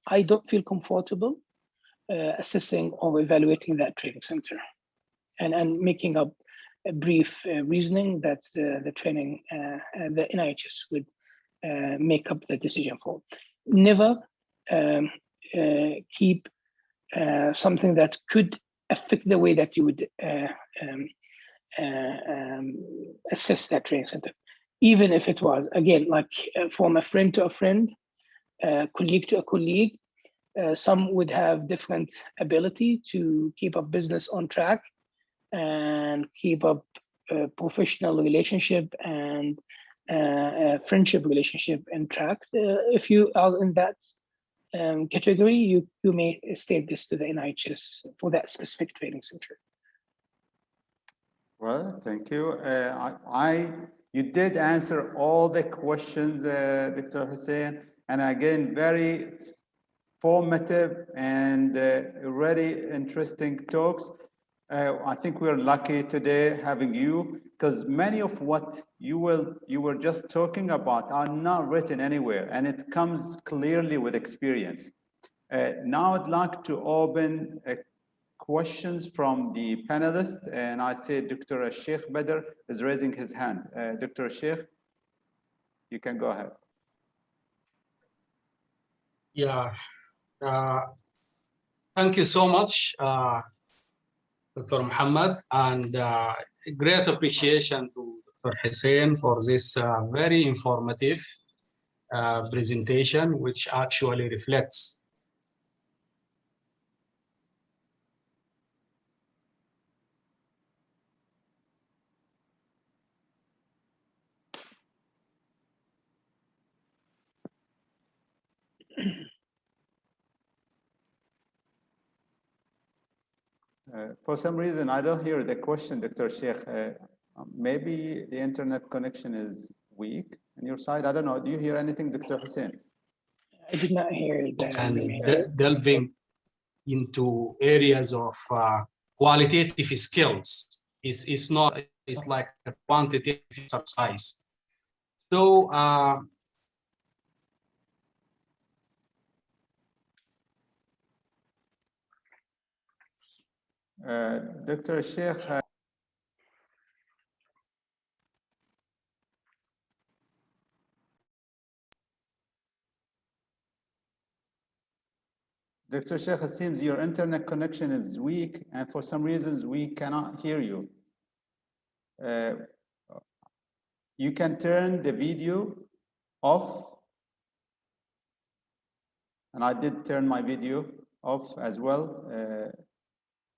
I don't feel comfortable assessing or evaluating that training center, and making up a brief reasoning that the training, the NIHS would make up the decision for. Never keep something that could affect the way that you would assess that training center. Even if it was, again, like from a friend to a friend, colleague to a colleague, some would have different ability to keep up business on track and keep up a professional relationship and a friendship relationship in track. If you are in that category, you may state this to the NIHS for that specific training center. Well, thank you. You did answer all the questions, Dr. Hussein, and again, very formative and really interesting talks. I think we're lucky today having you, because many of what you were just talking about are not written anywhere, and it comes clearly with experience. Now I'd like to open a questions from the panelists, and I see Dr. Sheikh Badr is raising his hand. Dr. Sheikh, you can go ahead. Yeah, thank you so much, Dr. Muhammad, and great appreciation to Dr. Hussein for this very informative presentation, which actually reflects For some reason, I don't hear the question, Dr. Sheikh. Maybe the internet connection is weak on your side. I don't know. Do you hear anything, Dr. Hussein? I did not hear that. and delving into areas of qualitative skills. It's not like a quantitative exercise. So Dr. Sheikh, Dr. Sheikh, it seems your internet connection is weak, and for some reasons we cannot hear you. You can turn the video off, and I did turn my video off as well,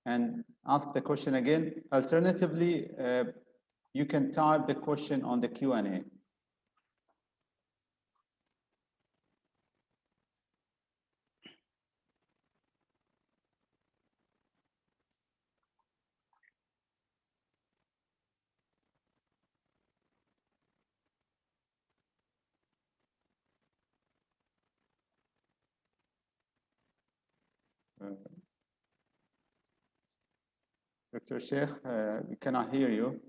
and ask the question again. Alternatively, you can type the question on the Q&A. Dr. Sheikh, we cannot hear you.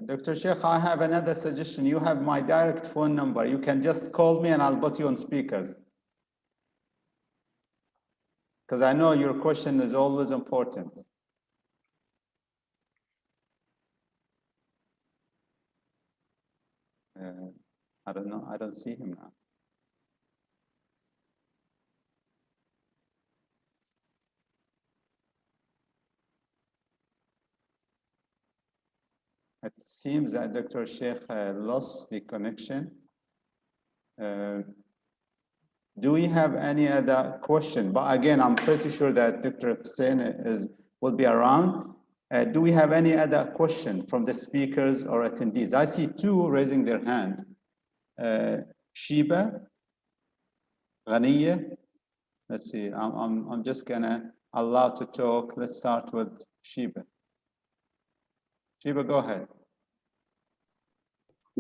Dr. Sheikh, I have another suggestion. You have my direct phone number. You can just call me and I'll put you on speakers. Because I know your question is always important. I don't know. I don't see him now. It seems that Dr. Sheikh lost the connection. Do we have any other question? But again, I'm pretty sure that Dr. Hussein will be around. Do we have any other question from the speakers or attendees? I see two raising their hand. Shiba, Ghaniya. Let's see, I'm just gonna allow to talk. Let's start with Shiba. Shiba, go ahead.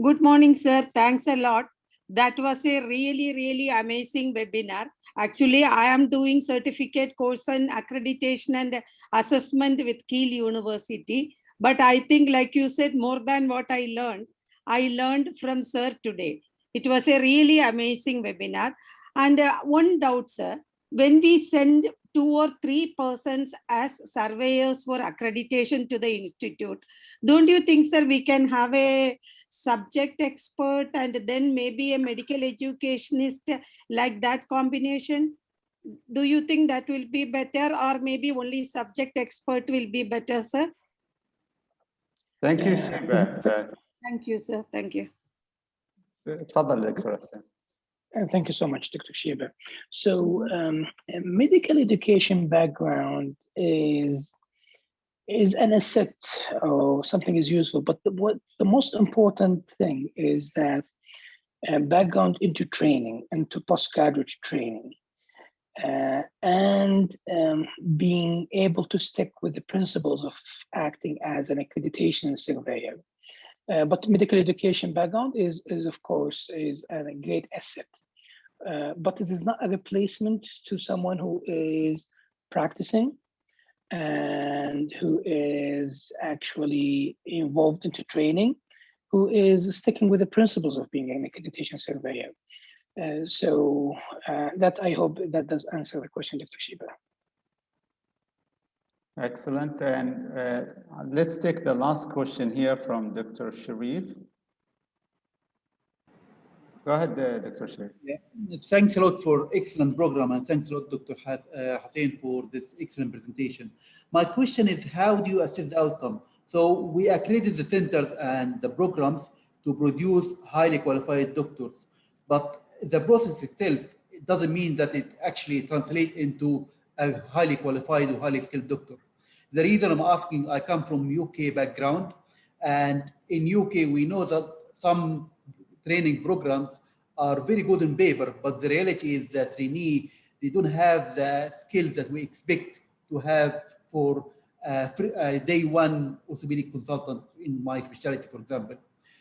Good morning, sir. Thanks a lot. That was a really, really amazing webinar. Actually, I am doing certificate course on accreditation and assessment with Kiel University. But I think, like you said, more than what I learned from sir today. It was a really amazing webinar. And one doubt, sir, when we send 2 or 3 persons as surveyors for accreditation to the institute, don't you think, sir, we can have a subject expert and then maybe a medical educationist, like that combination? Do you think that will be better, or maybe only subject expert will be better, sir? Thank you, Shiba. Thank you, sir. Thank you. تفضل دكتور حسين. Thank you so much, Dr. Shiba. So medical education background is an asset, or something is useful, but the most important thing is that background into training, into postgraduate training, and being able to stick with the principles of acting as an accreditation surveyor. But medical education background is of course, is a great asset. But it is not a replacement to someone who is practicing and who is actually involved into training who is sticking with the principles of being an accreditation surveyor. That I hope that does answer the question, Dr. Shiba. Excellent. And let's take the last question here from Dr. Sharif. Go ahead, Dr. Sharif. Yeah. Thanks a lot for excellent program, and thanks a lot, Dr. Hussein, for this excellent presentation. My question is, how do you assess the outcome? So we accredit the centers and the programs to produce highly qualified doctors, but the process itself, it doesn't mean that it actually translates into a highly qualified or highly skilled doctor. The reason I'm asking, I come from UK background, and in UK we know that some training programs are very good on paper, but the reality is that trainee, they don't have the skills that we expect to have for day one orthopedic consultant in my specialty, for example.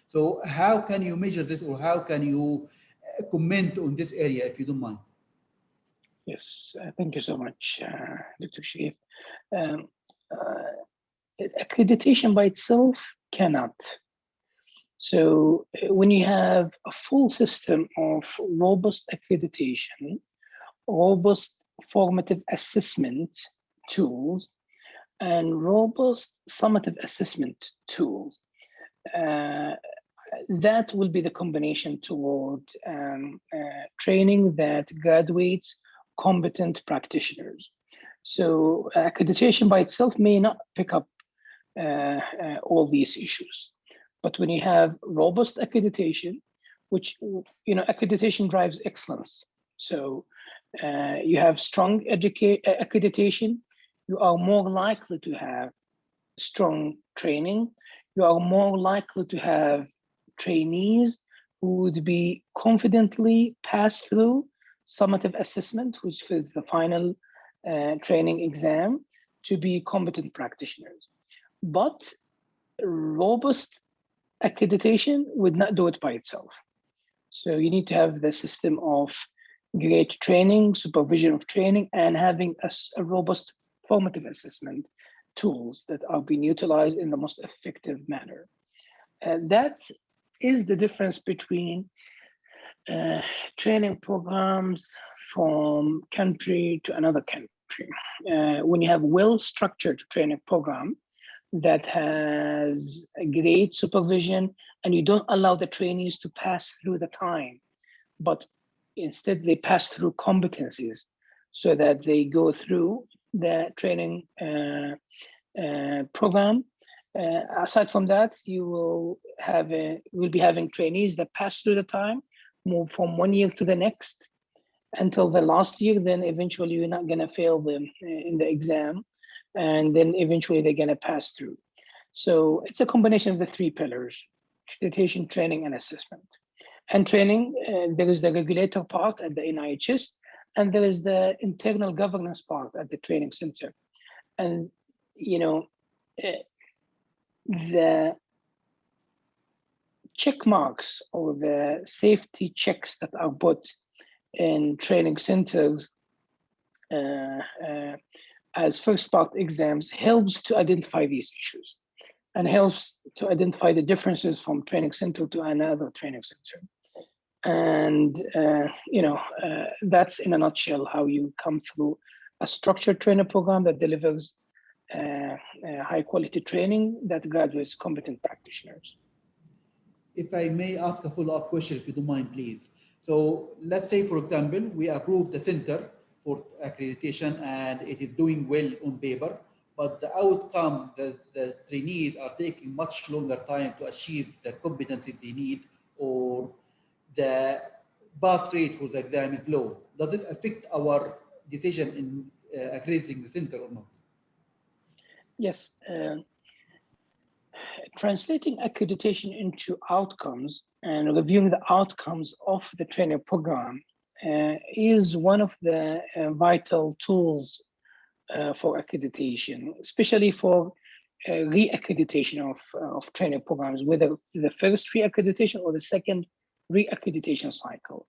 So how can you measure this, or how can you comment on this area, if you don't mind? Yes, thank you so much, Dr. Sharif. Accreditation by itself cannot. So when you have a full system of robust accreditation, robust formative assessment tools, and robust summative assessment tools, that will be the combination toward training that graduates competent practitioners. So accreditation by itself may not pick up all these issues. But when you have robust accreditation, which, accreditation drives excellence. So you have strong accreditation, you are more likely to have strong training. You are more likely to have trainees who would be confidently pass through summative assessment, which is the final training exam, to be competent practitioners. But robust accreditation would not do it by itself. So you need to have the system of great training, supervision of training, and having a robust formative assessment tools that are being utilized in the most effective manner. That is the difference between training programs from country to another country. When you have well-structured training program that has a great supervision, and you don't allow the trainees to pass through the time, but instead they pass through competencies so that they go through the training program. Aside from that, you will be having trainees that pass through the time, move from 1 year to the next until the last year, then eventually you're not gonna fail them in the exam, and then eventually they're gonna pass through. So it's a combination of the three pillars: accreditation, training, and assessment. And training, there is the regulator part at the NIHS, and there is the internal governance part at the training center. And the check marks or the safety checks that are put in training centers as first part exams helps to identify these issues and helps to identify the differences from training center to another training center. And that's in a nutshell how you come through a structured training program that delivers high quality training that graduates competent practitioners. If I may ask a follow-up question, if you don't mind, please. So let's say, for example, we approve the center for accreditation and it is doing well on paper, but the outcome, the trainees are taking much longer time to achieve the competencies they need, or the pass rate for the exam is low. Does this affect our decision in accrediting the center or not? Yes. Translating accreditation into outcomes and reviewing the outcomes of the training program is one of the vital tools for accreditation, especially for re-accreditation of training programs, whether the first re-accreditation or the second re-accreditation cycle.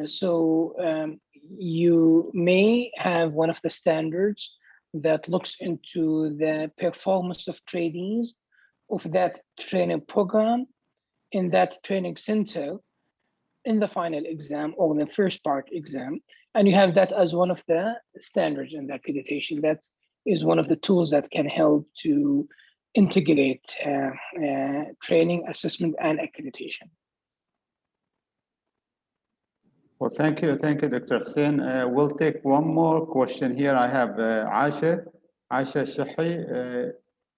So you may have one of the standards that looks into the performance of trainees of that training program in that training center in the final exam or the first part exam, and you have that as one of the standards in the accreditation. That is one of the tools that can help to integrate training, assessment, and accreditation. Well, thank you, Dr. Hussein. We'll take one more question here. I have Aisha Shahi.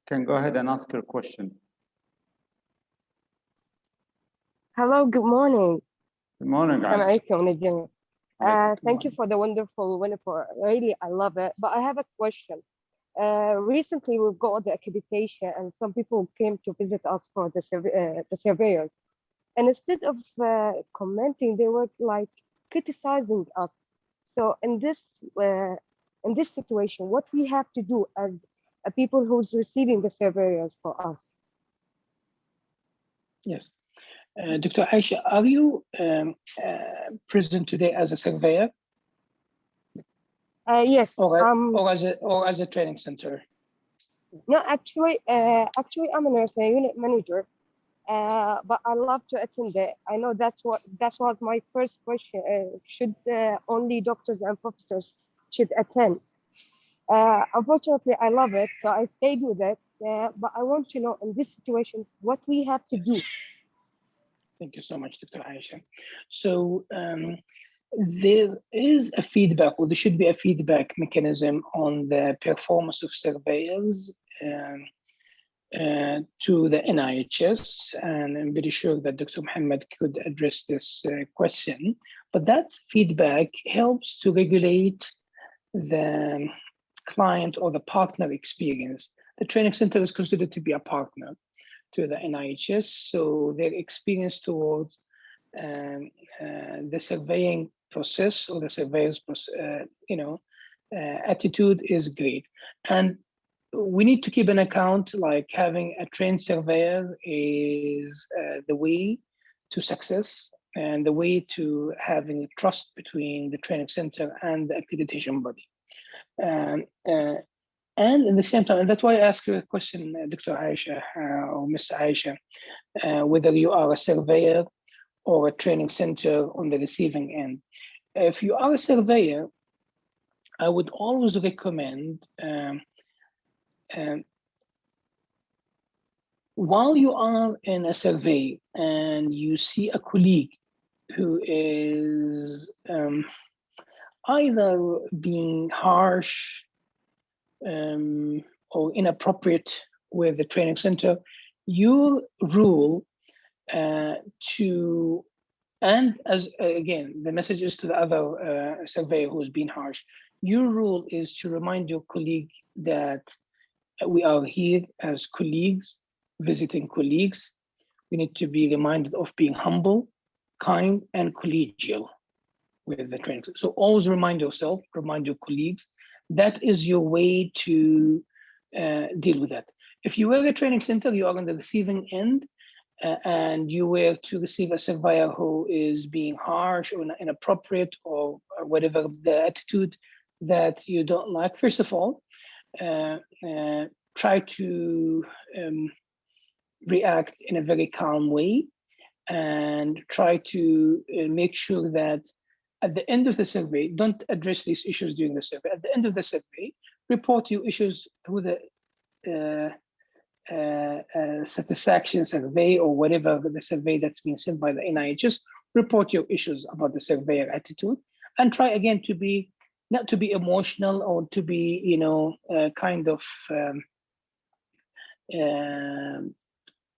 Can go ahead and ask your question. Hello, good morning. Good morning, I'm Aisha. Aisha. Thank you for the wonderful. Really, I love it. But I have a question. Recently, we've got the accreditation, and some people came to visit us for the surveyors. And instead of commenting, they were like criticizing us. So in this situation, what we have to do as people who's receiving the surveyors for us? Yes. Dr. Aisha, are you present today as a surveyor? Yes. Or as a training center? No, actually, I'm a nursing unit manager, but I love to attend it. I know that's what my first question. Should only doctors and professors should attend? Unfortunately, I love it, so I stayed with it. But I want to know in this situation what we have to do. Thank you so much, Dr. Aisha. So there is a feedback, or there should be a feedback mechanism on the performance of surveyors to the NIHS, and I'm pretty sure that Dr. Mohammed could address this question. But that feedback helps to regulate the client or the partner experience. The training center is considered to be a partner to the NIHS, so their experience towards the surveying process or the surveyor's attitude is great. And we need to keep an account, like having a trained surveyor is the way to success and the way to having trust between the training center and the accreditation body. And at the same time, and that's why I ask you a question, Dr. Aisha or Ms. Aisha, whether you are a surveyor or a training center on the receiving end. If you are a surveyor, I would always recommend while you are in a survey and you see a colleague who is either being harsh or inappropriate with the training center, your rule and as again, the message is to the other surveyor who's been harsh, your rule is to remind your colleague that we are here as colleagues, visiting colleagues. We need to be reminded of being humble, kind, and collegial with the training. So always remind yourself, remind your colleagues, that is your way to deal with that. If you were a training center, you are on the receiving end, and you were to receive a surveyor who is being harsh or inappropriate or whatever the attitude that you don't like, first of all, try to react in a very calm way and try to make sure that at the end of the survey, don't address these issues during the survey. At the end of the survey, report your issues through the satisfaction survey or whatever the survey that's been sent by the NIHS. Report your issues about the surveyor attitude and try again to be, not to be emotional or to be, kind of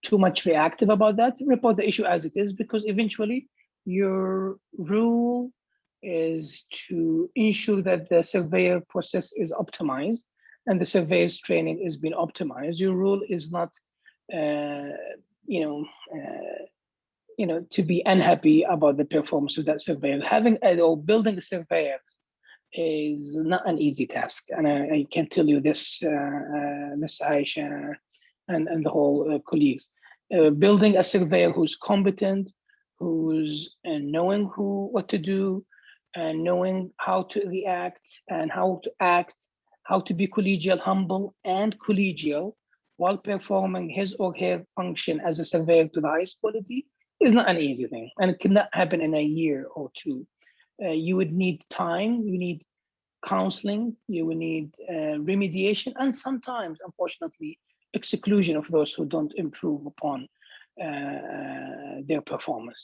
too much reactive about that. Report the issue as it is, because eventually your rule is to ensure that the surveyor process is optimized and the surveyor's training is being optimized. Your rule is not, to be unhappy about the performance of that surveyor. Having or building a surveyor is not an easy task, and I can tell you this, Ms. Aisha and the whole colleagues. Building a surveyor who's competent, who's knowing what to do, and knowing how to react and how to act, how to be collegial, humble, and collegial while performing his or her function as a surveyor to the highest quality is not an easy thing, and it cannot happen in a year or two. You would need time, you need counseling, you will need remediation, and sometimes, unfortunately, exclusion of those who don't improve upon their performance.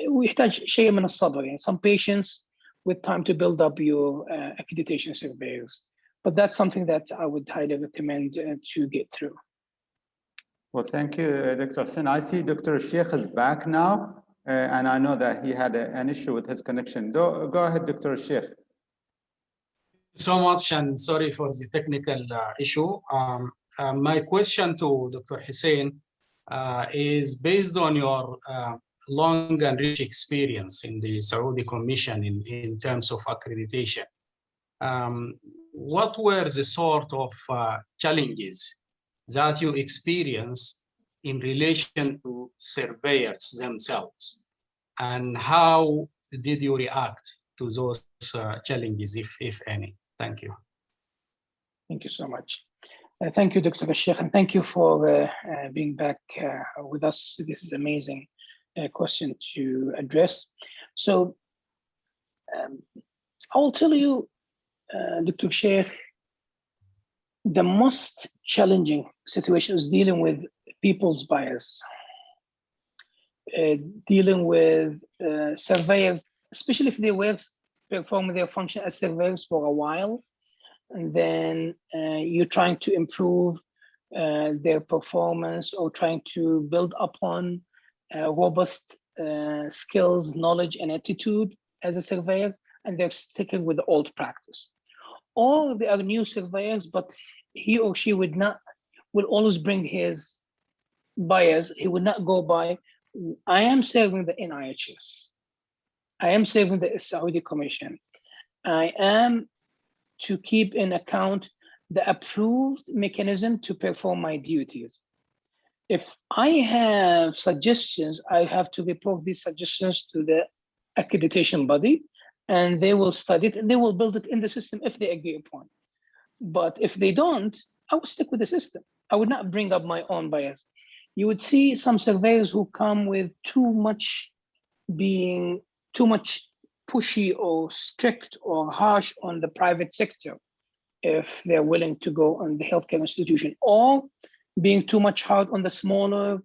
ويحتاج شيء من الصبر. يعني some patience with time to build up your accreditation surveyors. But that's something that I would highly recommend to get through. Well, thank you, Dr. Hussein. I see Dr. Sheikh is back now, and I know that he had an issue with his connection. Go ahead, Dr. Sheikh. So much, and sorry for the technical issue. My question to Dr. Hussein is based on your long and rich experience in the Saudi Commission in terms of accreditation. What were the sort of challenges that you experienced in relation to surveyors themselves? And how did you react to those challenges, if any? Thank you. Thank you so much. Thank you, Dr. Sheikh, and thank you for being back with us. This is amazing question to address. So I will tell you, Dr. Sheikh, the most challenging situation is dealing with people's bias, dealing with surveyors, especially if they perform their function as surveyors for a while, and then you're trying to improve their performance or trying to build upon robust skills, knowledge, and attitude as a surveyor, and they're sticking with the old practice. Or they are new surveyors, but he or she will always bring his bias. He would not go by, I am serving the NIHS. I am serving the Saudi Commission. I am to keep in account the approved mechanism to perform my duties. If I have suggestions, I have to report these suggestions to the accreditation body, and they will study it and they will build it in the system if they agree upon. But if they don't, I will stick with the system. I would not bring up my own bias. You would see some surveyors who come with too much pushy or strict or harsh on the private sector if they're willing to go on the healthcare institution, or being too much hard on the smaller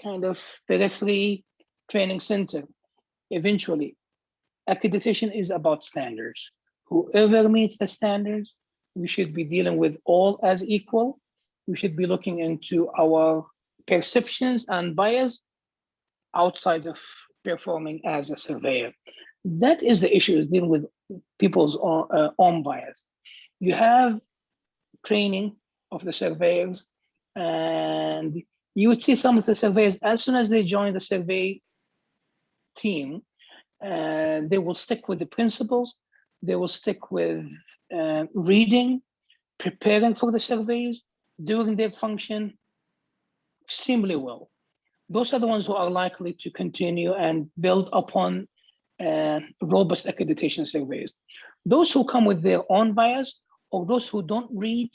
kind of periphery training center. Eventually, accreditation is about standards. Whoever meets the standards, we should be dealing with all as equal. We should be looking into our perceptions and bias outside of performing as a surveyor. That is the issue, is dealing with people's own bias. You have training of the surveyors, and you would see some of the surveyors, as soon as they join the survey team, they will stick with the principles, they will stick with reading, preparing for the surveys, doing their function extremely well. Those are the ones who are likely to continue and build upon robust accreditation surveys. Those who come with their own bias, or those who don't read,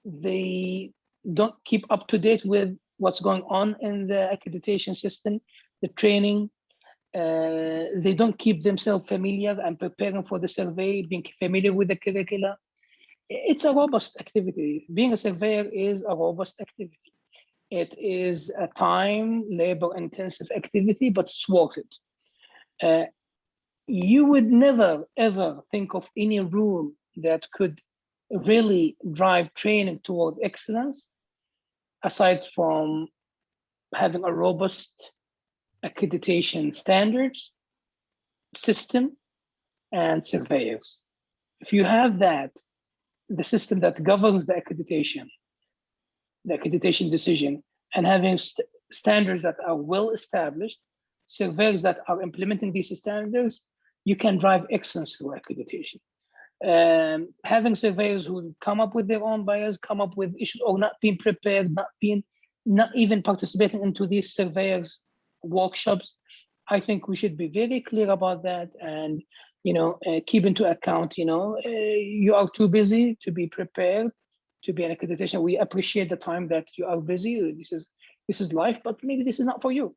they don't keep up to date with what's going on in the accreditation system, the training, they don't keep themselves familiar and preparing for the survey, being familiar with the curricula. It's a robust activity. Being a surveyor is a robust activity. It is a time, labor-intensive activity, but it's worth it. You would never, ever think of any rule that could really drive training toward excellence, aside from having a robust accreditation standards, system, and surveyors. If you have that, the system that governs the accreditation decision, and having standards that are well established, surveyors that are implementing these standards, you can drive excellence through accreditation. Having surveyors who come up with their own bias, come up with issues, or not being prepared, not even participating into these surveyors workshops, I think we should be very clear about that, and keep into account, you are too busy to be prepared to be an accreditation. We appreciate the time that you are busy. This is life, but maybe this is not for you.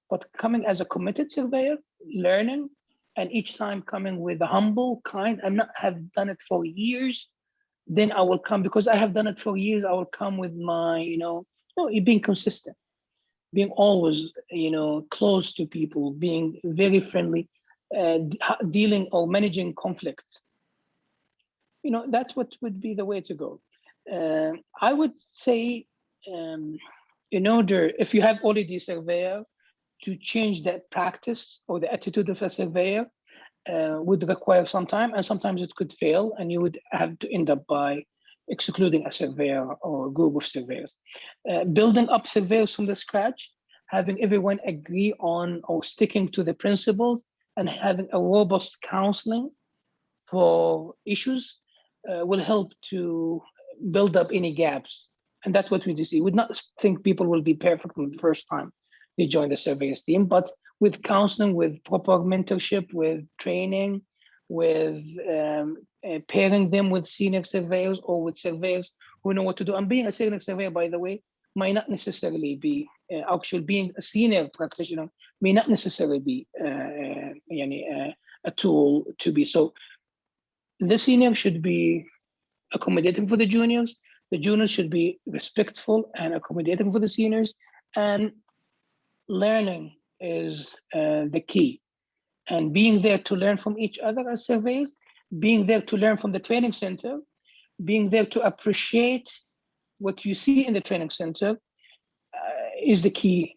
But coming as a committed surveyor, learning, and each time coming with a humble, kind, and not have done it for years, then I will come, because I have done it for years, I will come with my, being consistent, being always, close to people, being very friendly, dealing or managing conflicts. That's what would be the way to go. I would say, in order, if you have already a surveyor, to change that practice or the attitude of a surveyor would require some time, and sometimes it could fail, and you would have to end up by excluding a surveyor or a group of surveyors. Building up surveyors from the scratch, having everyone agree on or sticking to the principles, and having a robust counseling for issues will help to build up any gaps. And that's what we do see. We would not think people will be perfect from the first time they join the surveyors team, but with counseling, with proper mentorship, with training, with pairing them with senior surveyors or with surveyors who know what to do. And being a senior surveyor, by the way, might not necessarily be, actually being a senior practitioner may not necessarily be a tool to be. So the senior should be accommodating for the juniors should be respectful and accommodating for the seniors, and learning is the key. And being there to learn from each other as surveyors, being there to learn from the training center, being there to appreciate what you see in the training center is the key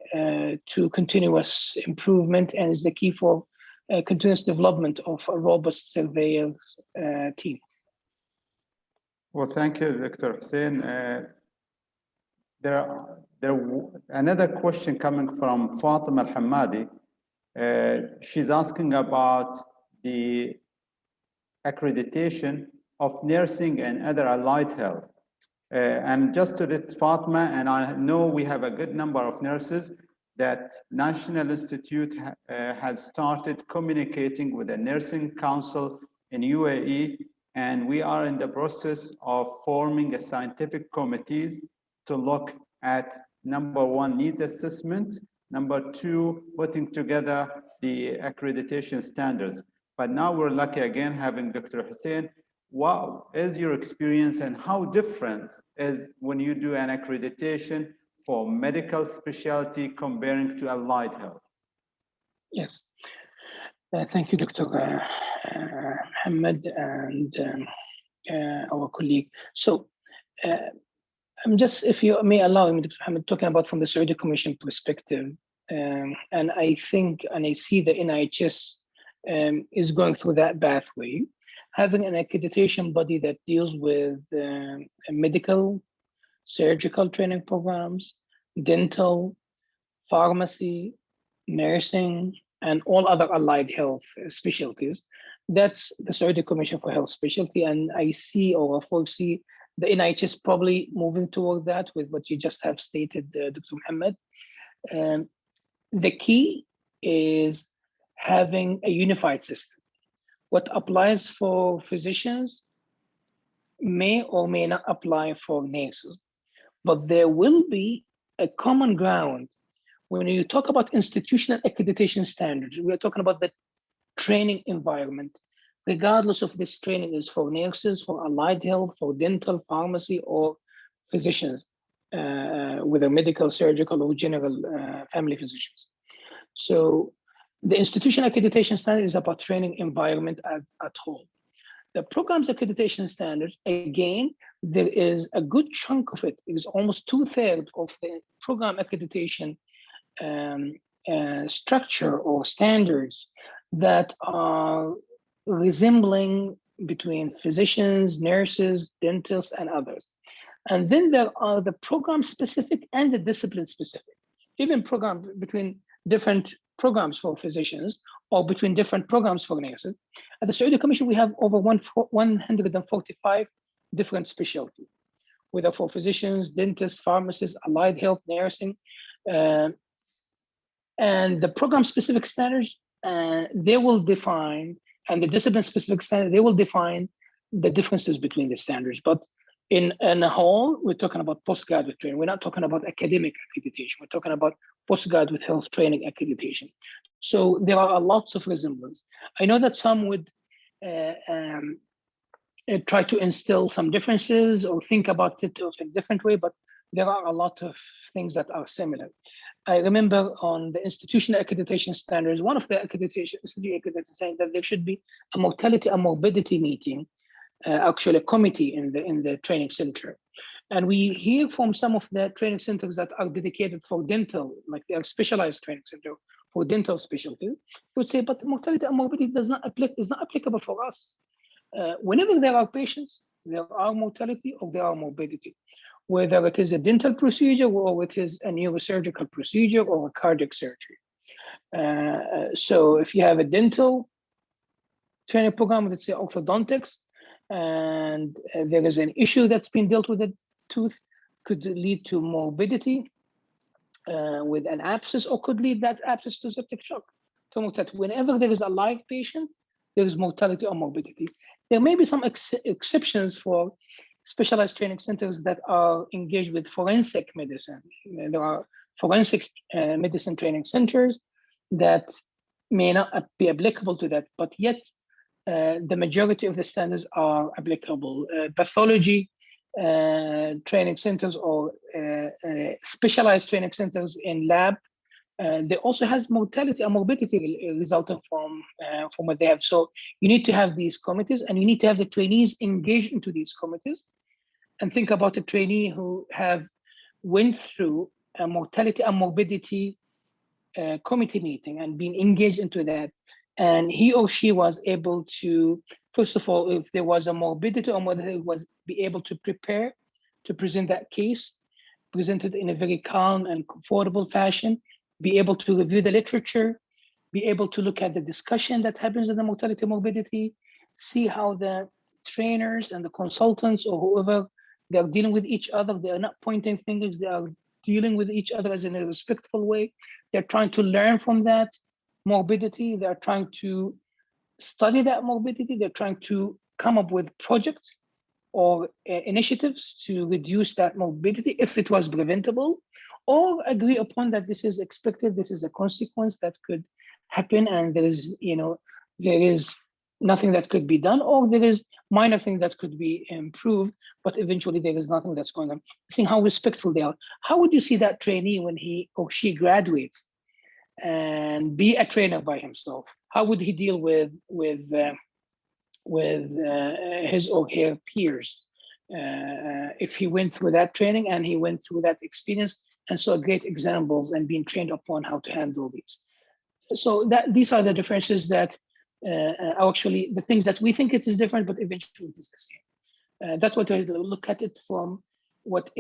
to continuous improvement, and is the key for continuous development of a robust surveyor team. Well, thank you, Dr. Hussein. Another question coming from Fatima Al-Hamadi. She's asking about the accreditation of nursing and other allied health. And just to let Fatima, and I know we have a good number of nurses, that National Institute has started communicating with the Nursing Council in UAE, and we are in the process of forming a scientific committees to look at, number one, needs assessment, number two, putting together the accreditation standards. But now we're lucky again having Dr. Hussein. What is your experience, and how different is when you do an accreditation for medical specialty comparing to allied health? Yes. Thank you, Dr. Mohammed and our colleague. So I'm just, if you may allow me, Dr. Mohammed, talking about from the Saudi Commission perspective, and I think, and I see the NIHS is going through that pathway, having an accreditation body that deals with medical, surgical training programs, dental, pharmacy, nursing, and all other allied health specialties. That's the Saudi Commission for Health Specialty, and I see or foresee the NIHS probably moving toward that with what you just have stated, Dr. Mohammed. The key is having a unified system. What applies for physicians may or may not apply for nurses, but there will be a common ground. When you talk about institutional accreditation standards, we are talking about the training environment, regardless of this training is for nurses, for allied health, for dental, pharmacy, or physicians, whether medical, surgical, or general family physicians. So the institutional accreditation standard is about training environment at home. The program's accreditation standards, again, there is a good chunk of it. It is almost 2/3 of the program accreditation structure or standards that are resembling between physicians, nurses, dentists, and others. And then there are the program specific and the discipline specific, even programs between different programs for physicians or between different programs for nurses. At the Saudi Commission, we have over 145 different specialties, whether for physicians, dentists, pharmacists, allied health, nursing, and the program specific standards, they will define, and the discipline specific standard, they will define the differences between the standards. But in a whole, we're talking about postgraduate training. We're not talking about academic accreditation. We're talking about postgraduate health training accreditation. So there are lots of resemblance. I know that some would try to instill some differences or think about it in a different way, but there are a lot of things that are similar. I remember on the institutional accreditation standards, one of the accreditation saying that there should be a mortality and morbidity meeting, actually a committee in the training center. And we hear from some of the training centers that are dedicated for dental, like they are specialized training center for dental specialties, would say, but mortality and morbidity is not applicable for us. Whenever there are patients, there are mortality or there are morbidity, whether it is a dental procedure or it is a neurosurgical procedure or a cardiac surgery. So if you have a dental training program, let's say orthodontics, and there is an issue that's been dealt with the tooth, could lead to morbidity with an abscess, or could lead that abscess to septic shock. So whenever there is a live patient, there is mortality or morbidity. There may be some exceptions for specialized training centers that are engaged with forensic medicine. There are forensic medicine training centers that may not be applicable to that, but yet the majority of the standards are applicable. Pathology training centers or specialized training centers in lab, they also has mortality and morbidity resulting from what they have. So you need to have these committees, and you need to have the trainees engaged into these committees. And think about a trainee who have went through a mortality and morbidity committee meeting and been engaged into that. And he or she was able to, first of all, if there was a morbidity or mortality, was be able to prepare to present that case, presented in a very calm and comfortable fashion, be able to review the literature, be able to look at the discussion that happens in the mortality morbidity, see how the trainers and the consultants or whoever, they're dealing with each other. They are not pointing fingers, they are dealing with each other as in a respectful way. They're trying to learn from that morbidity. They're trying to study that morbidity. They're trying to come up with projects or initiatives to reduce that morbidity if it was preventable, or agree upon that this is expected, this is a consequence that could happen, and there is nothing that could be done, or there is minor things that could be improved, but eventually there is nothing that's going on. Seeing how respectful they are. How would you see that trainee when he or she graduates and be a trainer by himself? How would he deal with his or her peers if he went through that training and he went through that experience and saw great examples and being trained upon how to handle these? So these are the differences that are actually the things that we think it is different, but eventually it is the same. That's what I look at it from. What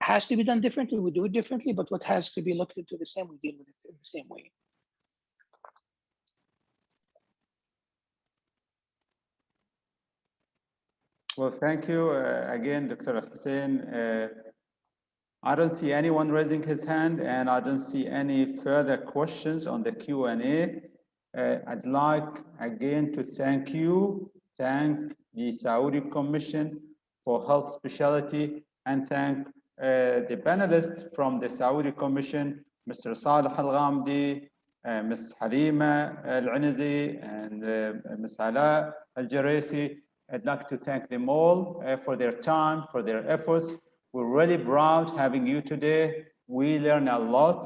has to be done differently, we do it differently, but what has to be looked into the same, we deal with it in the same way. Well, thank you again, Dr. Hussein. I don't see anyone raising his hand, and I don't see any further questions on the Q&A. I'd like again to thank the Saudi Commission for Health Specialty, and thank the panelists from the Saudi Commission, Mr. Salih Al-Ghamdi, Ms. Halima Al-Anizi, and Ms. Ala Al-Jarisi. I'd like to thank them all for their time, for their efforts. We're really proud having you today. We learn a lot,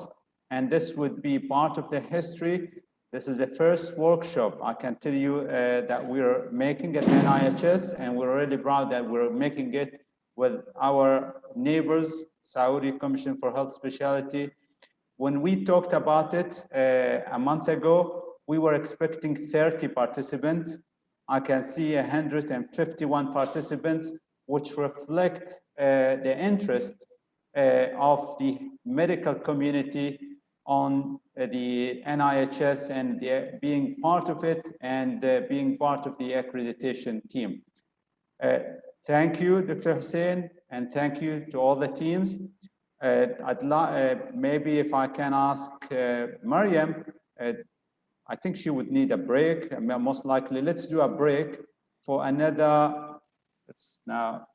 and this would be part of the history. This is the first workshop I can tell you that we're making at NIHS, and we're really proud that we're making it with our neighbors, Saudi Commission for Health Specialty. When we talked about it a month ago, we were expecting 30 participants. I can see 151 participants, which reflect the interest of the medical community on the NIHS and being part of it and being part of the accreditation team. Thank you, Dr. Hussein, and thank you to all the teams. Maybe if I can ask Mariam, I think she would need a break, most likely. Let's do a break for another, it's now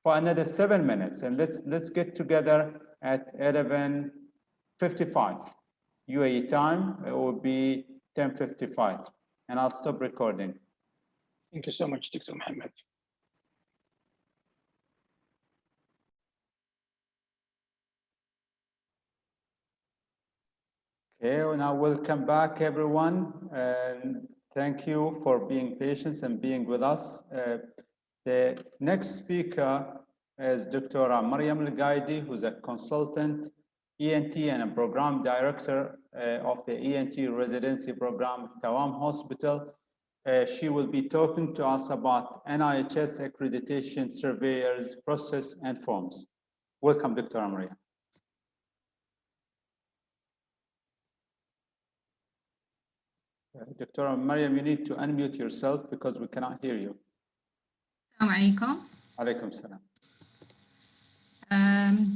for another 7 minutes, and let's get together at 11:55 UAE time. It will be 10:55, and I'll stop recording. Thank you so much, Dr. Mohammed. Okay, well, now welcome back, everyone, and thank you for being patient and being with us. The next speaker is Dr. Mariam Al-Gaidi, who's a consultant, ENT, and a program director of the ENT residency program at Tawam Hospital. She will be talking to us about NIHS Accreditation Surveyors process and forms. Welcome, Dr. Mariam. Dr. Mariam, you need to unmute yourself because we cannot hear you. Assalamu alaikum. Alaikum salam.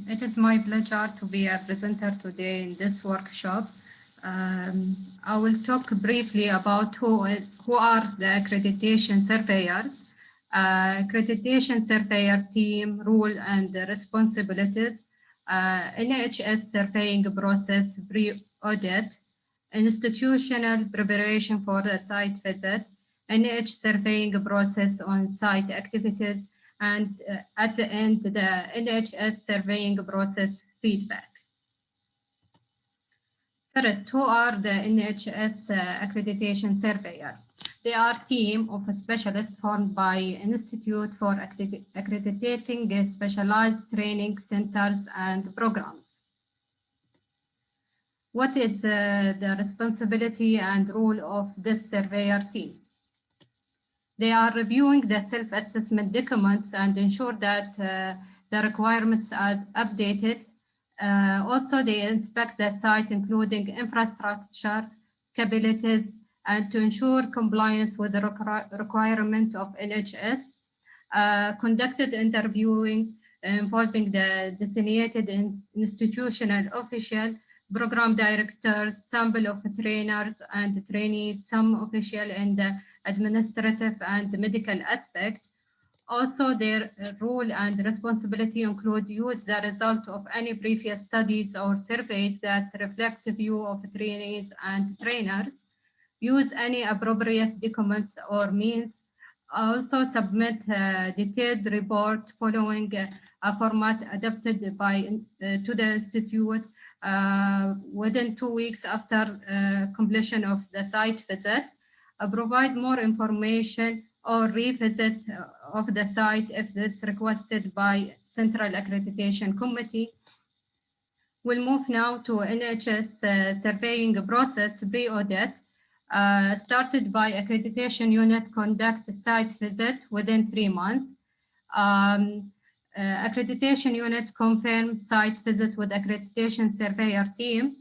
It is my pleasure to be a presenter today in this workshop. I will talk briefly about who are the accreditation surveyors, accreditation surveyor team, role and responsibilities, NIHS surveying process, pre-audit, institutional preparation for the site visit, NIHS surveying process on site activities, and at the end, the NIHS surveying process feedback. First, who are the NIHS accreditation surveyor? They are a team of specialists formed by Institute for Accrediting Specialized Training Centers and Programs. What is the responsibility and role of this surveyor team? They are reviewing the self-assessment documents and ensure that the requirements are updated. Also, they inspect the site, including infrastructure, capabilities, and to ensure compliance with the requirement of NHS. Conducted interviewing involving the designated institutional official, program directors, sample of trainers and trainees, some official in the administrative and medical aspect. Also, their role and responsibility include use the result of any previous studies or surveys that reflect the view of trainees and trainers, use any appropriate documents or means, also submit a detailed report following a format adapted by to the Institute within 2 weeks after completion of the site visit, provide more information or revisit of the site if it's requested by Central Accreditation Committee. We'll move now to NHS surveying process pre-audit. Started by accreditation unit conduct site visit within 3 months. Accreditation unit confirm site visit with accreditation surveyor team.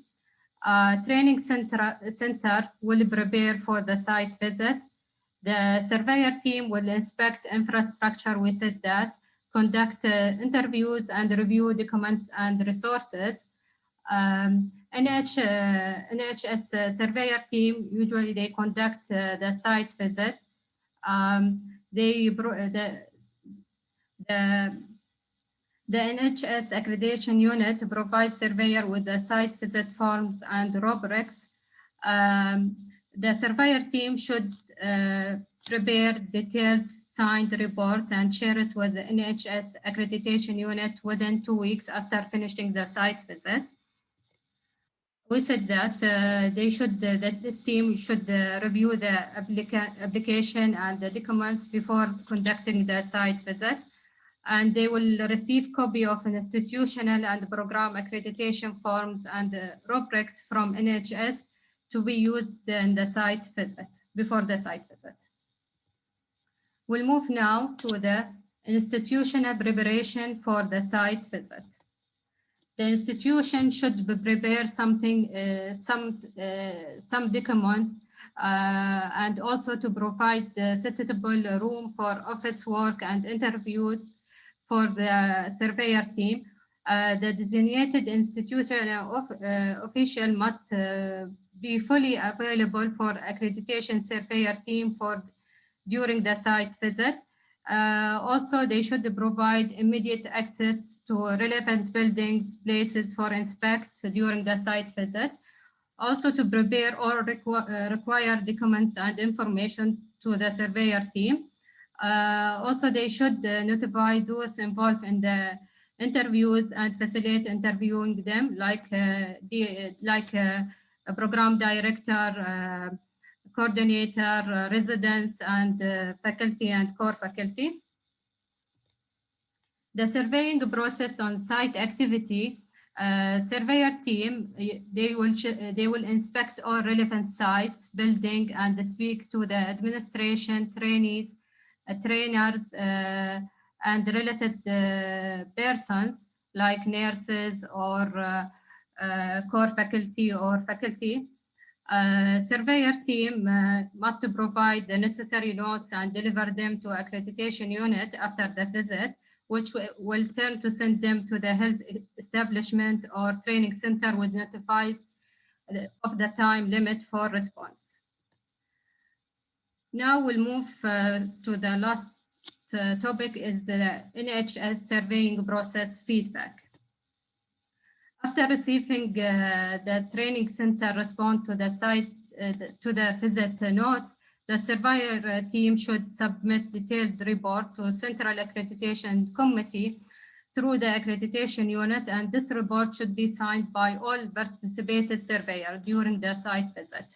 Training center will prepare for the site visit. The surveyor team will inspect infrastructure, we said that, conduct interviews and review documents and resources. NHS surveyor team, usually they conduct the site visit. The NHS Accreditation Unit provides surveyor with the site visit forms and rubrics. The surveyor team should prepare detailed signed report and share it with the NHS Accreditation Unit within 2 weeks after finishing the site visit. We said that that this team should review the application and the documents before conducting the site visit, and they will receive copy of an institutional and program accreditation forms and rubrics from NHS to be used in the site visit, before the site visit. We'll move now to the institutional preparation for the site visit. The institution should prepare something, some documents, and also to provide the suitable room for office work and interviews for the surveyor team. The designated institutional official must be fully available for accreditation surveyor team during the site visit. Also, they should provide immediate access to relevant buildings, places for inspect during the site visit. Also, to prepare all required documents and information to the surveyor team. Also, they should notify those involved in the interviews and facilitate interviewing them, like a program director, coordinator, residents, and faculty and core faculty. The surveying process on site activity, surveyor team, they will inspect all relevant sites, building, and speak to the administration, trainees, trainers, and related persons like nurses or core faculty or faculty. Surveyor team must provide the necessary notes and deliver them to accreditation unit after the visit, which will turn to send them to the health establishment or training center with notified of the time limit for response. Now we'll move to the last topic is the NIHS surveying process feedback. After receiving the training center response to the site, to the visit notes, the surveyor team should submit detailed report to Central Accreditation Committee through the accreditation unit, and this report should be signed by all participated surveyors during the site visit.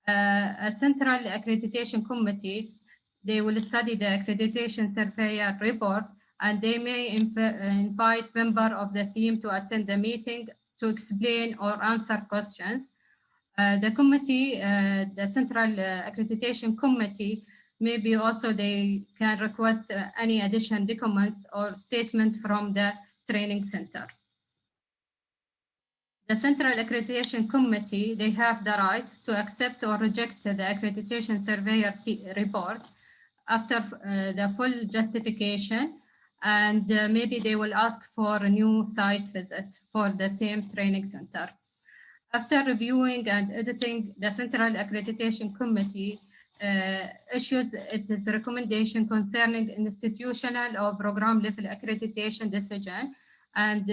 A Central Accreditation Committee, they will study the accreditation surveyor report, and they may invite members of the team to attend the meeting to explain or answer questions. The committee, the Central Accreditation Committee, maybe also they can request any additional documents or statement from the training center. The Central Accreditation Committee, they have the right to accept or reject the accreditation surveyor report after the full justification, and maybe they will ask for a new site visit for the same training center. After reviewing and editing, the Central Accreditation Committee issues its recommendation concerning institutional or program level accreditation decision and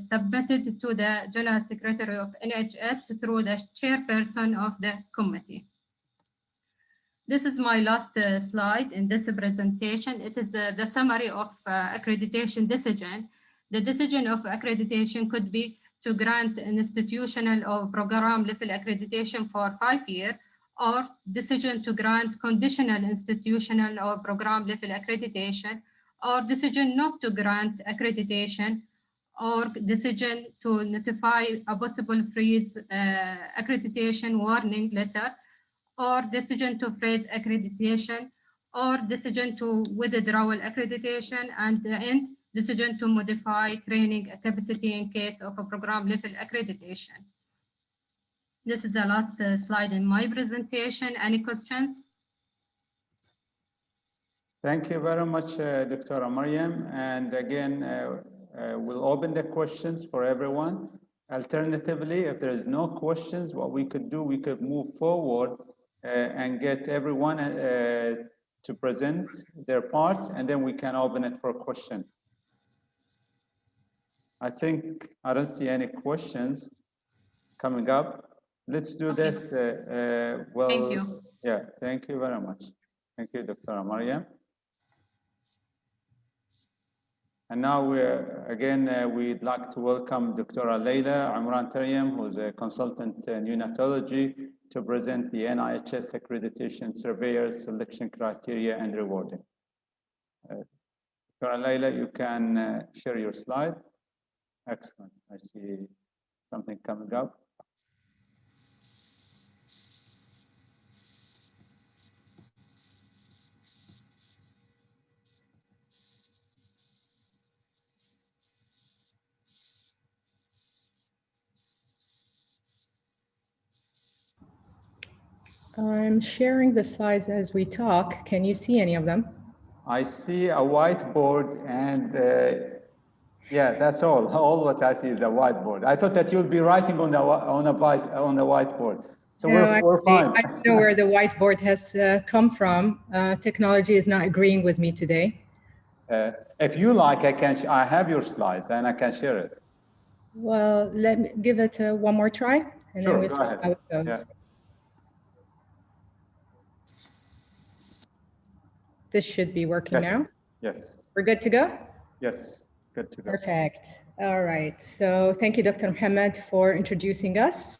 submitted to the General Secretary of NIHS through the chairperson of the committee. This is my last slide in this presentation. It is the summary of accreditation decision. The decision of accreditation could be to grant an institutional or program level accreditation for 5 years, or decision to grant conditional institutional or program level accreditation, or decision not to grant accreditation, or decision to notify a possible freeze accreditation warning letter, or decision to freeze accreditation, or decision to withdrawal accreditation, and the end decision to modify training capacity in case of a program level accreditation. This is the last slide in my presentation. Any questions? Thank you very much, Dr. Mariam. And again, we'll open the questions for everyone. Alternatively, if there is no questions, what we could do, we could move forward and get everyone to present their part, and then we can open it for question. I think I don't see any questions coming up. Let's do this. Well, Thank you. Yeah, thank you very much. Thank you, Dr. Mariam. And now we'd like to welcome Dr. Leila Imran Taryam, who's a consultant in neonatology, to present the NIHS Accreditation Surveyors Selection Criteria and Rewarding. Dr. Leila, you can share your slide. Excellent. I see something coming up. I'm sharing the slides as we talk. Can you see any of them? I see a whiteboard and yeah, that's all. All what I see is a whiteboard. I thought that you'll be writing on the whiteboard. So No, we're actually, fine. I don't know where the whiteboard has come from. Technology is not agreeing with me today. If you like, I have your slides and I can share it. Well, let me give it one more try, and then Sure, we'll go see ahead. how it goes. Yeah. This should be working now. Yes. We're good to go? Yes. Good to go. Perfect. All right. So thank you, Dr. Mohammed, for introducing us.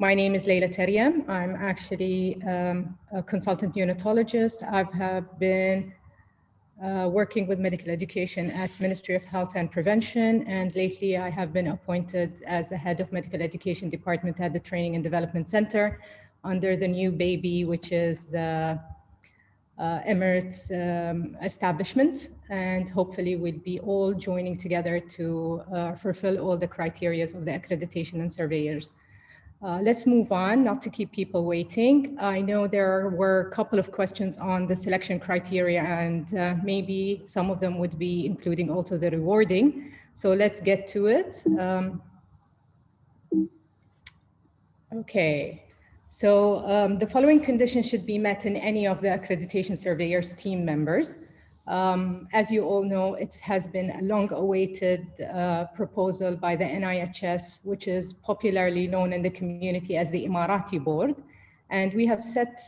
My name is Leila Taryam. I'm actually a consultant neonatologist. I've been working with medical education at Ministry of Health and Prevention, and lately I have been appointed as the head of medical education department at the Training and Development Center under the new baby, which is the Emirates establishment, and hopefully we'll be all joining together to fulfill all the criteria of the accreditation and surveyors. Let's move on, not to keep people waiting. I know there were a couple of questions on the selection criteria, and maybe some of them would be including also the rewarding. So let's get to it. Okay. So the following conditions should be met in any of the accreditation surveyors team members. As you all know, it has been a long-awaited proposal by the NIHS, which is popularly known in the community as the Emirati board. And we have set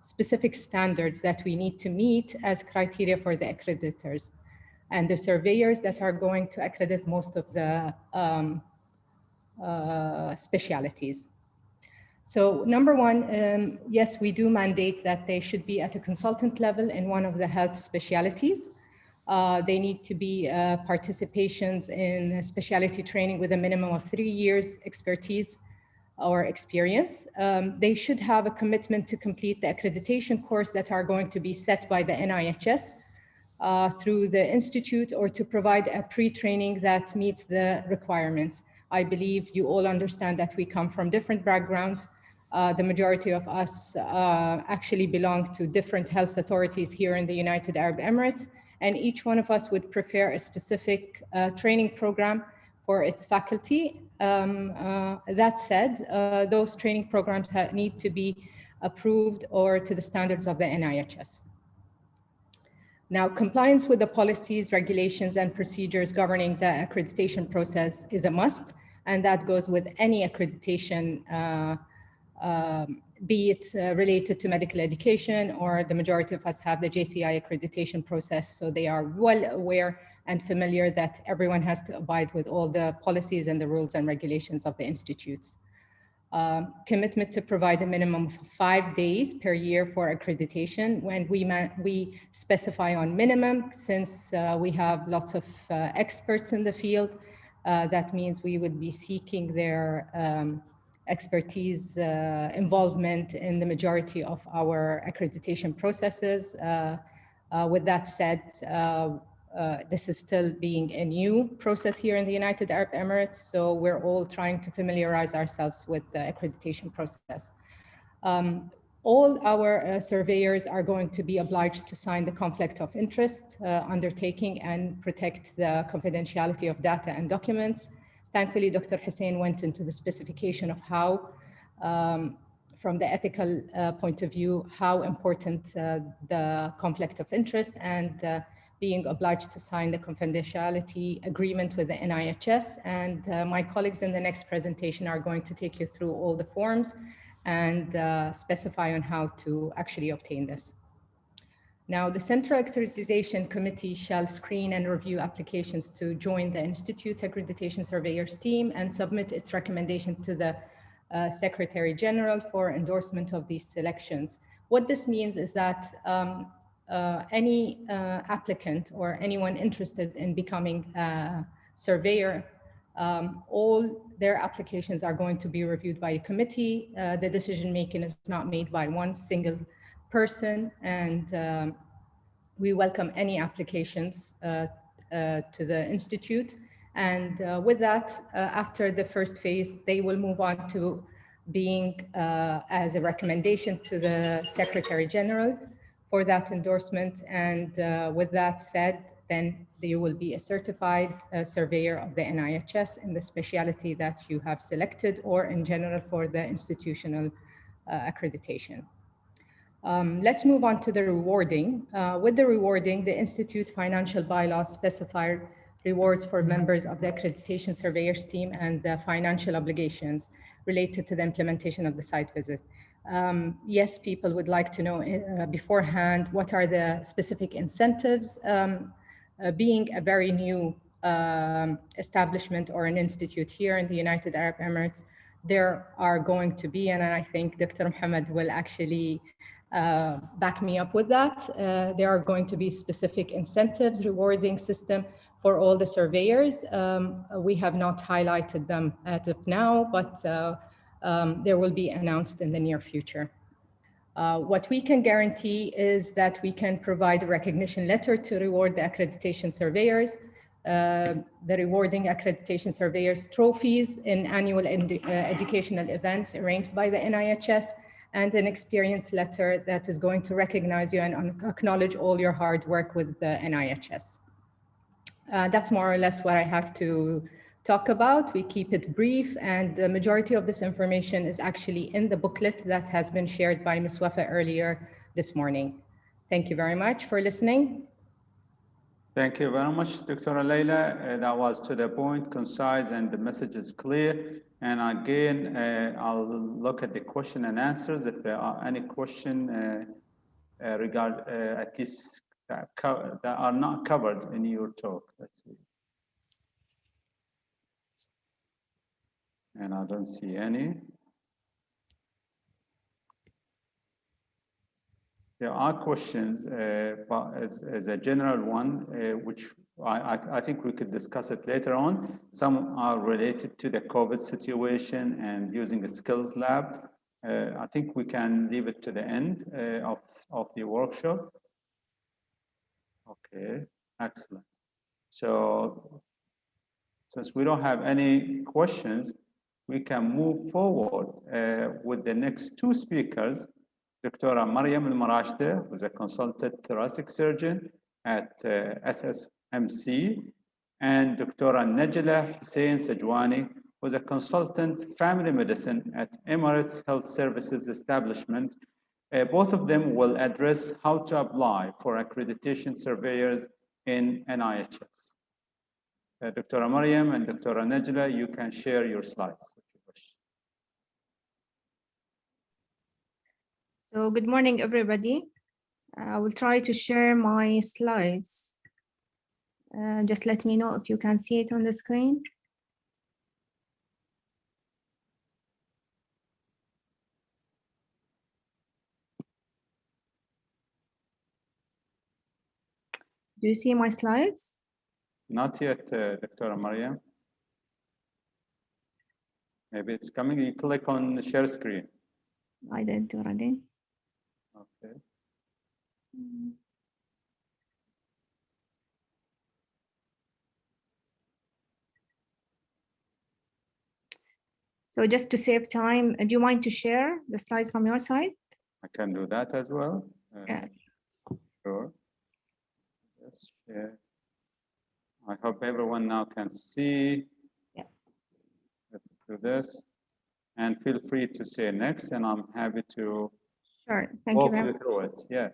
specific standards that we need to meet as criteria for the accreditors and the surveyors that are going to accredit most of the specialties. So number one, yes, we do mandate that they should be at a consultant level in one of the health specialties. They need to be participations in specialty training with a minimum of 3 years expertise or experience. They should have a commitment to complete the accreditation course that are going to be set by the NIHS through the institute, or to provide a pre-training that meets the requirements. I believe you all understand that we come from different backgrounds. The majority of us actually belong to different health authorities here in the United Arab Emirates, and each one of us would prepare a specific training program for its faculty. That said, those training programs need to be approved or to the standards of the NIHS. Now, compliance with the policies, regulations, and procedures governing the accreditation process is a must, and that goes with any accreditation, be it related to medical education, or the majority of us have the JCI accreditation process, so they are well aware and familiar that everyone has to abide with all the policies and the rules and regulations of the institutes. Commitment to provide a minimum of 5 days per year for accreditation. When we specify on minimum, since we have lots of experts in the field, that means we would be seeking their expertise involvement in the majority of our accreditation processes. With that said, this is still being a new process here in the United Arab Emirates, so we're all trying to familiarize ourselves with the accreditation process. All our surveyors are going to be obliged to sign the conflict of interest undertaking and protect the confidentiality of data and documents. Thankfully, Dr. Hussein went into the specification of how, from the ethical point of view, how important the conflict of interest and being obliged to sign the confidentiality agreement with the NIHS. And my colleagues in the next presentation are going to take you through all the forms and specify on how to actually obtain this. Now, the Central Accreditation Committee shall screen and review applications to join the Institute Accreditation Surveyors team and submit its recommendation to the Secretary General for endorsement of these selections. What this means is that any applicant or anyone interested in becoming a surveyor, all their applications are going to be reviewed by a committee. The decision making is not made by one single person, and we welcome any applications to the Institute. And with that, after the first phase, they will move on to being as a recommendation to the Secretary General for that endorsement. And with that said, then you will be a certified surveyor of the NIHS in the specialty that you have selected, or in general for the institutional accreditation. Let's move on to the rewarding. With the rewarding, the Institute financial bylaws specify rewards for members of the accreditation surveyors team and the financial obligations related to the implementation of the site visit. Yes, people would like to know beforehand what are the specific incentives. Being a very new establishment or an institute here in the United Arab Emirates, there are going to be, and I think Dr. Mohammed will actually back me up with that. There are going to be specific incentives, rewarding system for all the surveyors. We have not highlighted them as of now, but there will be announced in the near future. What we can guarantee is that we can provide a recognition letter to reward the accreditation surveyors, the rewarding accreditation surveyors trophies in annual educational events arranged by the NIHS, and an experience letter that is going to recognize you and acknowledge all your hard work with the NIHS. That's more or less what I have to talk about. We keep it brief, and the majority of this information is actually in the booklet that has been shared by Ms. Wafa earlier this morning. Thank you very much for listening. Thank you very much, Dr. Leila. That was to the point, concise, and the message is clear. And again, I'll look at the question and answers. If there are any question at least that are not covered in your talk. Let's see. And I don't see any. There are questions, but as a general one, which I think we could discuss it later on. Some are related to the COVID situation and using a skills lab. I think we can leave it to the end of the workshop. Okay, excellent. So since we don't have any questions, we can move forward with the next two speakers. Dr. Mariam Al-Marashde, who's a consultant thoracic surgeon at SSMC, and Dr. Najla Hussein Sajwani, who's a consultant family medicine at Emirates Health Services Establishment. Both of them will address how to apply for accreditation surveyors in NIHS. Dr. Mariam and Dr. Najla, you can share your slides if you wish. So good morning, everybody. I will try to share my slides. Just let me know if you can see it on the screen. Do you see my slides? Not yet, Dr. Mariam. Maybe it's coming. You click on the share screen. I did already. Okay. So just to save time, do you mind to share the slide from your side? I can do that as well. Yeah. Sure. Yes, share. I hope everyone now can see. Yeah. Let's do this. And feel free to say next, and I'm happy to walk you through it. Yeah.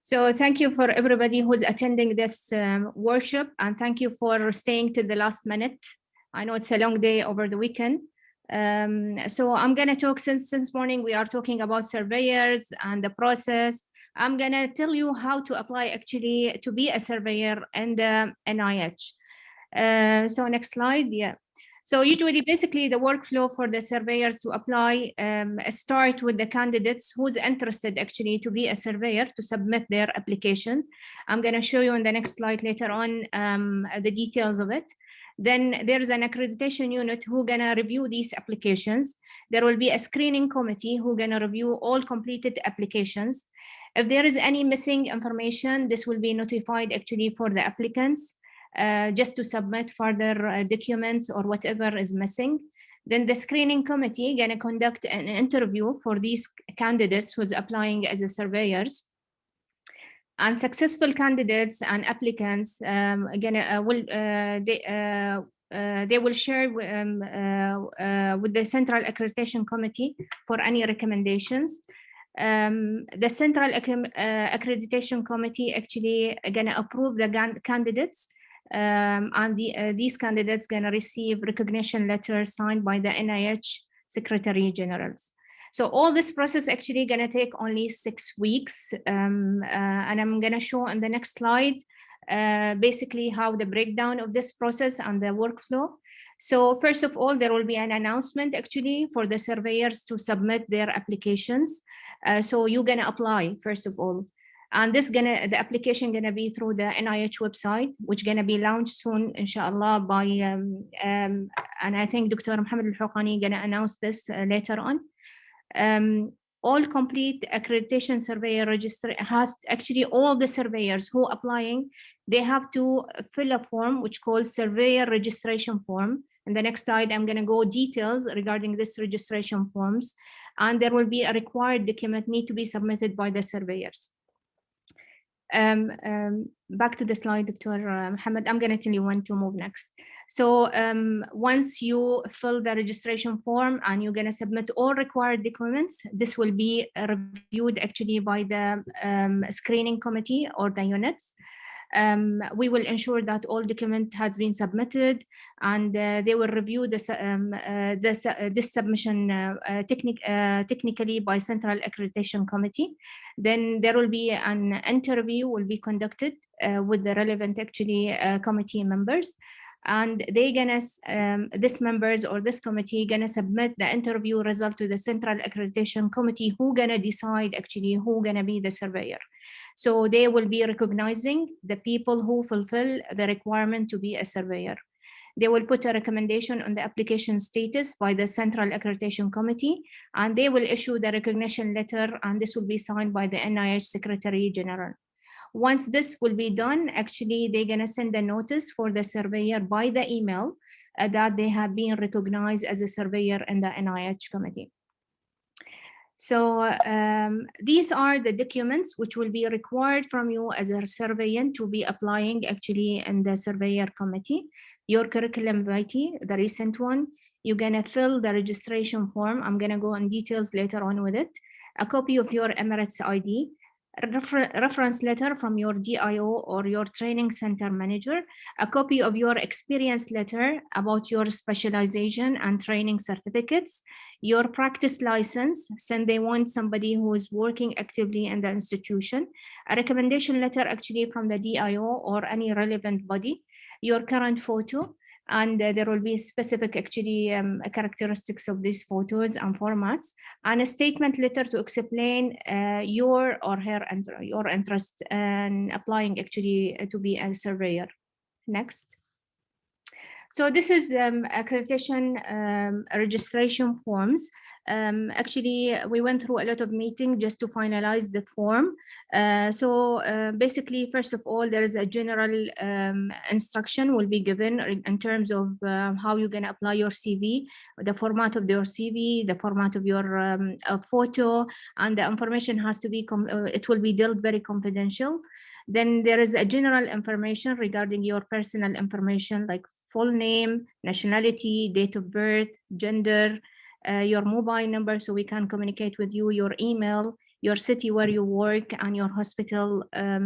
So thank you for everybody who's attending this workshop, and thank you for staying to the last minute. I know it's a long day over the weekend. So I'm gonna talk since morning we are talking about surveyors and the process. I'm gonna tell you how to apply actually to be a surveyor in the NIH. So next slide, yeah. So usually, basically, the workflow for the surveyors to apply start with the candidates who's interested actually to be a surveyor to submit their applications. I'm going to show you on the next slide later on the details of it. Then there's an accreditation unit who's going to review these applications. There will be a screening committee who's going to review all completed applications. If there is any missing information, this will be notified actually for the applicants. Just to submit further documents or whatever is missing. Then the screening committee gonna conduct an interview for these candidates who's applying as a surveyors. And successful candidates and applicants they will share with the Central Accreditation Committee for any recommendations. The Central Accreditation Committee actually gonna approve the candidates, and these candidates gonna receive recognition letters signed by the NIH Secretary Generals. So all this process actually gonna take only 6 weeks, and I'm gonna show on the next slide basically how the breakdown of this process and the workflow. So first of all, there will be an announcement actually for the surveyors to submit their applications. So you're gonna apply first of all, and the application gonna be through the NIH website, which gonna be launched soon, inshallah, by and I think Dr. Mohammed Al-Houqani gonna announce this later on. All complete accreditation surveyor register has actually all the surveyors who applying, they have to fill a form which calls surveyor registration form. In the next slide, I'm going to go details regarding this registration forms, and there will be a required document need to be submitted by the surveyors. Back to the slide, Dr. Mohammed, I'm going to tell you when to move next. So once you fill the registration form and you're going to submit all required documents, this will be reviewed actually by the screening committee or the units. We will ensure that all document has been submitted, and they will review this submission technically by Central Accreditation Committee. Then there will be an interview will be conducted with the relevant actually committee members, and they gonna this members or this committee gonna submit the interview result to the Central Accreditation Committee, who gonna decide actually who gonna be the surveyor. So they will be recognizing the people who fulfill the requirement to be a surveyor. They will put a recommendation on the application status by the Central Accreditation Committee, and they will issue the recognition letter, and this will be signed by the NIH Secretary General. Once this will be done, actually, they're gonna send a notice for the surveyor by the email that they have been recognized as a surveyor in the NIH committee. So these are the documents which will be required from you as a surveyor to be applying actually in the surveyor committee. Your curriculum vitae, the recent one, you're gonna fill the registration form. I'm gonna go in details later on with it. A copy of your Emirates ID, reference letter from your DIO or your training center manager, a copy of your experience letter about your specialization and training certificates, your practice license, since they want somebody who is working actively in the institution, a recommendation letter actually from the DIO or any relevant body, your current photo, and there will be specific actually characteristics of these photos and formats, and a statement letter to explain your or her your interest in applying actually to be a surveyor. Next. So this is accreditation registration forms. Actually, we went through a lot of meetings just to finalize the form. Basically, first of all, there is a general instruction will be given in terms of how you're going to apply your CV, the format of your CV, the format of your photo, and the information has to be, it will be dealt very confidential. Then there is a general information regarding your personal information, like full name, nationality, date of birth, gender, your mobile number so we can communicate with you, your email, your city where you work, and your hospital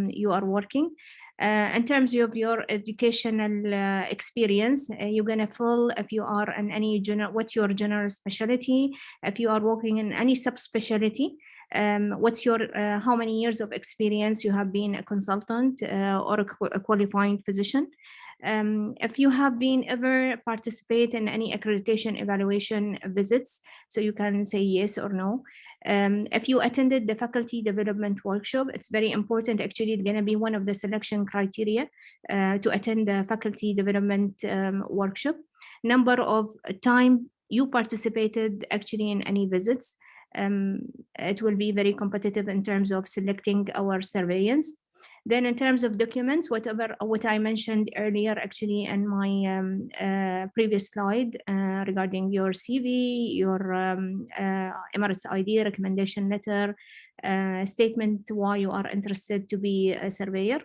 you are working. In terms of your educational experience, you're going to fill if you are in any general, what's your general specialty, if you are working in any subspecialty, what's your how many years of experience you have been a consultant or a qualifying physician. If you have been ever participate in any accreditation evaluation visits, so you can say yes or no. If you attended the faculty development workshop, it's very important. Actually, it's going to be one of the selection criteria to attend the faculty development workshop. Number of time you participated actually in any visits. It will be very competitive in terms of selecting our surveillance. Then in terms of documents, what I mentioned earlier actually in my previous slide regarding your CV, your Emirates ID, recommendation letter, statement why you are interested to be a surveyor.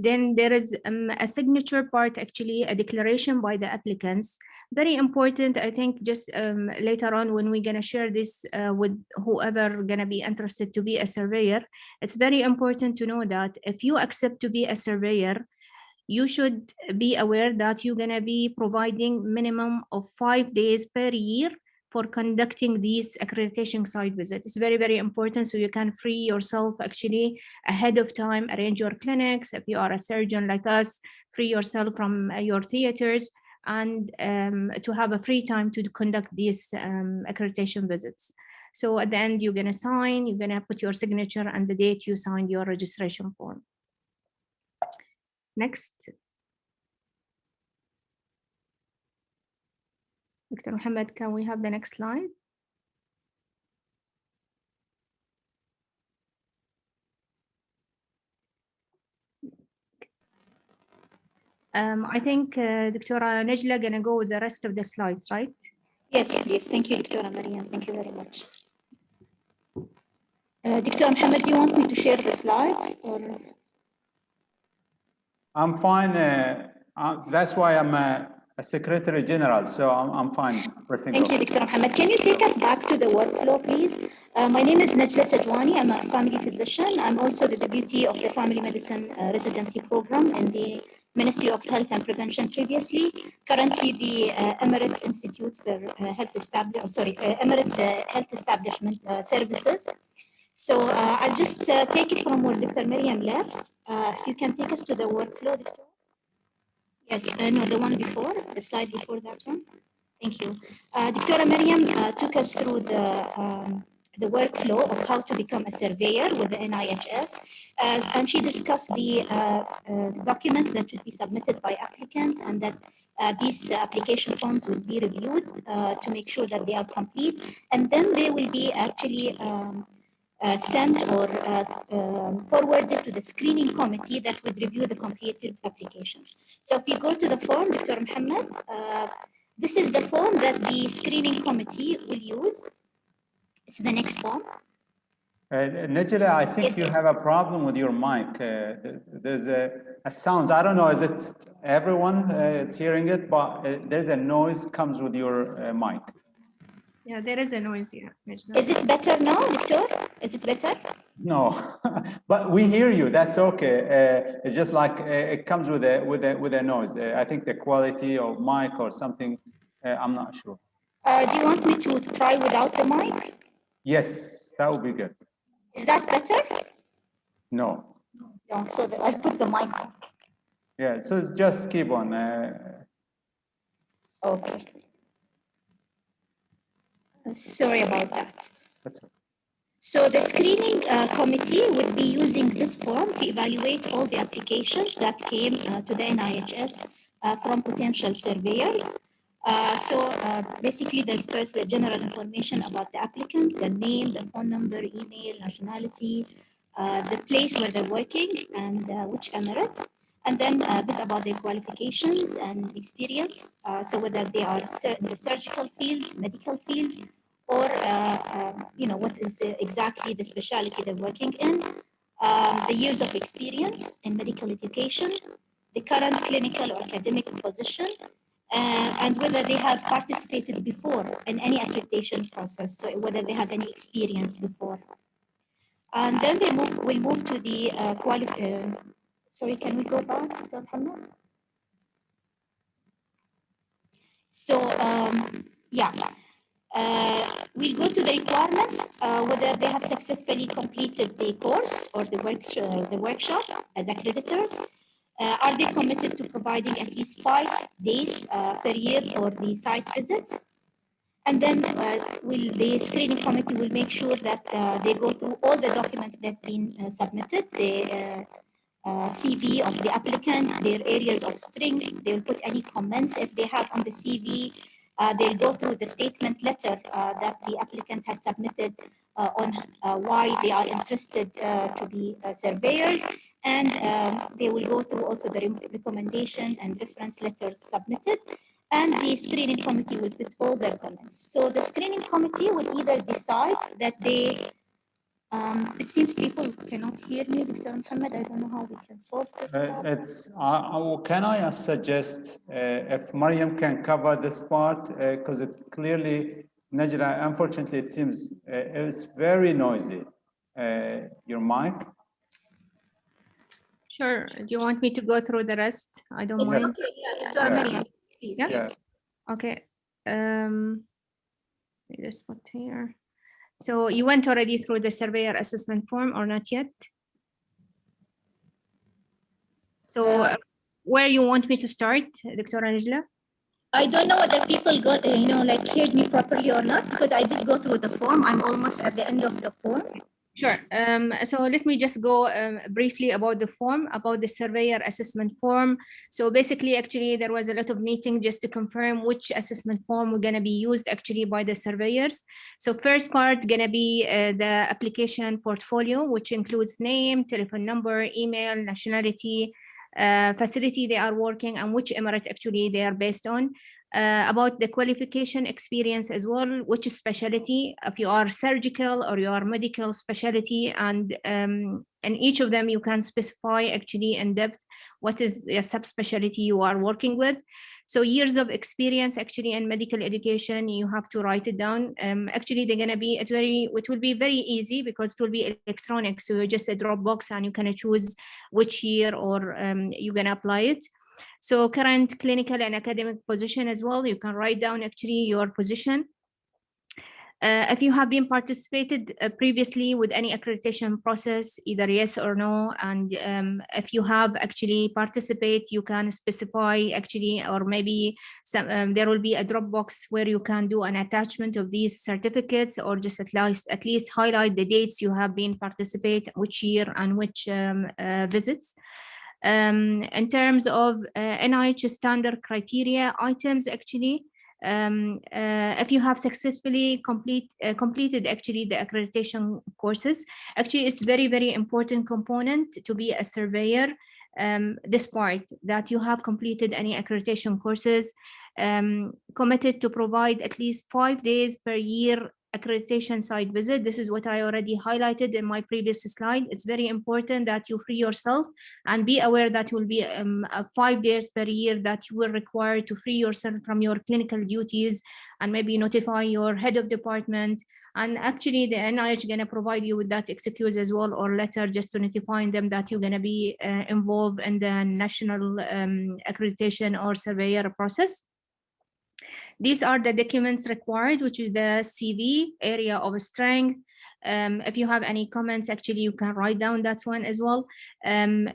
Then there is a signature part, actually a declaration by the applicants. Very important, I think, just later on when we're gonna share this with whoever gonna be interested to be a surveyor, it's very important to know that if you accept to be a surveyor, you should be aware that you're gonna be providing minimum of 5 days per year for conducting these accreditation site visits. It's very, very important, so you can free yourself actually ahead of time, arrange your clinics. If you are a surgeon like us, free yourself from your theaters, and to have a free time to conduct these accreditation visits. So at the end, you're gonna sign, you're gonna put your signature and the date you signed your registration form. Next. Dr. Mohammed, can we have the next slide? I think Dr. Najla gonna go with the rest of the slides, right? Yes, please. Thank you, Dr. Mariam. Thank you very much. Dr. Mohammed, do you want me to share the slides? Or? I'm fine. That's why I'm a Secretary General, so I'm fine. Thank you, Dr. Mohammed. Can you take us back to the workflow, please? My name is Najla Sajwani. I'm a family physician. I'm also the deputy of the Family Medicine Residency Program in the Ministry of Health and Prevention previously. Currently, the Emirates Institute for Health Emirates Health Establishment Services. So I'll just take it from where Dr. Mariam left. If you can take us to the workflow, Dr. Yes, no, the one before, the slide before that one. Thank you. Dr. Mariam took us through the workflow of how to become a surveyor with the NIHS, and she discussed the documents that should be submitted by applicants, and that these application forms will be reviewed to make sure that they are complete, and then they will be actually sent or forwarded to the screening committee that would review the completed applications. So if you go to the form, Dr. Mohammed, this is the form that the screening committee will use. It's the next form. Najla, I think you have a problem with your mic. There's a sound. I don't know, is it everyone is hearing it, but there's a noise comes with your mic. Yeah, there is a noise here. Is it better now, Victor? Is it better? No, but we hear you. That's okay. It's just like it comes with a noise. I think the quality of mic or something. I'm not sure. Do you want me to try without the mic? Yes, that would be good. Is that better? No. No. So I put the mic on. Yeah. So just keep on. Okay. Sorry about that. That's okay. So the screening committee would be using this form to evaluate all the applications that came to the NIHS from potential surveyors. Basically, there's first the general information about the applicant, the name, the phone number, email, nationality, the place where they're working, and which emirate. And then a bit about their qualifications and experience. So whether they are in the surgical field, medical field, or what is exactly the specialty they're working in, the years of experience in medical education, the current clinical or academic position, and whether they have participated before in any accreditation process, so whether they have any experience before. And then we'll move to the sorry, can we go back, Dr. Mohammed? So, yeah. We'll go to the requirements, whether they have successfully completed the course or the workshop as accreditors. Are they committed to providing at least 5 days per year for the site visits? And then the screening committee will make sure that they go through all the documents that have been submitted, the CV of the applicant, their areas of strength. They'll put any comments if they have on the CV. They'll go through the statement letter that the applicant has submitted on why they are interested to be surveyors. And they will go through also the recommendation and reference letters submitted. And the screening committee will put all their comments. So the screening committee will either decide that they It seems people cannot hear me, Dr. Muhammad. I don't know how we can solve this problem. Can I suggest if Mariam can cover this part, because it clearly, Najla, unfortunately, it seems it's very noisy. Your mic? Sure. Do you want me to go through the rest? I don't It's mind. okay, yeah, Dr. Mariam, please. Yeah. Yes. Okay. Let me just put here. So you went already through the surveyor assessment form or not yet? So where you want me to start, Dr. Najla? I don't know whether people got, like heard me properly or not, because I did go through the form. I'm almost at the end of the form. Sure. So let me just go briefly about the form, about the surveyor assessment form. So basically, actually, there was a lot of meeting just to confirm which assessment form we're going to be used actually by the surveyors. So first part going to be the application portfolio, which includes name, telephone number, email, nationality, facility they are working, and which emirate actually they are based on. About the qualification experience as well, which specialty, if you are surgical or you are medical specialty, and in each of them you can specify actually in depth what is the subspecialty you are working with. So years of experience actually in medical education, you have to write it down. Actually, they're gonna be it will be very easy because it will be electronic. So you just a Dropbox and you can choose which year or you're gonna apply it. So current clinical and academic position as well, you can write down actually your position. If you have been participated previously with any accreditation process, either yes or no, and if you have actually participate, you can specify actually, or maybe some, there will be a Dropbox where you can do an attachment of these certificates, or just at least highlight the dates you have been participate, which year and which visits. In terms of NIH standard criteria items, actually, if you have successfully completed actually the accreditation courses, actually it's very, very important component to be a surveyor. This part that you have completed any accreditation courses, committed to provide at least 5 days per year accreditation site visit. This is what I already highlighted in my previous slide. It's very important that you free yourself and be aware that will be 5 days per year that you will require to free yourself from your clinical duties, and maybe notify your head of department. And actually the NIH gonna provide you with that excuse as well, or letter, just to notifying them that you're gonna be involved in the national accreditation or surveyor process. These are the documents required, which is the CV, area of strength. If you have any comments, actually, you can write down that one as well.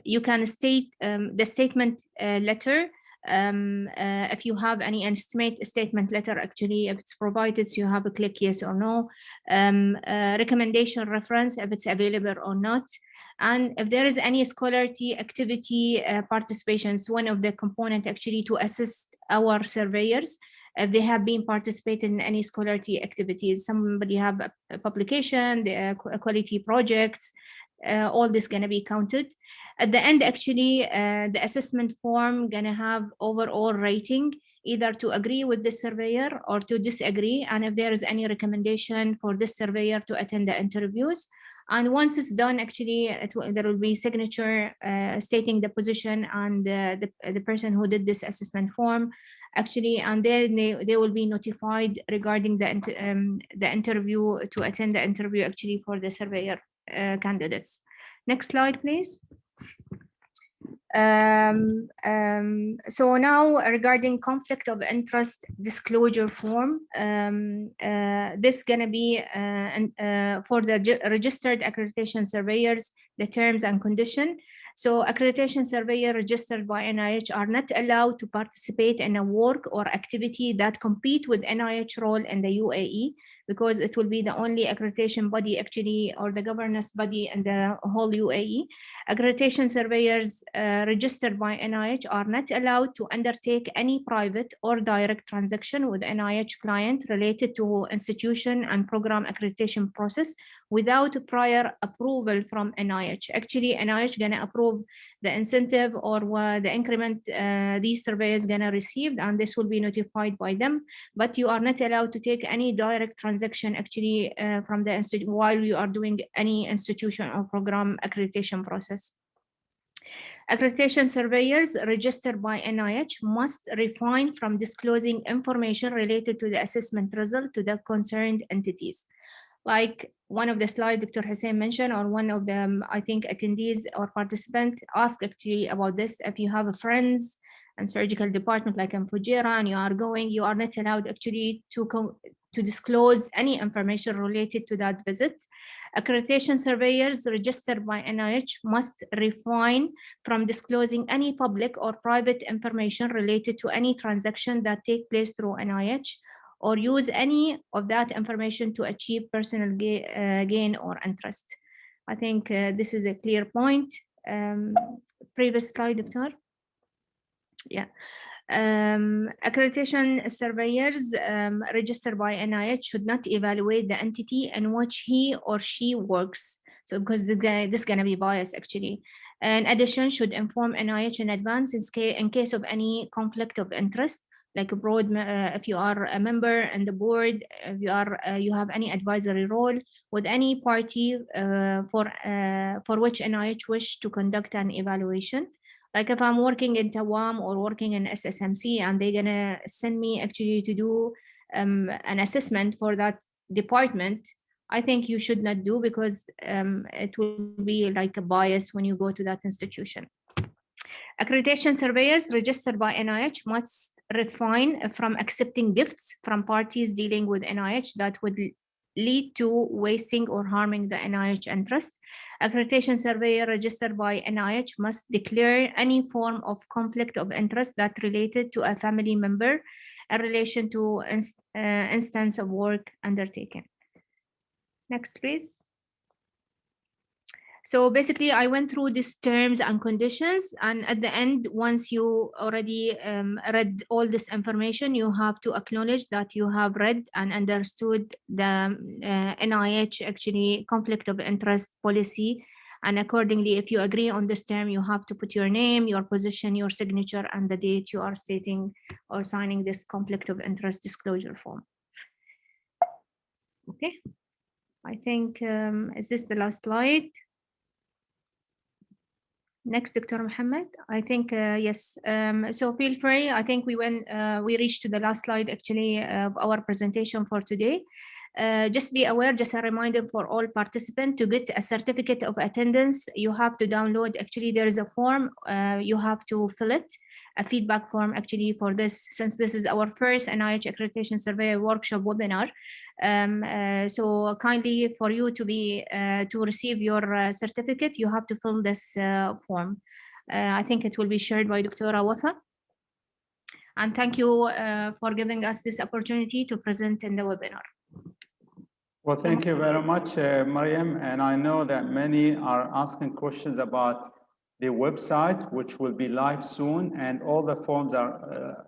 You can state the statement letter. If you have any estimate statement letter, actually, if it's provided, so you have a click yes or no. Recommendation reference, if it's available or not. And if there is any scholarly activity participations, one of the component actually to assist our surveyors, if they have been participating in any scholarly activities, somebody have a publication, the quality projects, all this gonna be counted. At the end, actually, the assessment form gonna have overall rating, either to agree with the surveyor or to disagree, and if there is any recommendation for this surveyor to attend the interviews. And once it's done, actually, there will be signature stating the position and the person who did this assessment form, actually, and then they will be notified regarding the interview, to attend the interview actually for the surveyor candidates. Next slide, please. So now regarding conflict of interest disclosure form, this is gonna be for the registered accreditation surveyors, the terms and condition. So accreditation surveyor registered by NIH are not allowed to participate in a work or activity that compete with NIH role in the UAE, because it will be the only accreditation body actually, or the governance body in the whole UAE. Accreditation surveyors registered by NIH are not allowed to undertake any private or direct transaction with NIH client related to institution and program accreditation process without prior approval from NIH. Actually, NIH gonna approve the incentive or the increment these surveyors gonna receive, and this will be notified by them, but you are not allowed to take any direct transaction transaction actually from the institute while you are doing any institution or program accreditation process. Accreditation surveyors registered by NIH must refrain from disclosing information related to the assessment result to the concerned entities. Like one of the slides Dr. Hussein mentioned, or one of them, I think attendees or participant asked actually about this. If you have a friends and surgical department like in Fujairah and you are going, you are not allowed actually to disclose any information related to that visit. Accreditation surveyors registered by NIH must refrain from disclosing any public or private information related to any transaction that take place through NIH, or use any of that information to achieve personal gain or interest. I think this is a clear point. Previous slide, Doctor. Yeah. Accreditation surveyors registered by NIH should not evaluate the entity in which he or she works. So because this is going to be biased actually. In addition, should inform NIH in advance in case of any conflict of interest, like a broad, if you are a member in the board, if you have any advisory role with any party for which NIH wish to conduct an evaluation. Like if I'm working in Tawam or working in SSMC and they're gonna send me actually to do an assessment for that department, I think you should not do, because it will be like a bias when you go to that institution. Accreditation surveyors registered by NIH must refrain from accepting gifts from parties dealing with NIH that would lead to wasting or harming the NIH interest. Accreditation surveyor registered by NIH must declare any form of conflict of interest that related to a family member in relation to instance of work undertaken. Next, please. So basically, I went through these terms and conditions, and at the end, once you already read all this information, you have to acknowledge that you have read and understood the NIH actually conflict of interest policy. And accordingly, if you agree on this term, you have to put your name, your position, your signature, and the date you are stating or signing this conflict of interest disclosure form. Okay, I think, is this the last slide? Next, Dr. Mohammed, I think, yes. So feel free. I think we reached to the last slide actually of our presentation for today. Just be aware, just a reminder for all participants, to get a certificate of attendance, you have to download, actually there is a form, you have to fill it, a feedback form actually for this, since this is our first NIH Accreditation Survey workshop webinar. So kindly for you to be to receive your certificate, you have to fill this form. I think it will be shared by Dr. Wafa. And thank you for giving us this opportunity to present in the webinar. Well, thank you very much, Mariam. And I know that many are asking questions about the website, which will be live soon, and all the forms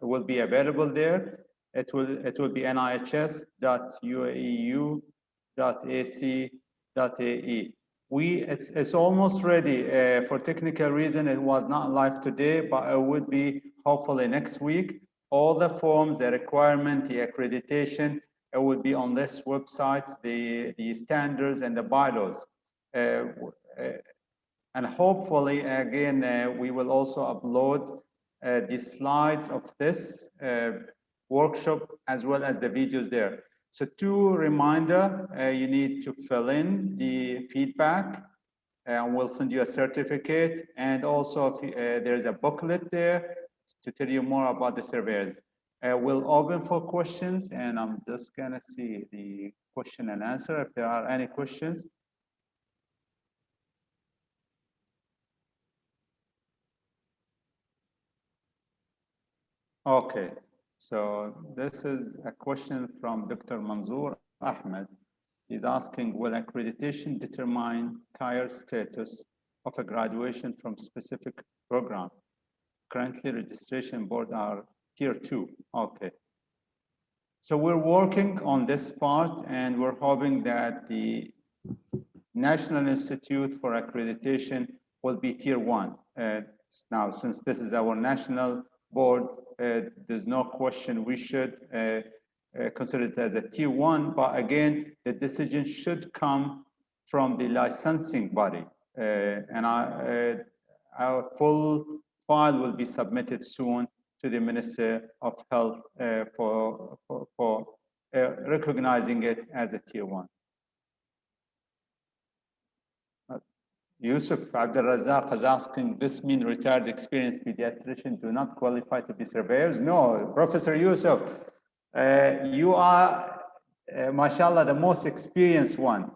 will be available there. It will be nihs.uaeu.ac.ae. It's almost ready. For technical reason, it was not live today, but it would be hopefully next week. All the forms, the requirement, the accreditation, it would be on this website, the standards and the bylaws. And hopefully, again, we will also upload the slides of this workshop as well as the videos there. So two reminder, you need to fill in the feedback, and we'll send you a certificate. And also there's a booklet there to tell you more about the surveys. We'll open for questions, and I'm just gonna see the question and answer if there are any questions. Okay, so this is a question from Dr. Manzoor Ahmed. He's asking, will accreditation determine tier status of a graduation from specific program? Currently, registration board are tier 2. Okay. So we're working on this part, and we're hoping that the National Institute for Accreditation will be tier 1. Now, since this is our national board, there's no question we should considered as a tier 1, but again, the decision should come from the licensing body. And our full file will be submitted soon to the Minister of Health for recognizing it as a tier 1. Yusuf Abdulrazak is asking, this mean retired experienced pediatrician do not qualify to be surveyors? No, Professor Yusuf, you are, mashallah, the most experienced one.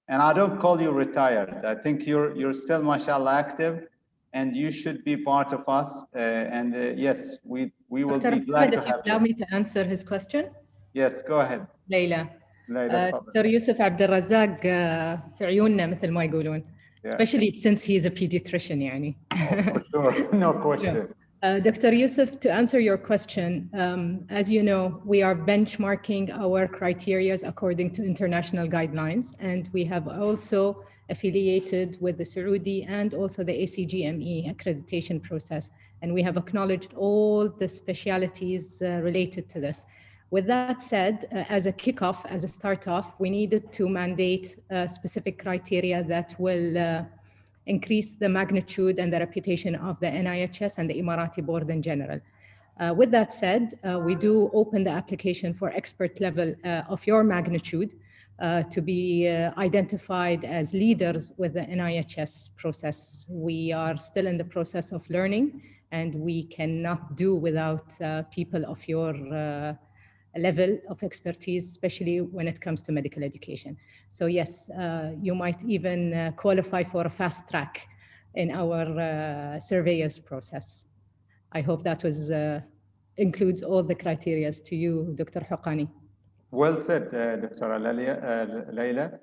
And I don't call you retired. I think you're still, mashallah, active, and you should be part of us. Yes, we will be glad to have you. Allow me to answer his question. Yes, go ahead. ليلى. ليلى دكتور يوسف عبد الرزاق في عيوننا مثل ما يقولون. Especially since he's a pediatrician يعني. Oh, for sure, no question. Dr. Yusuf, to answer your question, as you know, we are benchmarking our criteria according to international guidelines, and we have also affiliated with the Saudi and also the ACGME accreditation process, and we have acknowledged all the specialities related to this. With that said, as a kickoff, as a start-off, we needed to mandate specific criteria that will increase the magnitude and the reputation of the NIHS and the Emirati board in general. With that said, we do open the application for expert level of your magnitude to be identified as leaders with the NIHS process. We are still in the process of learning, and we cannot do without people of your level of expertise, especially when it comes to medical education. So yes, you might even qualify for a fast track in our surveyors process. I hope that was includes all the criteria to you, Dr. Huqani. Well said, Dr. Layla.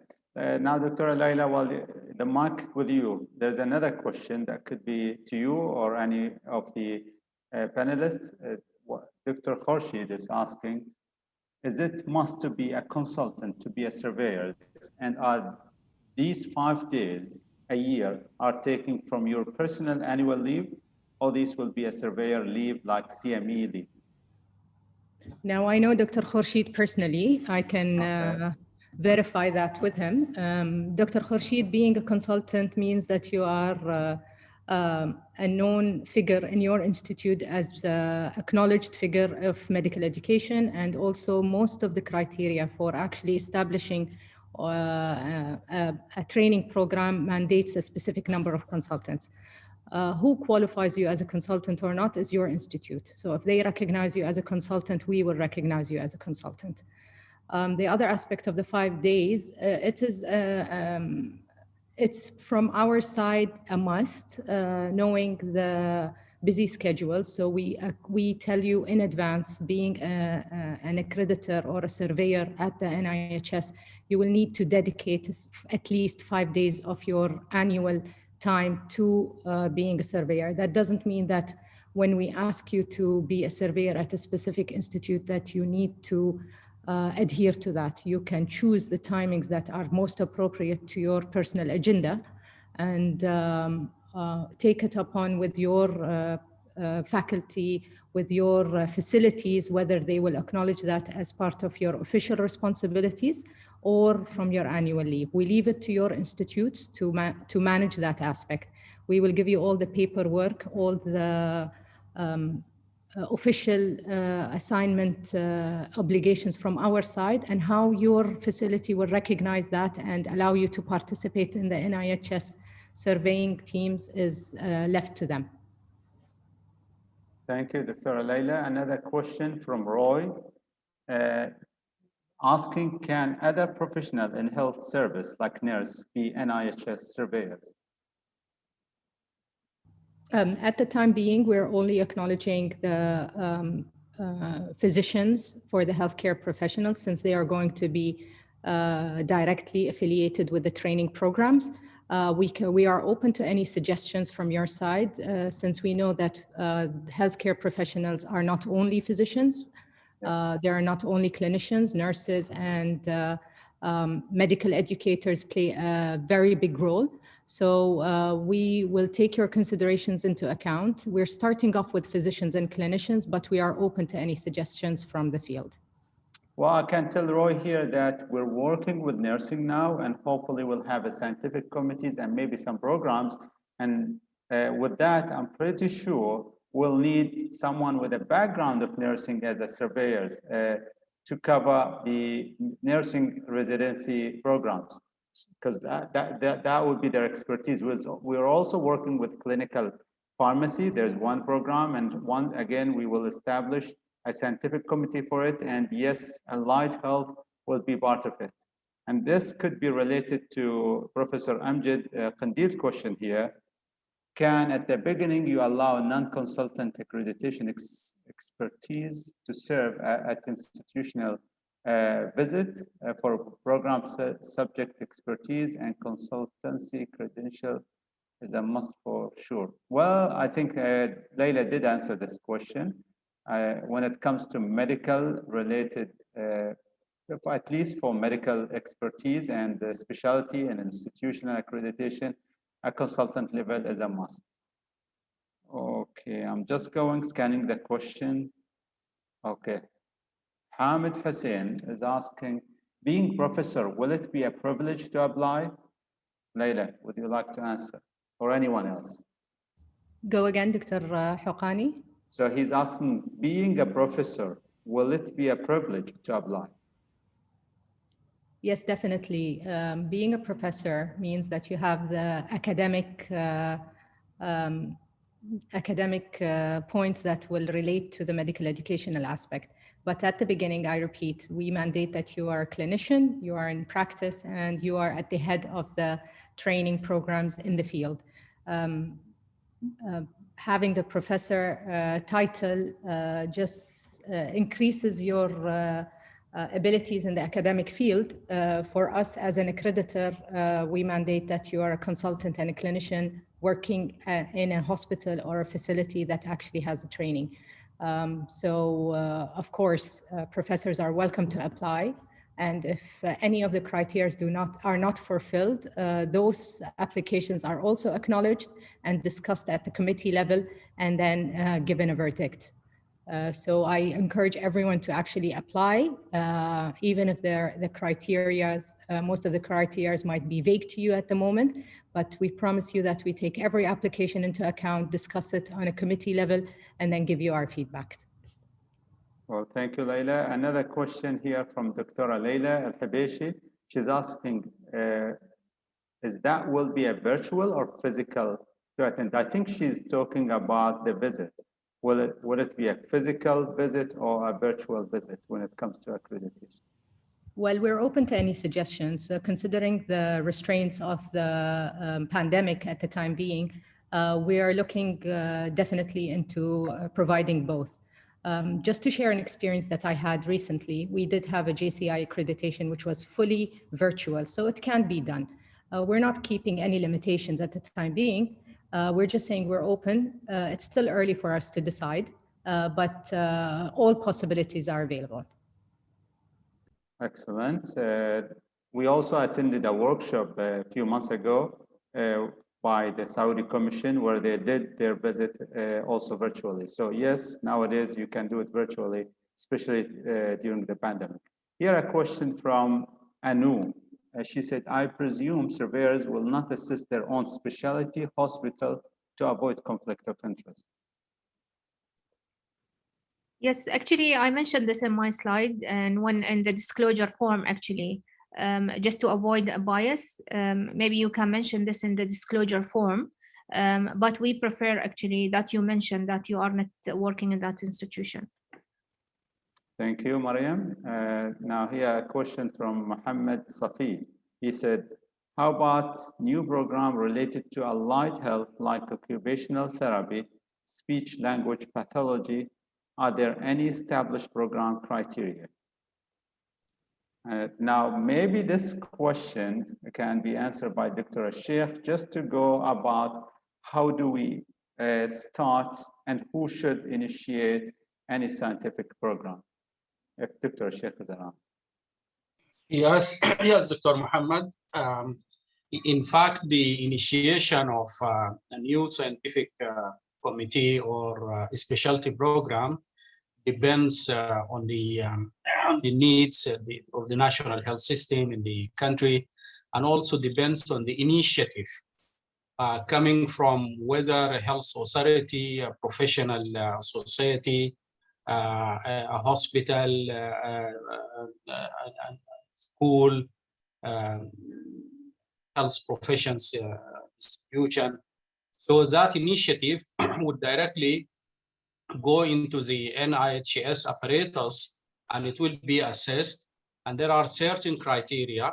Now, Dr. Layla, well, the mic with you. There's another question that could be to you or any of the panelists. Dr. Khorshid is asking, is it must to be a consultant to be a surveyor? And are these 5 days a year are taken from your personal annual leave, or these will be a surveyor leave like CME leave? Now, I know Dr. Khorshid personally. I can verify that with him. Dr. Khorshid, being a consultant means that you are a known figure in your institute as an acknowledged figure of medical education, and also most of the criteria for actually establishing a training program mandates a specific number of consultants. Who qualifies you as a consultant or not is your institute. So if they recognize you as a consultant, we will recognize you as a consultant. The other aspect of the 5 days, it's from our side a must, knowing the busy schedule. So we tell you in advance, being an accreditor or a surveyor at the NIHS, you will need to dedicate at least 5 days of your annual time to being a surveyor. That doesn't mean that when we ask you to be a surveyor at a specific institute that you need to adhere to that. You can choose the timings that are most appropriate to your personal agenda and take it upon with your faculty, with your facilities, whether they will acknowledge that as part of your official responsibilities or from your annual leave. We leave it to your institutes to manage that aspect. We will give you all the paperwork, all the official assignment obligations from our side, and how your facility will recognize that and allow you to participate in the NIHS surveying teams is left to them. Thank you, Dr. Layla. Another question from Roy, asking, can other professionals in health service like nurse be NIHS surveyors? At the time being, we're only acknowledging the physicians for the healthcare professionals, since they are going to be directly affiliated with the training programs. We are open to any suggestions from your side, since we know that healthcare professionals are not only physicians, they are not only clinicians, nurses, and medical educators play a very big role. So we will take your considerations into account. We're starting off with physicians and clinicians, but we are open to any suggestions from the field. Well, I can tell Roy here that we're working with nursing now, and hopefully we'll have a scientific committees and maybe some programs. And with that, I'm pretty sure we'll need someone with a background of nursing as a surveyors to cover the nursing residency programs, because that would be their expertise. We're also working with clinical pharmacy. There's one program, and again, we will establish a scientific committee for it, and yes, allied health will be part of it. And this could be related to Professor Amjad Qandeel's question here. Can, at the beginning, you allow non-consultant accreditation expertise to serve at institutional visit for program subject expertise and consultancy credential is a must for sure? Well, I think Leila did answer this question. When it comes to medical related, at least for medical expertise and specialty and institutional accreditation, a consultant level is a must. Okay, I'm just scanning the question. Okay. Hamid Hussein is asking, being professor, will it be a privilege to apply? Leila, would you like to answer? Or anyone else? Go again, Dr. Houqani. So he's asking, being a professor, will it be a privilege to apply? Yes, definitely. Being a professor means that you have the academic points that will relate to the medical educational aspect. But at the beginning, I repeat, we mandate that you are a clinician, you are in practice, and you are at the head of the training programs in the field. Having the professor title just increases your abilities in the academic field. For us as an accreditor, we mandate that you are a consultant and a clinician working in a hospital or a facility that actually has the training. Of course, professors are welcome to apply. And if any of the criteria are not fulfilled, those applications are also acknowledged and discussed at the committee level and then given a verdict. So I encourage everyone to actually apply, even if the criteria, most of the criteria might be vague to you at the moment, but we promise you that we take every application into account, discuss it on a committee level, and then give you our feedback. Well, thank you, Leila. Another question here from Dr. Leila Al-Habeshi. She's asking, is that will be a virtual or physical to attend? I think she's talking about the visit. Will it be a physical visit or a virtual visit when it comes to accreditation? Well, we're open to any suggestions. Considering the restraints of the pandemic at the time being, we are looking definitely into providing both. Just to share an experience that I had recently, we did have a JCI accreditation, which was fully virtual, so it can be done. We're not keeping any limitations at the time being. We're just saying we're open. It's still early for us to decide, but all possibilities are available. Excellent. We also attended a workshop a few months ago by the Saudi Commission where they did their visit also virtually. So yes, nowadays you can do it virtually, especially during the pandemic. Here a question from Anu. She said, I presume surveyors will not assist their own specialty hospital to avoid conflict of interest. Yes, actually, I mentioned this in my slide and one in the disclosure form, actually, just to avoid a bias. Maybe you can mention this in the disclosure form, but we prefer actually that you mention that you are not working in that institution. Thank you, Mariam. Now here a question from Mohammed Safi. He said, how about new program related to allied health like occupational therapy, speech language pathology? Are there any established program criteria? Now, maybe this question can be answered by Dr. Sheikh, just to go about how do we start and who should initiate any scientific program, if Dr. Sheikh is around. Yes, yes, Dr. Muhammad. In fact, the initiation of a new scientific committee or specialty program depends on the needs of the national health system in the country, and also depends on the initiative coming from whether a health authority, a professional society, a hospital, a school, health professions institution. So that initiative would directly go into the NIHS apparatus, and it will be assessed. And there are certain criteria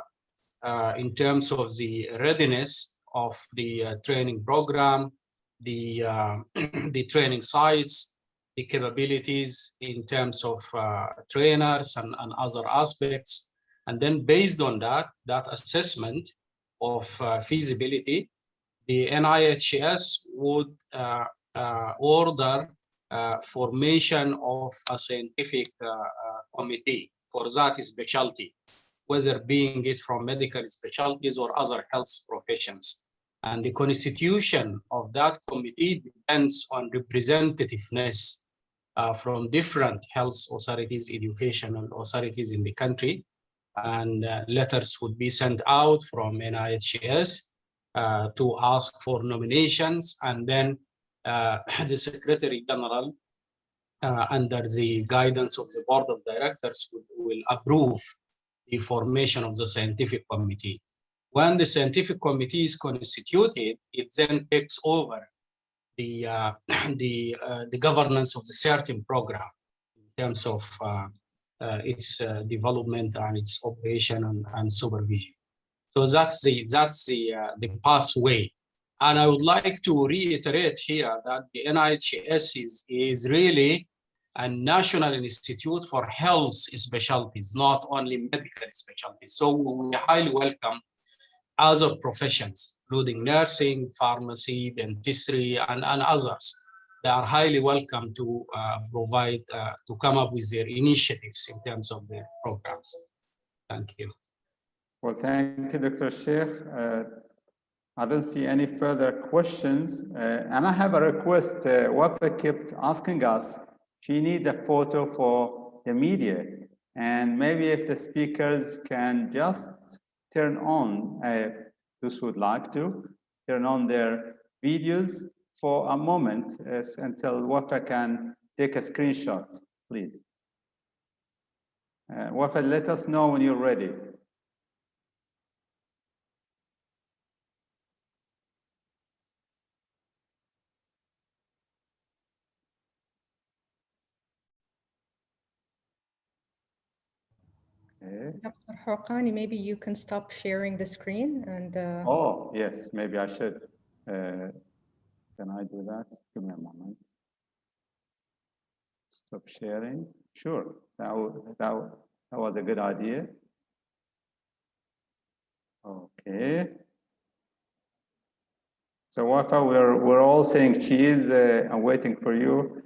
in terms of the readiness of the training program, the the training sites, the capabilities in terms of trainers and other aspects. And then based on that assessment of feasibility, the NIHS would order formation of a scientific committee for that specialty, whether being it from medical specialties or other health professions. And the constitution of that committee depends on representativeness from different health authorities, educational authorities in the country. And letters would be sent out from NIHS to ask for nominations, and then the Secretary General, under the guidance of the Board of Directors, will approve the formation of the scientific committee. When the scientific committee is constituted, it then takes over the governance of the certain program in terms of its development and its operation and supervision. So that's the pathway. And I would like to reiterate here that the NIHS is really a national institute for health specialties, not only medical specialties. So we highly welcome other professions, including nursing, pharmacy, dentistry, and others. They are highly welcome to provide, to come up with their initiatives in terms of their programs. Thank you. Well, thank you, Dr. Sheikh. I don't see any further questions. And I have a request. Wafa kept asking us, she needs a photo for the media. And maybe if the speakers can just turn on, those who would like to, turn on their videos for a moment until Wafa can take a screenshot, please. Wafa, let us know when you're ready. Dr. Hawqani, maybe you can stop sharing the screen and. Oh, yes, maybe I should. Can I do that? Give me a moment. Stop sharing. Sure, that was a good idea. Okay. So Wafa, we're all saying cheese. I'm waiting for you.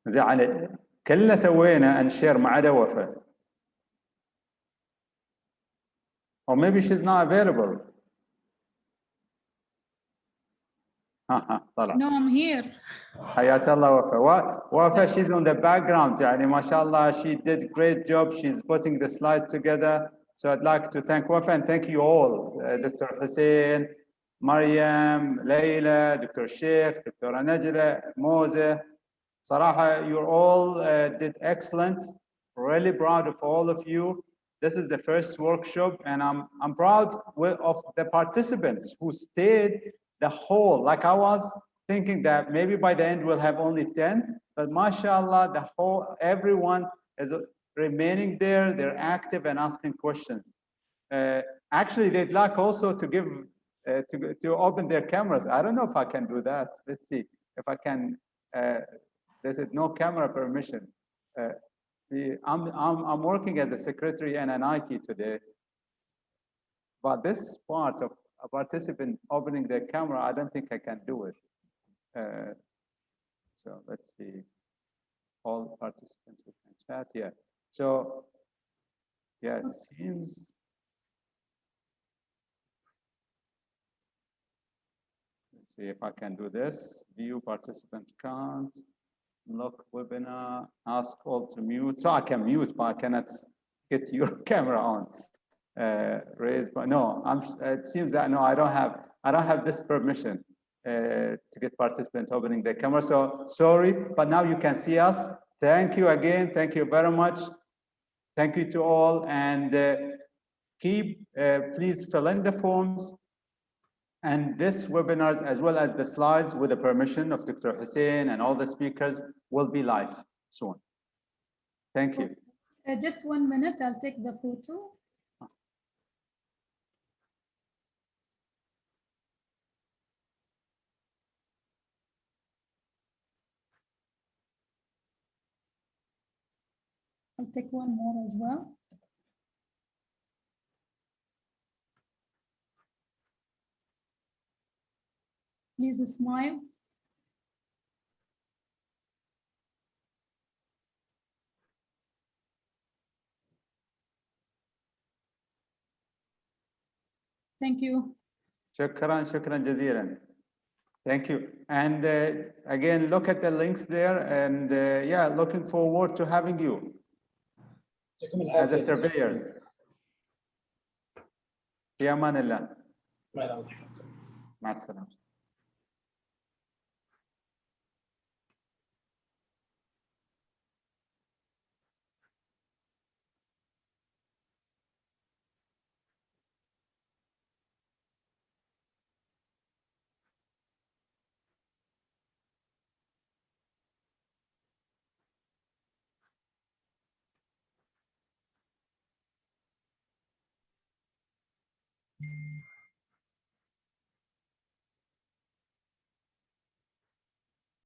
زي كلنا سوينا انشير ما عدا وفاء. Or maybe she's not available. طلع. No, I'm here. حياك الله وفاء. وفاء, she's on the background. يعني ما شاء الله, she did a great job. She's putting the slides together. So I'd like to thank Wafa and thank you all, Dr. Hussein, Mariam, Layla, Dr. Sheikh, Dr. Najla, Mose. Saraha, you all did excellent. Really proud of all of you. This is the first workshop, and I'm proud of the participants who stayed the whole. Like I was thinking that maybe by the end we'll have only 10, but mashallah, everyone is remaining there. They're active and asking questions. Actually, they'd like also to give to open their cameras. I don't know if I can do that. Let's see if I can. There's no camera permission. I'm working as a secretary and an IT today, but this part of a participant opening their camera, I don't think I can do it. So let's see, all participants who can chat. Yeah. So yeah, it seems. Let's see if I can do this. View participant count, look webinar, ask all to mute. So I can mute, but I cannot get your camera on. Raise, but no, it seems that no, I don't have this permission to get participant opening the camera. So sorry, but now you can see us. Thank you again. Thank you very much. Thank you to all, and please fill in the forms. And this webinars, as well as the slides, with the permission of Dr. Hussein and all the speakers, will be live soon. Thank you. Just 1 minute, I'll take the photo. I'll take one more as well. Please smile. Thank you. Shukran jazeelan. Thank you. And again, look at the links there, and yeah, looking forward to having you as a surveyors. في أمان الله. مع السلامة.